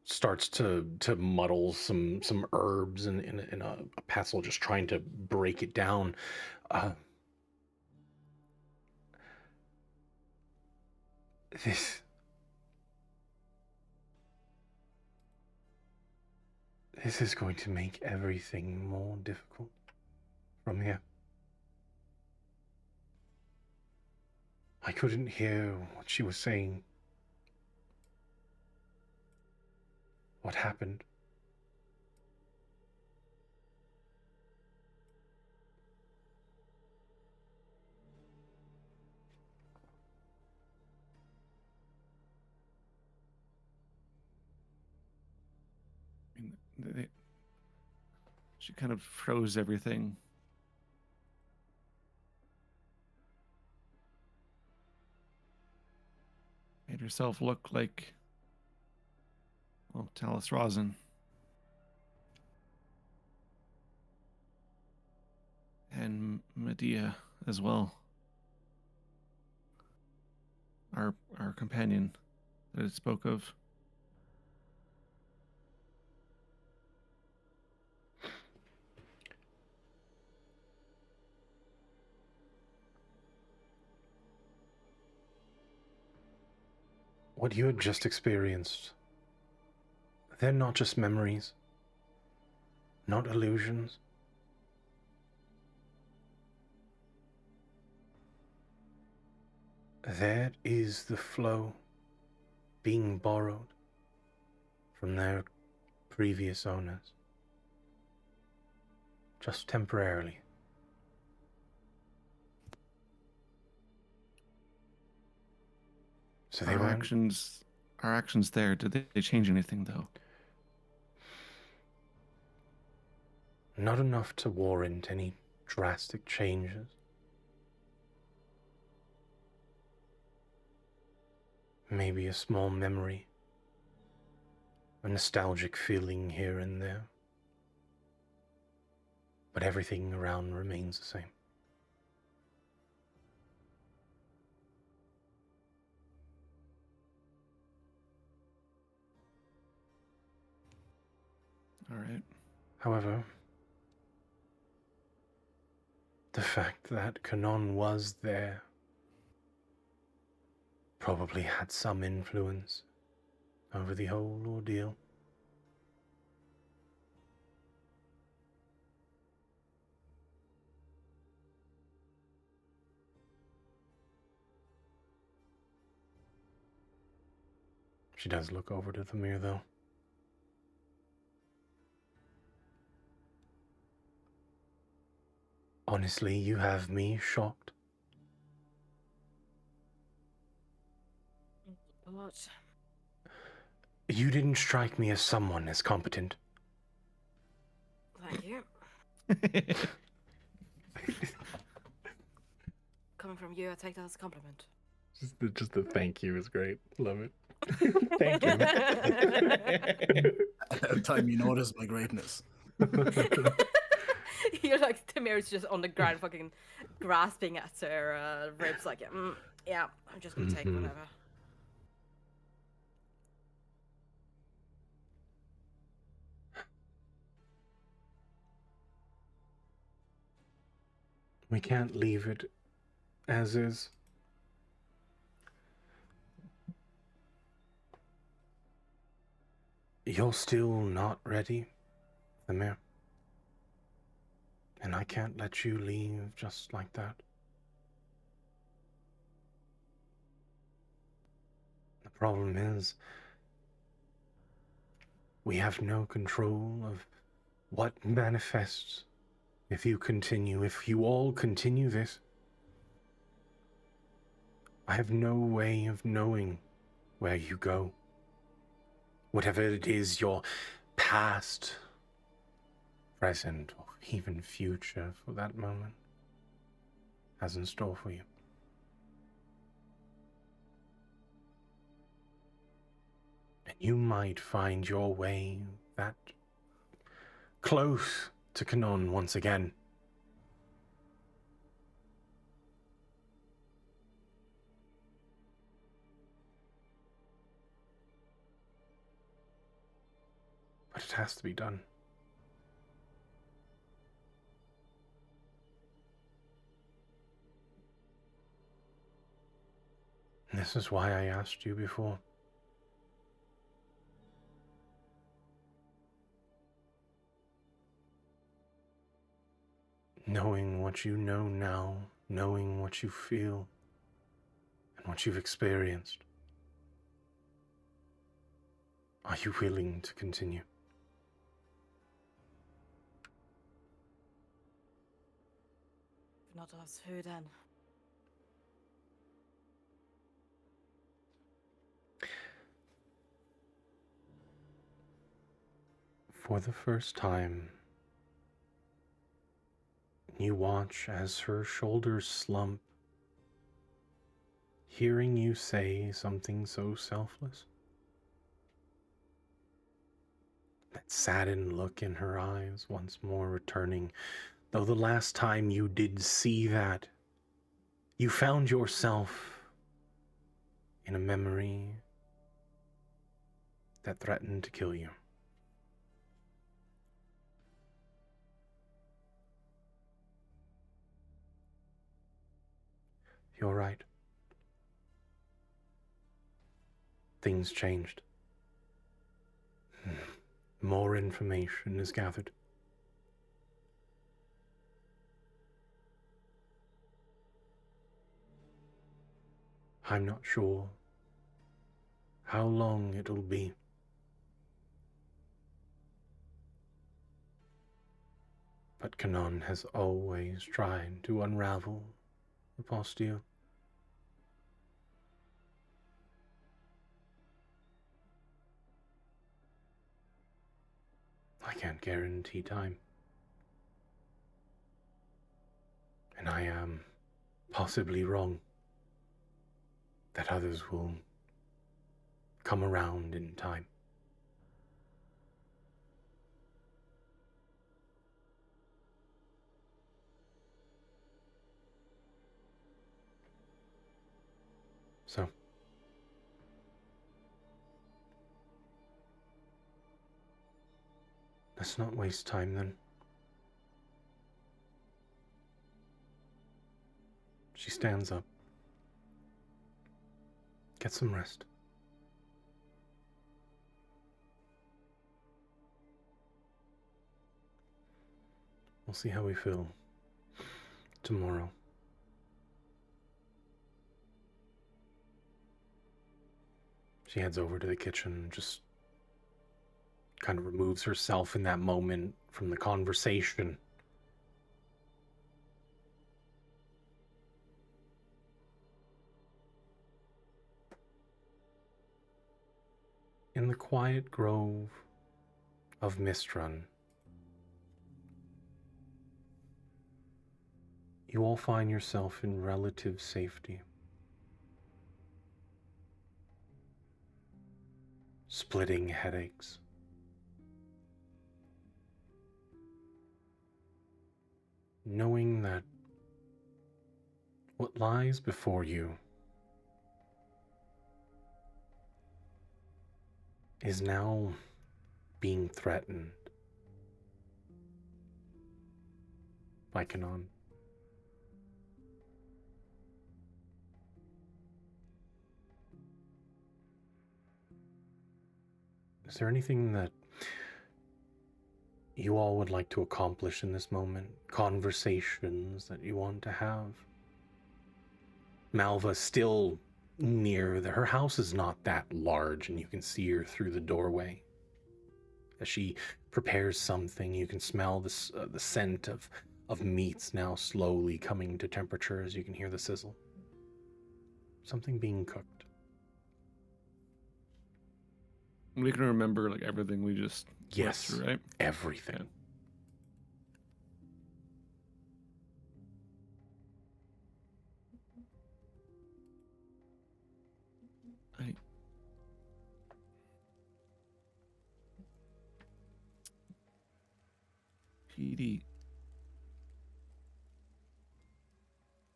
starts to muddle some herbs in a pestle, just trying to break it down. This is going to make everything more difficult from here. I couldn't hear what she was saying. What happened? I mean, she kind of froze everything. Made herself look like, well, Talus Rosin. And Medea as well. Our companion that it spoke of. What you had just experienced, they're not just memories, not illusions. That is the flow being borrowed from their previous owners, just temporarily. So they Our actions there, did they change anything though? Not enough to warrant any drastic changes. Maybe a small memory, a nostalgic feeling here and there. But everything around remains the same. All right. However, the fact that Kanon was there probably had some influence over the whole ordeal. She does look over to the mirror, though. Honestly, you have me shocked. What? You didn't strike me as someone as competent. Thank you. Coming from you, I take that as a compliment. Just the thank you is great. Love it. Thank you. Every time you notice my greatness. You're like, Tamir's just on the ground fucking grasping at her ribs like, yeah, I'm just gonna take whatever. We can't leave it as is. You're still not ready, Thamir. And I can't let you leave just like that. The problem is, we have no control of what manifests if you all continue this. I have no way of knowing where you go. Whatever it is your past, present, or even future for that moment has in store for you. And you might find your way that close to Kanon once again. But it has to be done. And this is why I asked you before. Knowing what you know now, knowing what you feel, and what you've experienced, are you willing to continue? If not us, who then? For the first time, you watch as her shoulders slump, hearing you say something so selfless. That saddened look in her eyes once more returning, though the last time you did see that, you found yourself in a memory that threatened to kill you. You're right. Things changed. More information is gathered. I'm not sure how long it'll be. But Kanon has always tried to unravel the postile. I can't guarantee time. And I am possibly wrong that others will come around in time. So, let's not waste time then. She stands up. Get some rest. We'll see how we feel tomorrow. She heads over to the kitchen, just kind of removes herself in that moment from the conversation. In the quiet grove of Mistrun, you all find yourself in relative safety. Splitting headaches. Knowing that what lies before you is now being threatened by Kanon. Is there anything that you all would like to accomplish in this moment? Conversations that you want to have? Malva's still near her house is not that large, and you can see her through the doorway. As she prepares something, you can smell this, the scent of meats now slowly coming to temperature as you can hear the sizzle. Something being cooked. We can remember like everything we just went Yes, through, right? everything. Petey,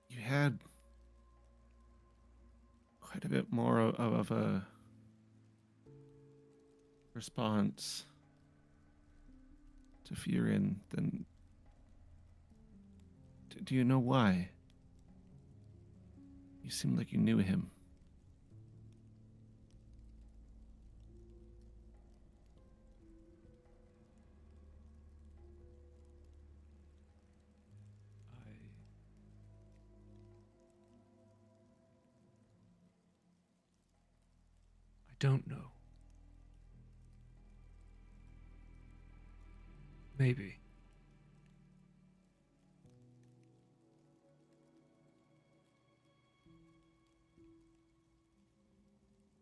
you had quite a bit more of a response to Furin than. Do you know why? You seemed like you knew him. I don't know. Maybe.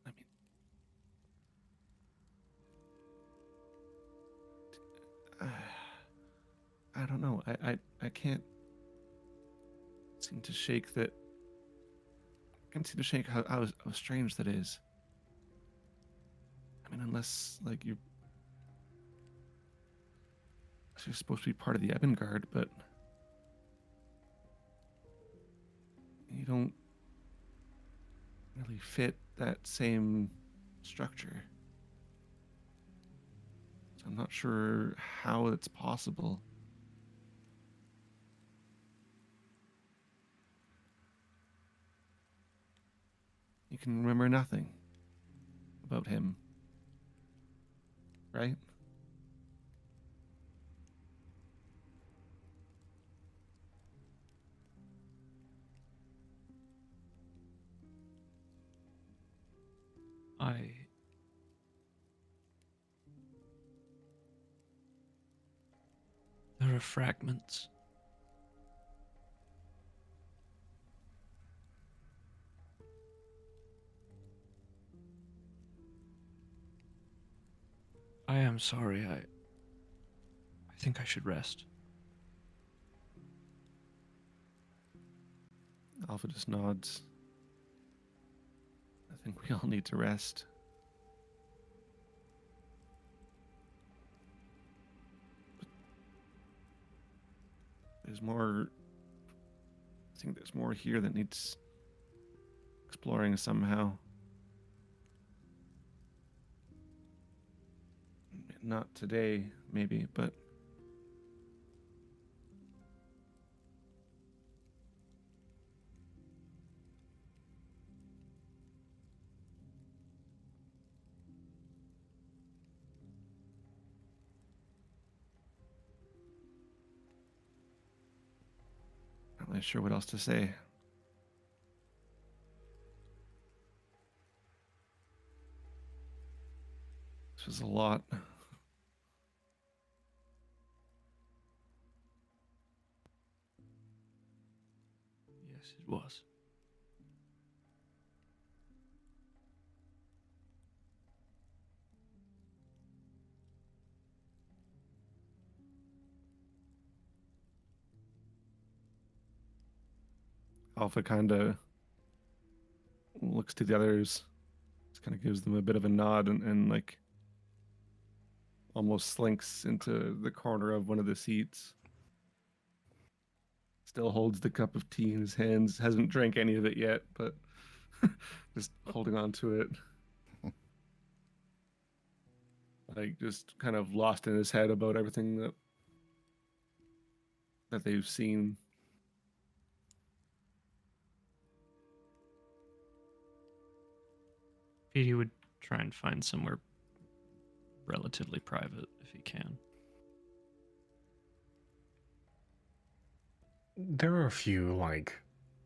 I mean, I don't know. I can't seem to shake that. I can't seem to shake how strange that is. I mean, unless like you're supposed to be part of the Ebon Guard, but you don't really fit that same structure. So I'm not sure how it's possible. You can remember nothing about him, right? There are fragments. I am sorry. I think I should rest. Alpha just nods. I think we all need to rest. But there's more. I think there's more here that needs exploring somehow. Not today, maybe, but not really sure what else to say. This was a lot. Yes, it was. Alpha kind of looks to the others, just kind of gives them a bit of a nod and like almost slinks into the corner of one of the seats. Still holds the cup of tea in his hands, hasn't drank any of it yet, but just holding on to it. Like just kind of lost in his head about everything that they've seen. Petey would try and find somewhere relatively private if he can. There are a few like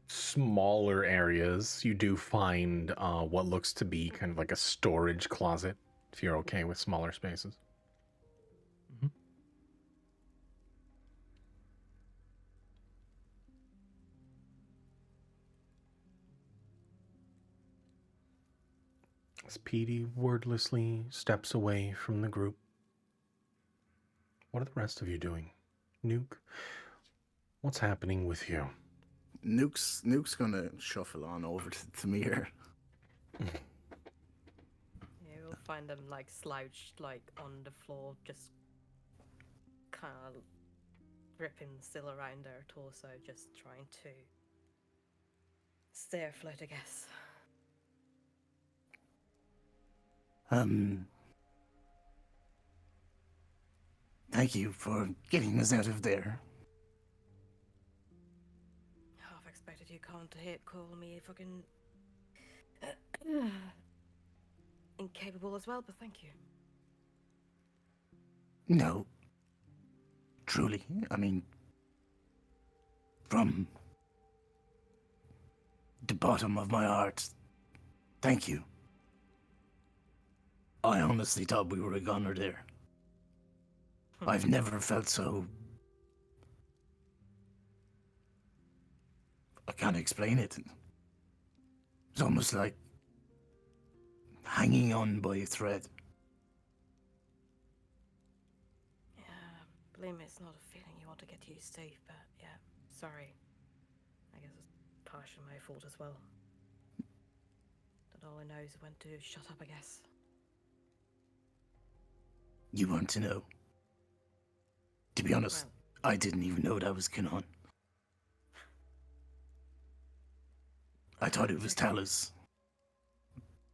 smaller areas. You do find what looks to be kind of like a storage closet, if you're okay with smaller spaces. Mm-hmm. As Petey wordlessly steps away from the group. What are the rest of you doing? Nuke, what's happening with you? Nuke's gonna shuffle on over to Tamir. Yeah, we'll find them like slouched like on the floor, just kind of gripping still around her torso, just trying to stay afloat, I guess. Thank you for getting us out of there. Half expected you can't call me fucking incapable as well, but thank you. No. Truly, I mean, from the bottom of my heart, thank you. I honestly thought we were a goner there. I've never felt so... I can't explain it. It's almost like hanging on by a thread. Yeah, believe me, it's not a feeling you want to get used to, but yeah, sorry. I guess it's partially my fault as well. That all I know is when to shut up, I guess. You want to know? To be honest, Well, I didn't even know that was Kanon. I thought it was Talus.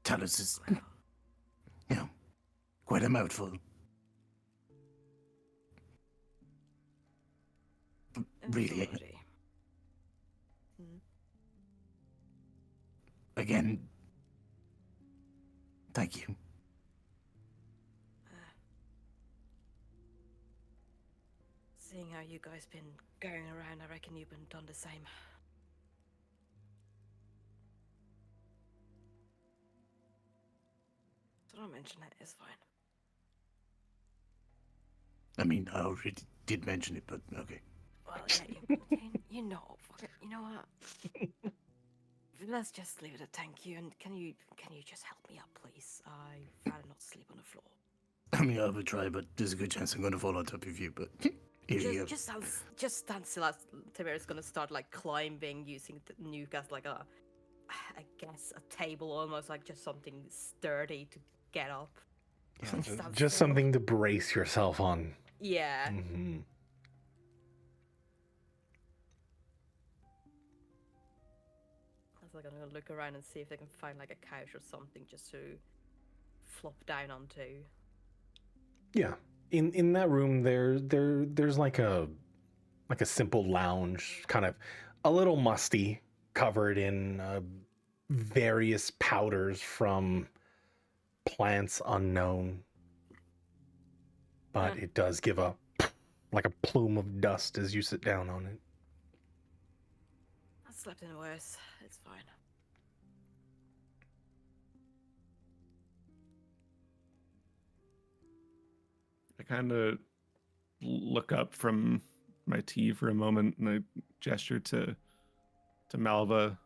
Talus is, well, you know, quite a mouthful. But really, sorry. again, thank you. Seeing how you guys been going around, I reckon you've been done the same. So don't mention it, it's fine. I mean, I already did mention it, but okay. Well, yeah, you know, fuck it, you know what? Let's just leave it at thank you, and can you just help me up, please? I'd rather not sleep on the floor. I mean, I would try, but there's a good chance I'm going to fall on top of you, but here you go. Just stand still as Tamira's gonna start like climbing using the Nuke as like I guess a table, almost like just something sturdy to get up. Yeah, Stand just still. something to brace yourself on. Yeah. Mm-hmm. So I'm gonna look around and see if they can find like a couch or something just to flop down onto. Yeah. In that room there's like a simple lounge, kind of a little musty, covered in various powders from plants unknown. But it does give a like a plume of dust as you sit down on it. I slept in worse. It's fine. I kind of look up from my tea for a moment and I gesture to Malva.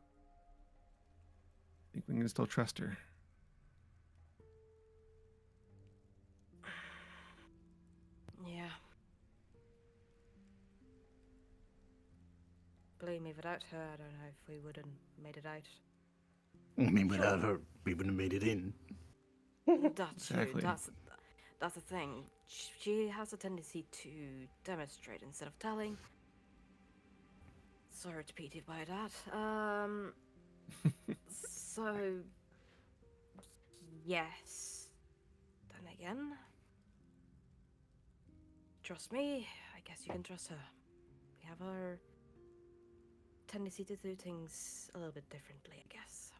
I think we can still trust her. Yeah. Believe me, without her, I don't know if we would have made it out. I mean, without her, we wouldn't have made it in. That's Exactly. true. That's the thing. She has a tendency to demonstrate instead of telling. Sorry to beat you by that. So yes. Then again, trust me. I guess you can trust her. We have our tendency to do things a little bit differently, I guess.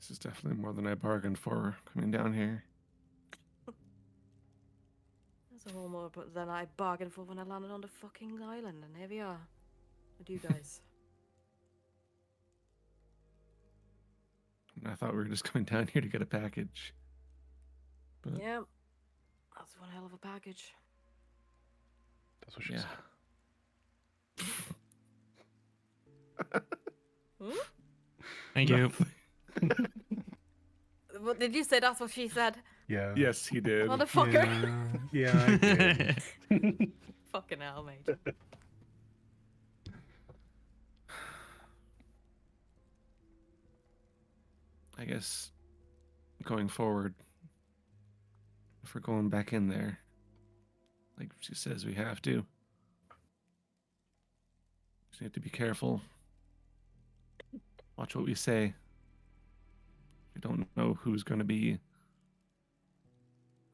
This is definitely more than I bargained for coming down here. That's a whole more than I bargained for when I landed on the fucking island, and here we are. With you guys. I thought we were just coming down here to get a package. But Yep. That's one hell of a package. That's what she yeah. said. Thank you. What did you say? That's what she said? Yeah. Yes, he did. Motherfucker. Yeah, I did. Fucking hell, mate. I guess going forward, if we're going back in there, like she says we have to. Just need to be careful. Watch what we say. We don't know who's going to be.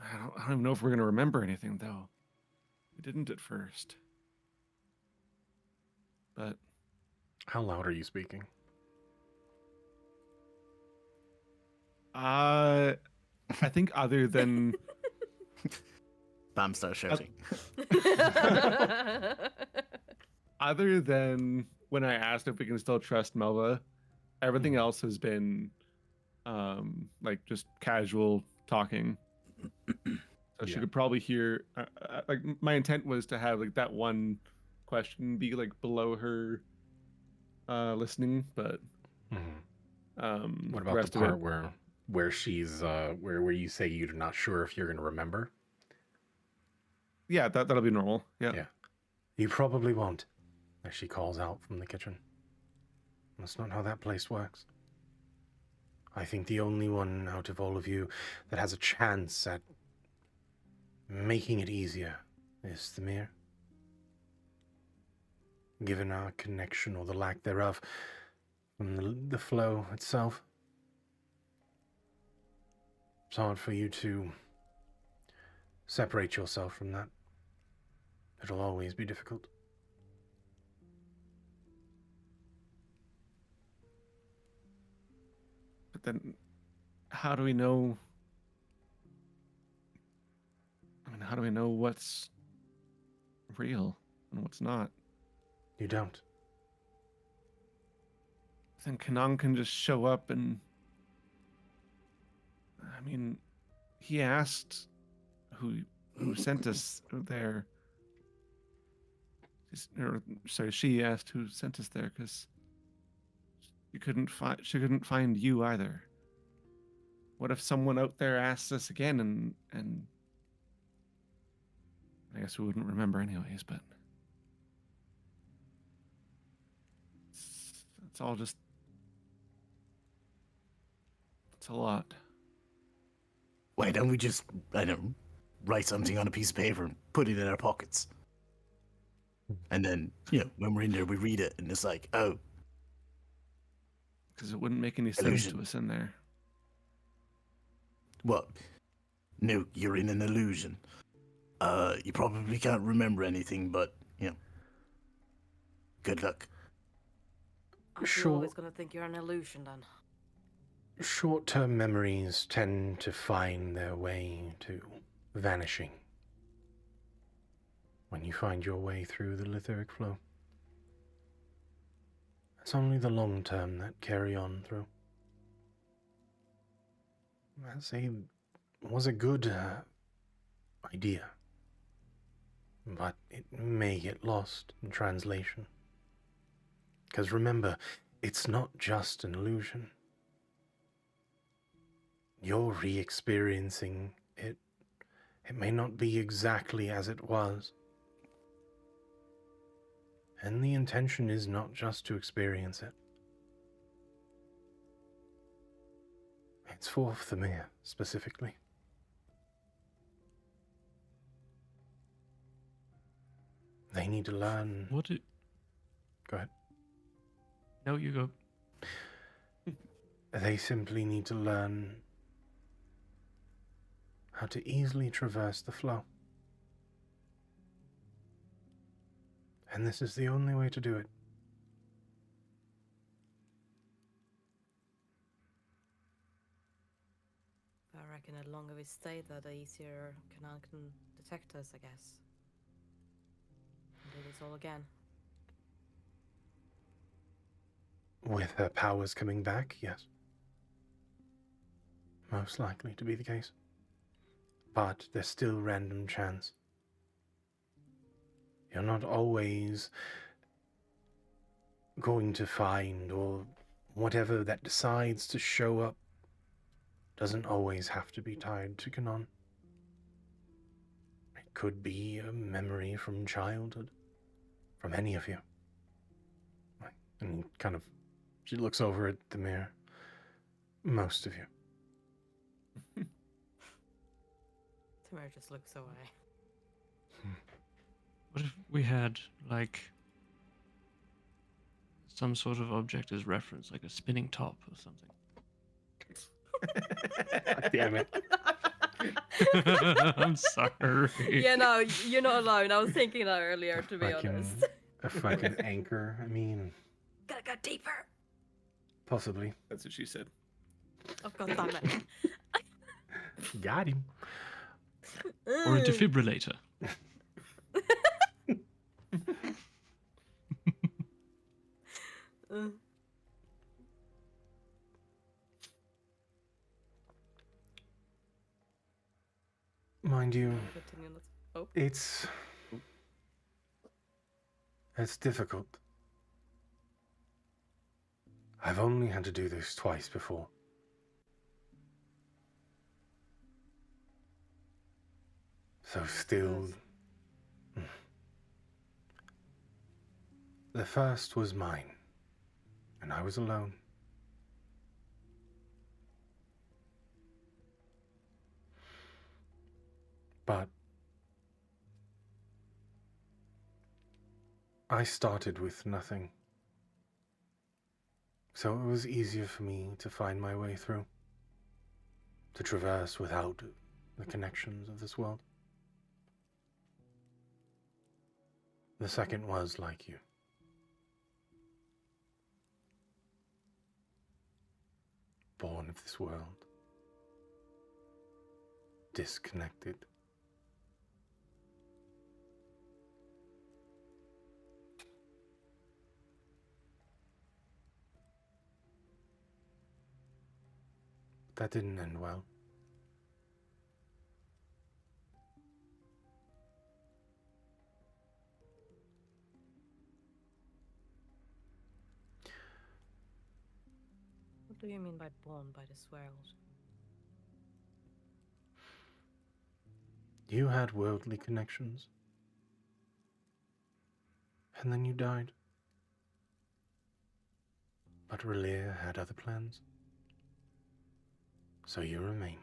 I don't even know if we're going to remember anything, though. We didn't at first. But How loud are you speaking? I think other than Bam starts shouting. other than when I asked if we can still trust Melva, everything else has been like just casual talking. So she Yeah. could probably hear. Like my intent was to have like that one question be like below her listening, but What the about rest the of it, part where she's where you say you're not sure if you're going to remember? yeah, that'll be normal. Yeah. Yeah. You probably won't, as she calls out from the kitchen. That's not how that place works. I think the only one out of all of you that has a chance at making it easier is the mirror. Given our connection, or the lack thereof, from the flow itself, it's hard for you to separate yourself from that. It'll always be difficult. But then, how do we know? I mean, how do we know what's real and what's not? You don't. Then Kanan can just show up and. I mean, he asked who sent us there. Or sorry, she asked who sent us there because she couldn't find you either. What if someone out there asks us again and I guess we wouldn't remember anyways, but it's all just it's a lot. Why don't we just, I don't know, write something on a piece of paper and put it in our pockets? And then, when we're in there, we read it, and it's like, oh, Because it wouldn't make any sense Illusion. to us in there. what? No, you're in an illusion. You probably can't remember anything, but, good luck. You're Sure. always going to think you're an illusion, then. Short-term memories tend to find their way to vanishing when you find your way through the litheric flow. It's only the long-term that carry on through. Was a good idea, but it may get lost in translation. Because remember, it's not just an illusion. You're re-experiencing it. It may not be exactly as it was. And the intention is not just to experience it. It's for Thamir, specifically. They need to learn... What? Go ahead. No, you go. They simply need to learn how to easily traverse the flow. And this is the only way to do it. I reckon the longer we stay there, the easier Kanan can detect us, I guess. And do this all again. With her powers coming back, yes. Most likely to be the case. But there's still random chance. You're not always going to find, or whatever that decides to show up doesn't always have to be tied to Kanan. It could be a memory from childhood, from any of you. And she looks over at the mirror. Most of you. Tamara just looks away. What if we had, like, some sort of object as reference, like a spinning top or something? God damn it. I'm sorry. Yeah, no, you're not alone. I was thinking that earlier, to be honest. A fucking anchor. I mean, Gotta go deeper. possibly. That's what she said. Oh, god damn it. Got him. Or a defibrillator. Uh, Mind you, continue on. Oh, it's difficult. I've only had to do this twice before. So still... The first was mine, and I was alone. But I started with nothing, so it was easier for me to find my way through, to traverse without the connections of this world. The second was like you. Born of this world. Disconnected. That didn't end well. what do you mean by born by this world? You had worldly connections. And then you died. But Relia had other plans. So you remain.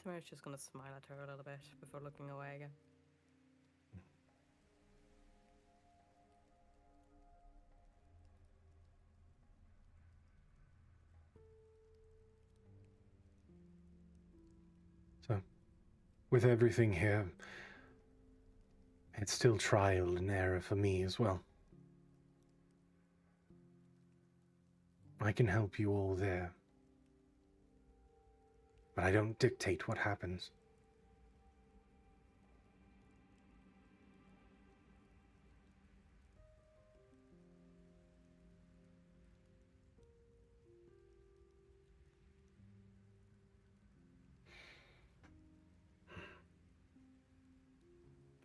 Tamara's just gonna smile at her a little bit before looking away again. So, with everything here, it's still trial and error for me as well. I can help you all there, but I don't dictate what happens.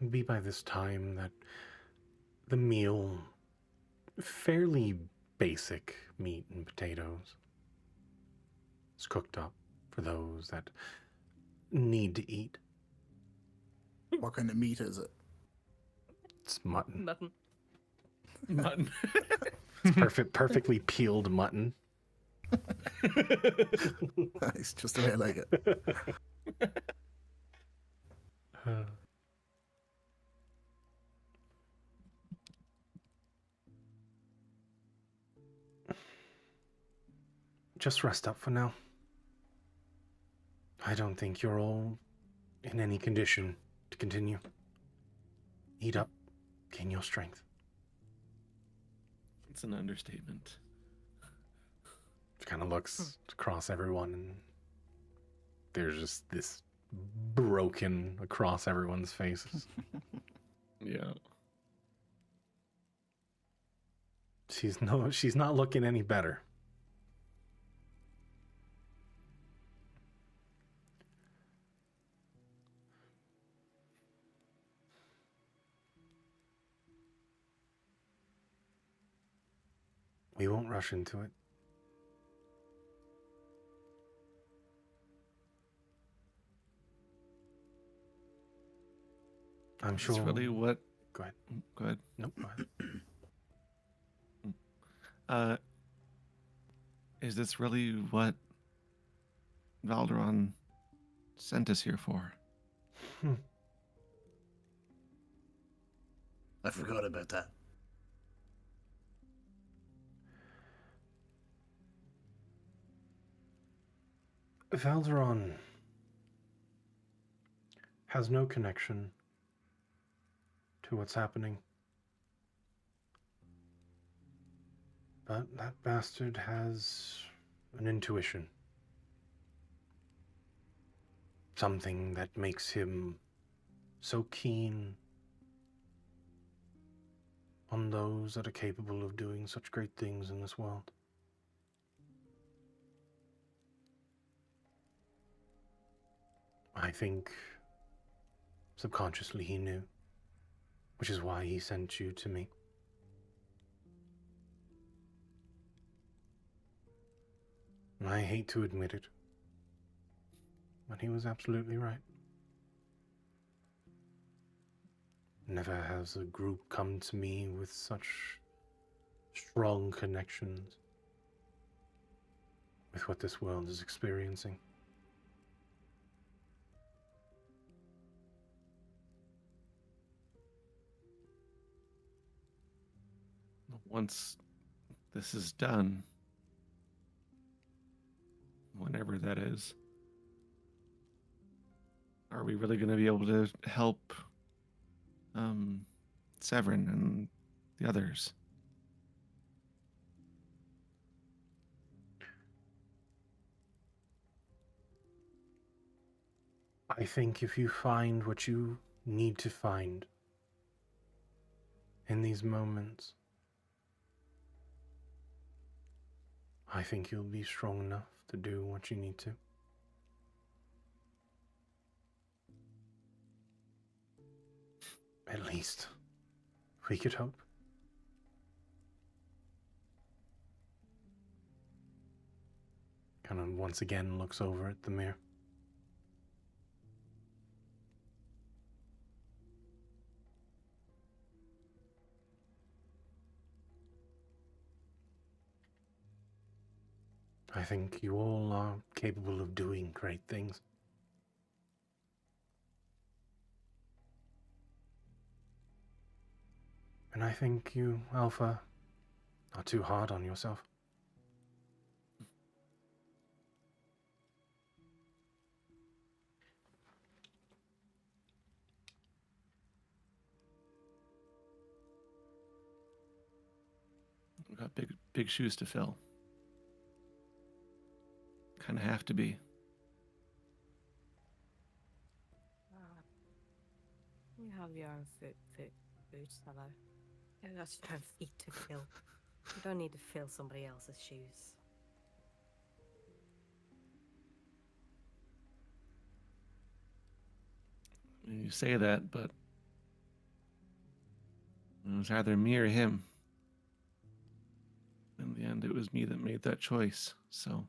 It'll be by this time that the meal, fairly basic meat and potatoes, is cooked up for those that need to eat. What kind of meat is it? It's mutton. Mutton. Mutton. It's perfectly peeled mutton. Nice, just the way I like it. Just rest up for now. I don't think you're all in any condition to continue. Eat up, gain your strength. It's an understatement. She kind of looks across everyone, and there's just this broken across everyone's faces. Yeah. She's not looking any better. We won't rush into it. I'm sure. That's really what. Go ahead. Go ahead. Nope. Go ahead. Uh, is this really what Valderon sent us here for? Hmm. I forgot about that. Valderon has no connection to what's happening. But that bastard has an intuition. Something that makes him so keen on those that are capable of doing such great things in this world. I think subconsciously he knew, which is why he sent you to me. And I hate to admit it, but he was absolutely right. Never has a group come to me with such strong connections with what this world is experiencing. Once this is done, whenever that is, are we really going to be able to help Severin and the others? I think if you find what you need to find in these moments, I think you'll be strong enough to do what you need to. At least, we could hope. Kind of once again looks over at the mirror. I think you all are capable of doing great things. And I think you, Alpha, are too hard on yourself. We've got big shoes to fill. Kind of have to be. You have your own boots, hello. You got your own feet to fill. You don't need to fill somebody else's shoes. You say that, but it was either me or him. In the end, it was me that made that choice, so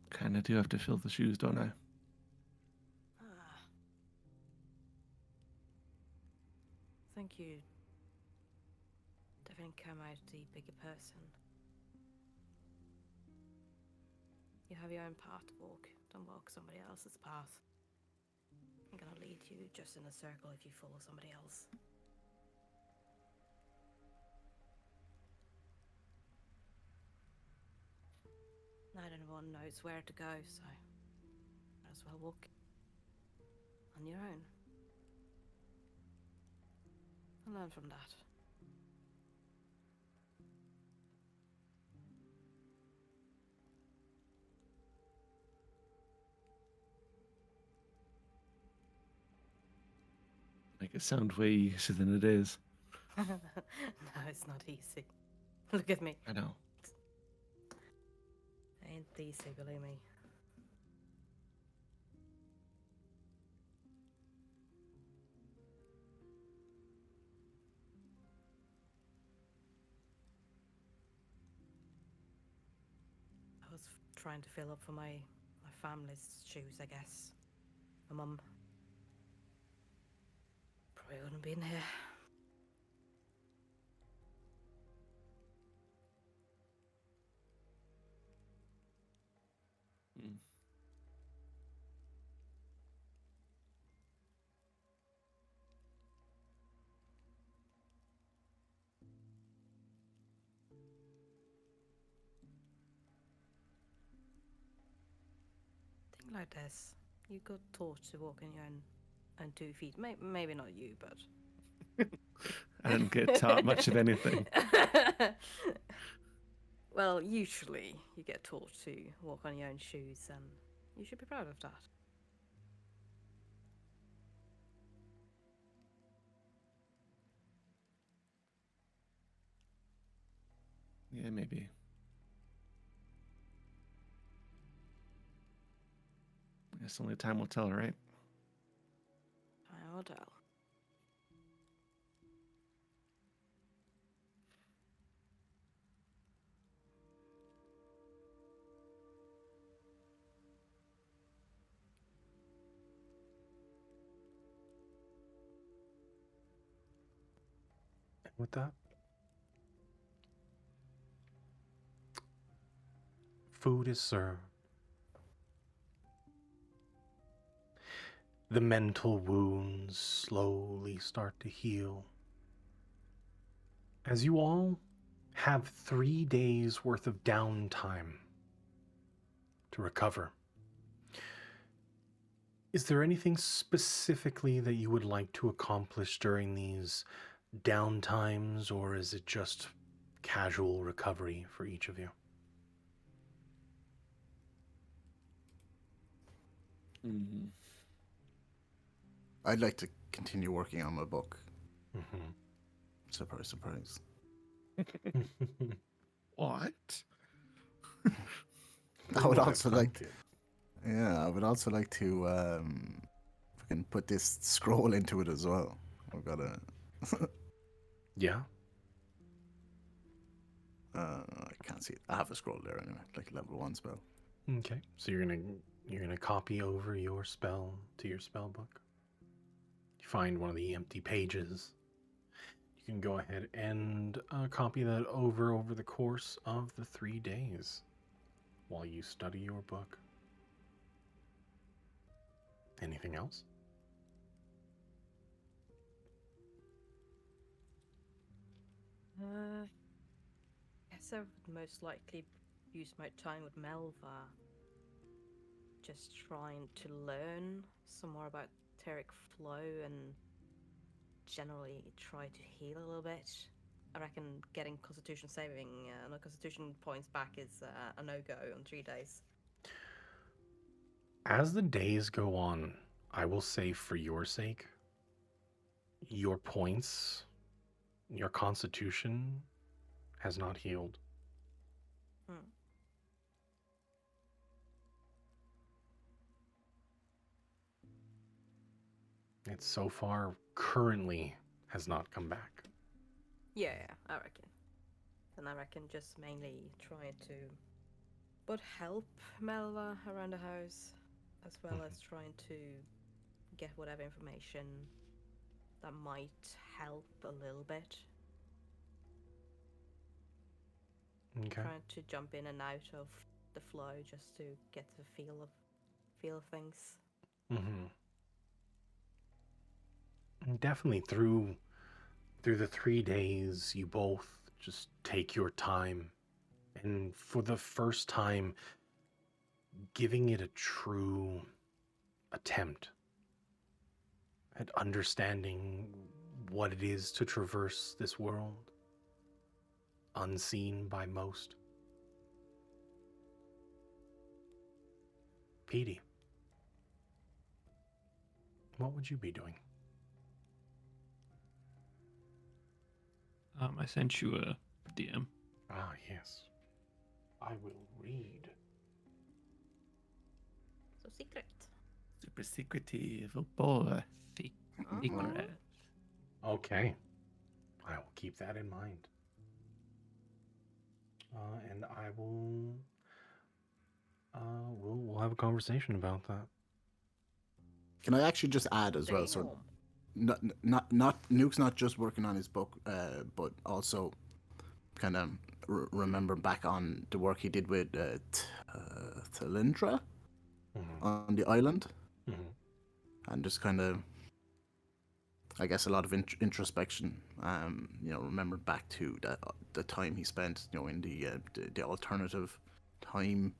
kind of do have to fill the shoes, don't I? I think you definitely come out the bigger person. You have your own path to walk. Don't walk somebody else's path. I'm gonna lead you just in a circle if you follow somebody else. Neither one knows where to go, so might as well walk on your own. And learn from that. Make it sound way easier than it is. No, it's not easy. Look at me. I know. Ain't easy, believe me. I was trying to fill up for my family's shoes, I guess. My mum probably wouldn't be in here. something like this. You got taught to walk on your own 2 feet. Maybe not you, but I didn't get taught much of anything. Well, usually you get taught to walk on your own shoes, and you should be proud of that. Yeah, maybe. I guess only time will tell, right? I will tell. And with that, food is served. The mental wounds slowly start to heal. As you all have 3 days worth of downtime to recover. Is there anything specifically that you would like to accomplish during these downtimes, or is it just casual recovery for each of you? Mm-hmm. I'd like to continue working on my book. Mm-hmm. Surprise, surprise. What? I would also like to, I would also like to fucking put this scroll into it as well. I've got a Yeah. I can't see it. I have a scroll there anyway, like a level 1 spell. Okay. So you're gonna copy over your spell to your spell book. You find one of the empty pages. You can go ahead and copy that over the course of the 3 days while you study your book. Anything else? Guess I would most likely use my time with Melva, just trying to learn some more about etheric flow and generally try to heal a little bit. I reckon getting Constitution saving, no Constitution points back is a no-go on 3 days. As the days go on, I will say for your sake, your points, your constitution has not healed. It so far currently has not come back. Yeah, I reckon. And I reckon just mainly trying to but help Melva around the house, as well as trying to get whatever information that might help a little bit. Okay. Trying to jump in and out of the flow just to get the feel of things. Mm-hmm. And definitely through the 3 days, you both just take your time, and for the first time, giving it a true attempt at understanding what it is to traverse this world, unseen by most. Petey, what would you be doing? I sent you a DM. Ah, yes. I will read. So secret. Super secretive, oh boy. Secret. Okay. I will keep that in mind. And I will... we'll have a conversation about that. Can I actually just add as well? So, not Nuke's not just working on his book, but also kind of remember back on the work he did with Talindra on the island, and just kind of, I guess, a lot of introspection. Remember back to the time he spent, in the alternative time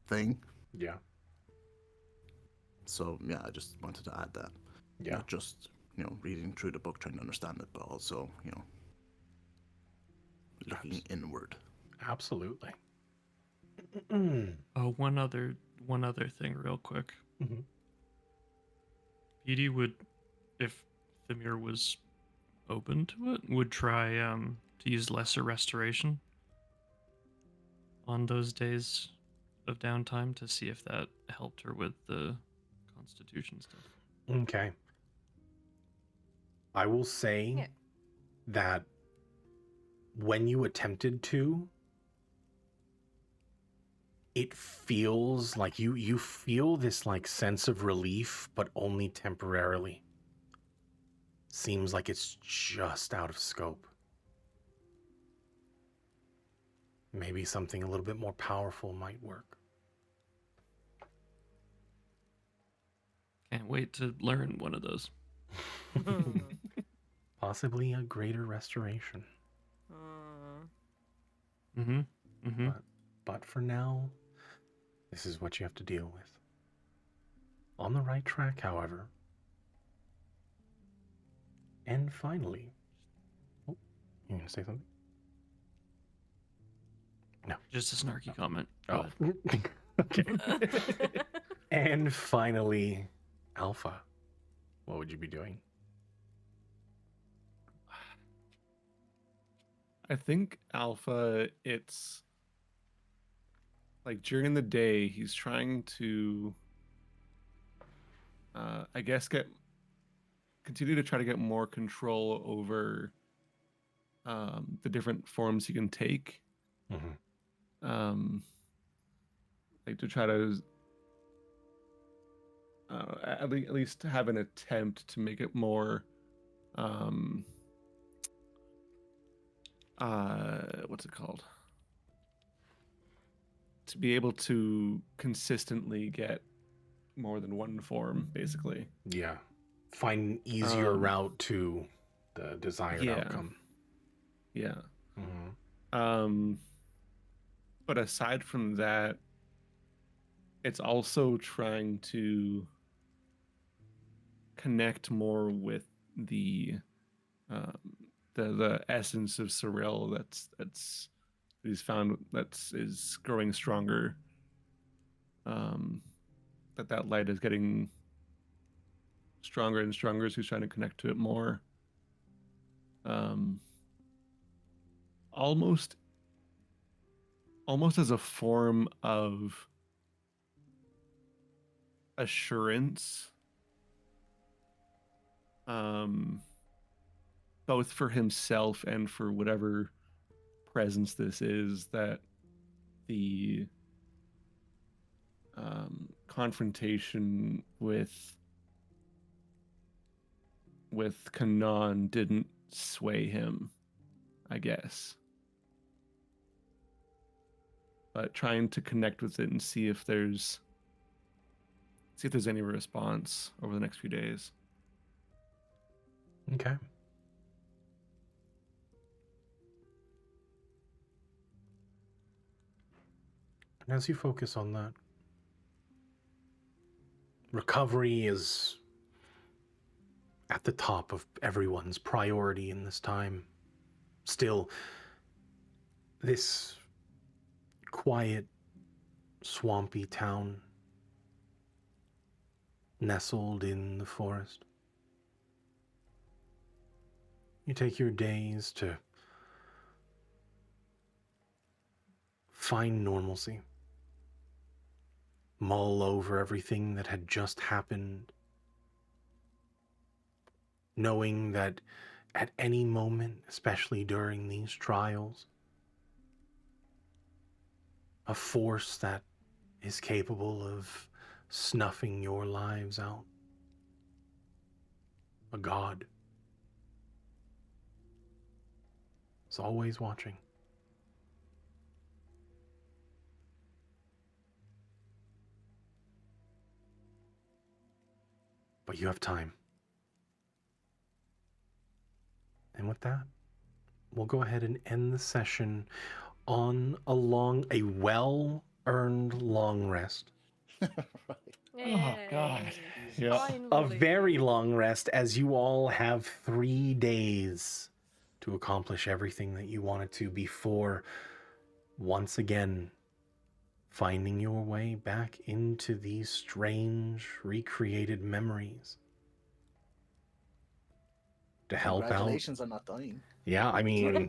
thing. Yeah. So yeah, I just wanted to add that. Yeah. Not just reading through the book trying to understand it, but also looking inward. Absolutely. One other thing, real quick. Mhm. Petey would, if Thamir was open to it, would try to use lesser restoration on those days of downtime to see if that helped her with the constitution stuff. Okay. I will say Yeah. that when you attempted to, it feels like you feel this like sense of relief, but only temporarily. Seems like it's just out of scope. Maybe something a little bit more powerful might work. Can't wait to learn one of those. Possibly a greater restoration. Mm-hmm. Mm-hmm. But for now, this is what you have to deal with. On the right track, however. And finally, oh, you gonna say something? No. Just a snarky comment. Go Oh, ahead. okay. And finally, Alpha. What would you be doing? I think Alpha, it's like during the day, he's trying to, I guess, continue to try to get more control over the different forms he can take. Mm-hmm. Like to try to at least have an attempt to make it more what's it called, to be able to consistently get more than one form, basically. Yeah. Find an easier route to the desired outcome. Yeah. Mm-hmm. But aside from that, it's also trying to connect more with the essence of Sorel that's he's found is growing stronger. That light is getting stronger and stronger, so he's trying to connect to it more. Almost as a form of assurance, both for himself and for whatever presence this is, that the confrontation with Kanan didn't sway him, I guess. But trying to connect with it and see if there's any response over the next few days. Okay. And as you focus on that, recovery is at the top of everyone's priority in this time. Still, this quiet, swampy town nestled in the forest. You take your days to find normalcy, mull over everything that had just happened, knowing that at any moment, especially during these trials, a force that is capable of snuffing your lives out, a god, is always watching. But you have time. And with that, we'll go ahead and end the session on a well-earned long rest. Right. Oh, God. Yay. Yeah. A Finally. very long rest, as you all have 3 days to accomplish everything that you wanted to before once again finding your way back into these strange recreated memories to help out. Congratulations on not dying. Yeah, I mean,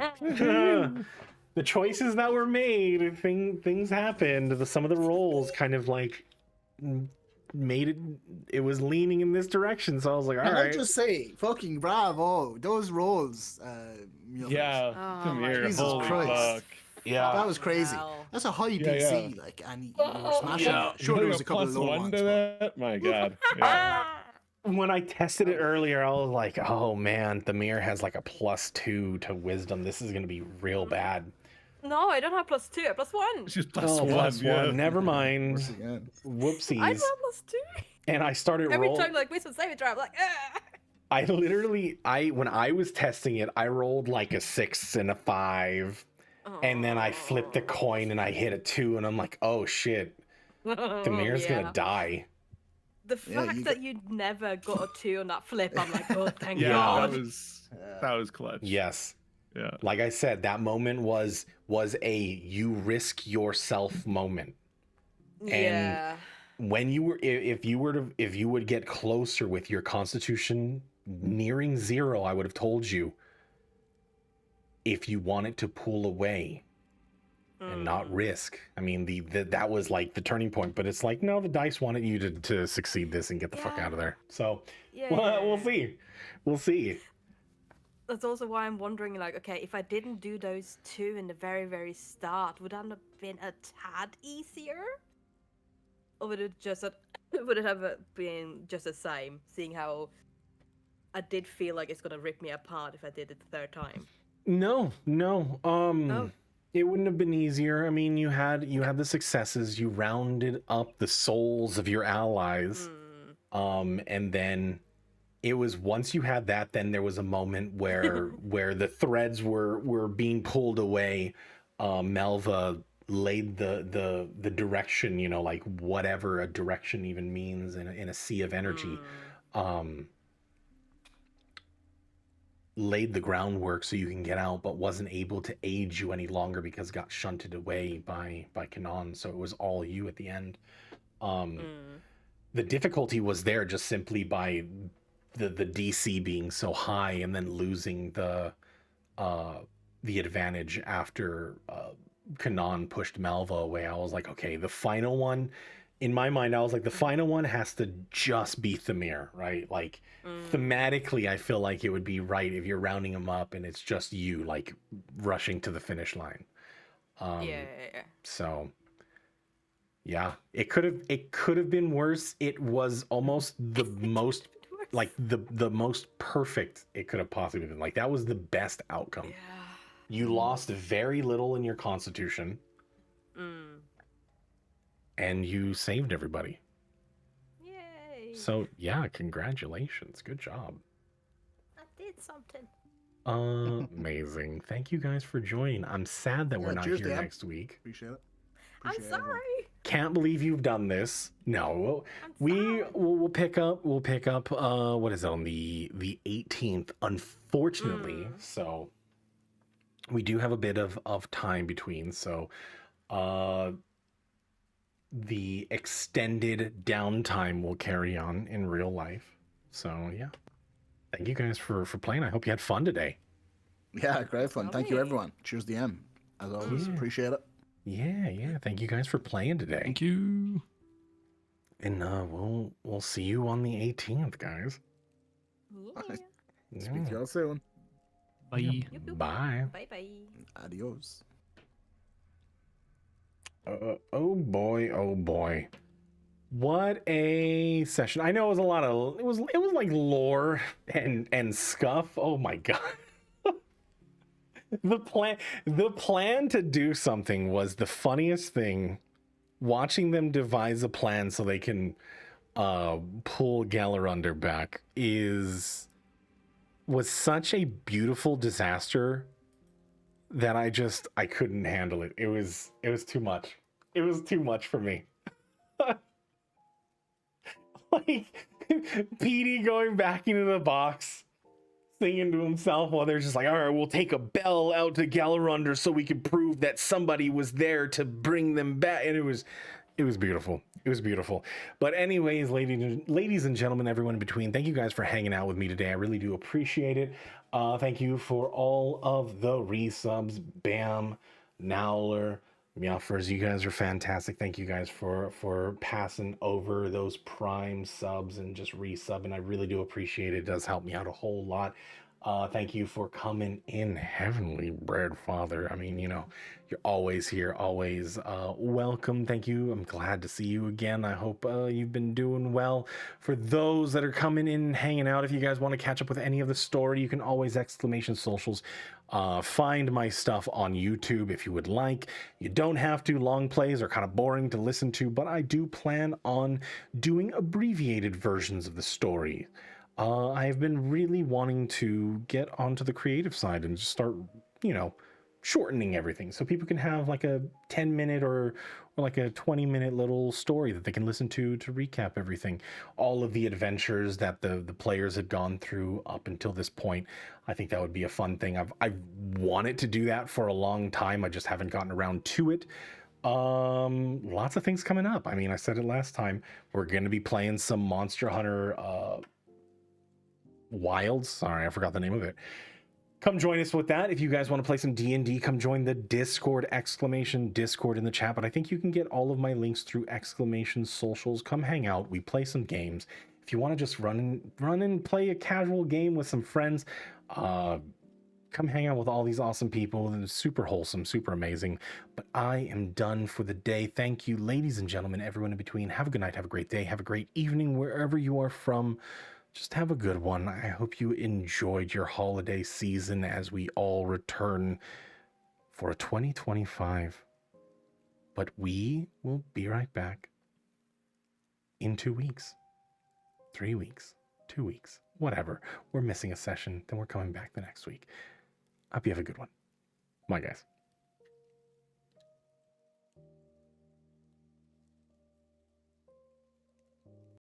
the choices that were made, things happened. Some of the rolls kind of like made it was leaning in this direction. So I was like, all Can I right. just say, fucking bravo, those rolls. Yeah. Oh Come my here. Jesus Holy Christ. fuck. Yeah. That was crazy. Hell. That's a high Yeah, DC, like, and you were smashing Yeah. it. Sure, there was a couple of plus low one ones, to but that. My God. Yeah. When I tested it earlier, I was like, oh man, the mirror has like a +2 to wisdom. This is gonna be real bad. No, I don't have +2. I have +1. It's just plus Oh, one. +1. Yeah. Never mind. once again. I Whoopsies. don't have +2. And I started Every rolling. time like wisdom saving throw, I'm like, ah. I literally, when I was testing it, I rolled like a 6 and a 5. And then I flipped the coin and I hit a 2. And I'm like, oh shit, the mirror's gonna die. The Yeah, fact you that you never got a 2 on that flip, I'm like, oh, thank Yeah, God. that was clutch. Yes. Yeah. Like I said, that moment was a you risk yourself moment. Yeah. When you were, if you would get closer with your constitution nearing 0, I would have told you, if you wanted to pull away and not risk. I mean, that was like the turning point, but it's like, no, the dice wanted you to succeed this and get the fuck Yeah. out of there. So Yeah. we'll see. We'll see. That's also why I'm wondering, like, okay, if I didn't do those 2 in the very, very start, would that have been a tad easier? Or would it have been just the same, seeing how I did feel like it's gonna rip me apart if I did it the 3rd time? No. Oh. It wouldn't have been easier. I mean, you had the successes. You rounded up the souls of your allies. And then it was, once you had that, then there was a moment where the threads were being pulled away. Melva laid the direction, like whatever a direction even means in a sea of energy. Laid the groundwork so you can get out, but wasn't able to aid you any longer because got shunted away by Kanan. So it was all you at the end. The difficulty was there just simply by the DC being so high, and then losing the advantage after Kanan pushed Malva away. I was like, okay, the final one, in my mind, I was like, the final one has to just be Thamir, right? Like, thematically, I feel like it would be right if you're rounding them up and it's just you, like, rushing to the finish line. Yeah. So, yeah, it could have been worse. It was almost the most, like, the most perfect it could have possibly been. Like, that was the best outcome. Yeah. You lost very little in your constitution. And you saved everybody. Yay. So, yeah, congratulations. Good job. I did something. Amazing. Thank you guys for joining. I'm sad that we're not cheers, here Dan. next week. Appreciate it. I'm Appreciate everyone. sorry. Can't believe you've done this. No, we'll pick up what is it, on the 18th, unfortunately. So we do have a bit of time between. So the extended downtime will carry on in real life. So yeah. Thank you guys for playing. I hope you had fun today. Yeah, great fun. Thank you, Lovely. everyone. Cheers, DM. As always, Yeah. appreciate it. Yeah. Thank you guys for playing today. Thank you. And we'll see you on the 18th, guys. Yeah. Speak to you all soon. Bye. Yup, yup. Bye. Bye bye. Adios. Oh boy. What a session. I know it was a lot of it was like lore and scuff. Oh my god. The plan to do something was the funniest thing. Watching them devise a plan so they can pull Galarunder back was such a beautiful disaster that I couldn't handle it. It was too much. It was too much for me. like Petey going back into the box, singing to himself while they're just like, all right, we'll take a bell out to Galarunder so we can prove that somebody was there to bring them back. And it was beautiful. It was beautiful. But anyways, ladies and gentlemen, everyone in between, thank you guys for hanging out with me today. I really do appreciate it. Thank you for all of the resubs. Bam, Nowler, Meowfers, you guys are fantastic. Thank you guys for passing over those prime subs and just resubbing. I really do appreciate it. It does help me out a whole lot. Thank you for coming in, Heavenly Bread Father. I mean, you know, you're always here, always welcome. Thank you. I'm glad to see you again. I hope you've been doing well. For those that are coming in and hanging out, if you guys want to catch up with any of the story, you can always exclamation socials. Find my stuff on YouTube if you would like. You don't have to. Long plays are kind of boring to listen to, but I do plan on doing abbreviated versions of the story. I've been really wanting to get onto the creative side and just start, you know, shortening everything so people can have like a 10-minute or like a 20-minute little story that they can listen to recap everything, all of the adventures that the players had gone through up until this point. I think that would be a fun thing. I've wanted to do that for a long time. I just haven't gotten around to it. Lots of things coming up. I mean, I said it last time, we're going to be playing some Monster Hunter Wilds. Sorry, I forgot the name of it. Come join us with that. If you guys want to play some D&D, come join the Discord, Discord in the chat. But I think you can get all of my links through socials. Come hang out. We play some games. If you want to just run and play a casual game with some friends, come hang out with all these awesome people. And it's super wholesome, super amazing. But I am done for the day. Thank you, ladies and gentlemen, everyone in between. Have a good night. Have a great day. Have a great evening wherever you are from. Just have a good one. I hope you enjoyed your holiday season as we all return for a 2025. But we will be right back in 2 weeks, 3 weeks, 2 weeks, whatever. We're missing a session, then we're coming back the next week. I hope you have a good one. Bye, guys.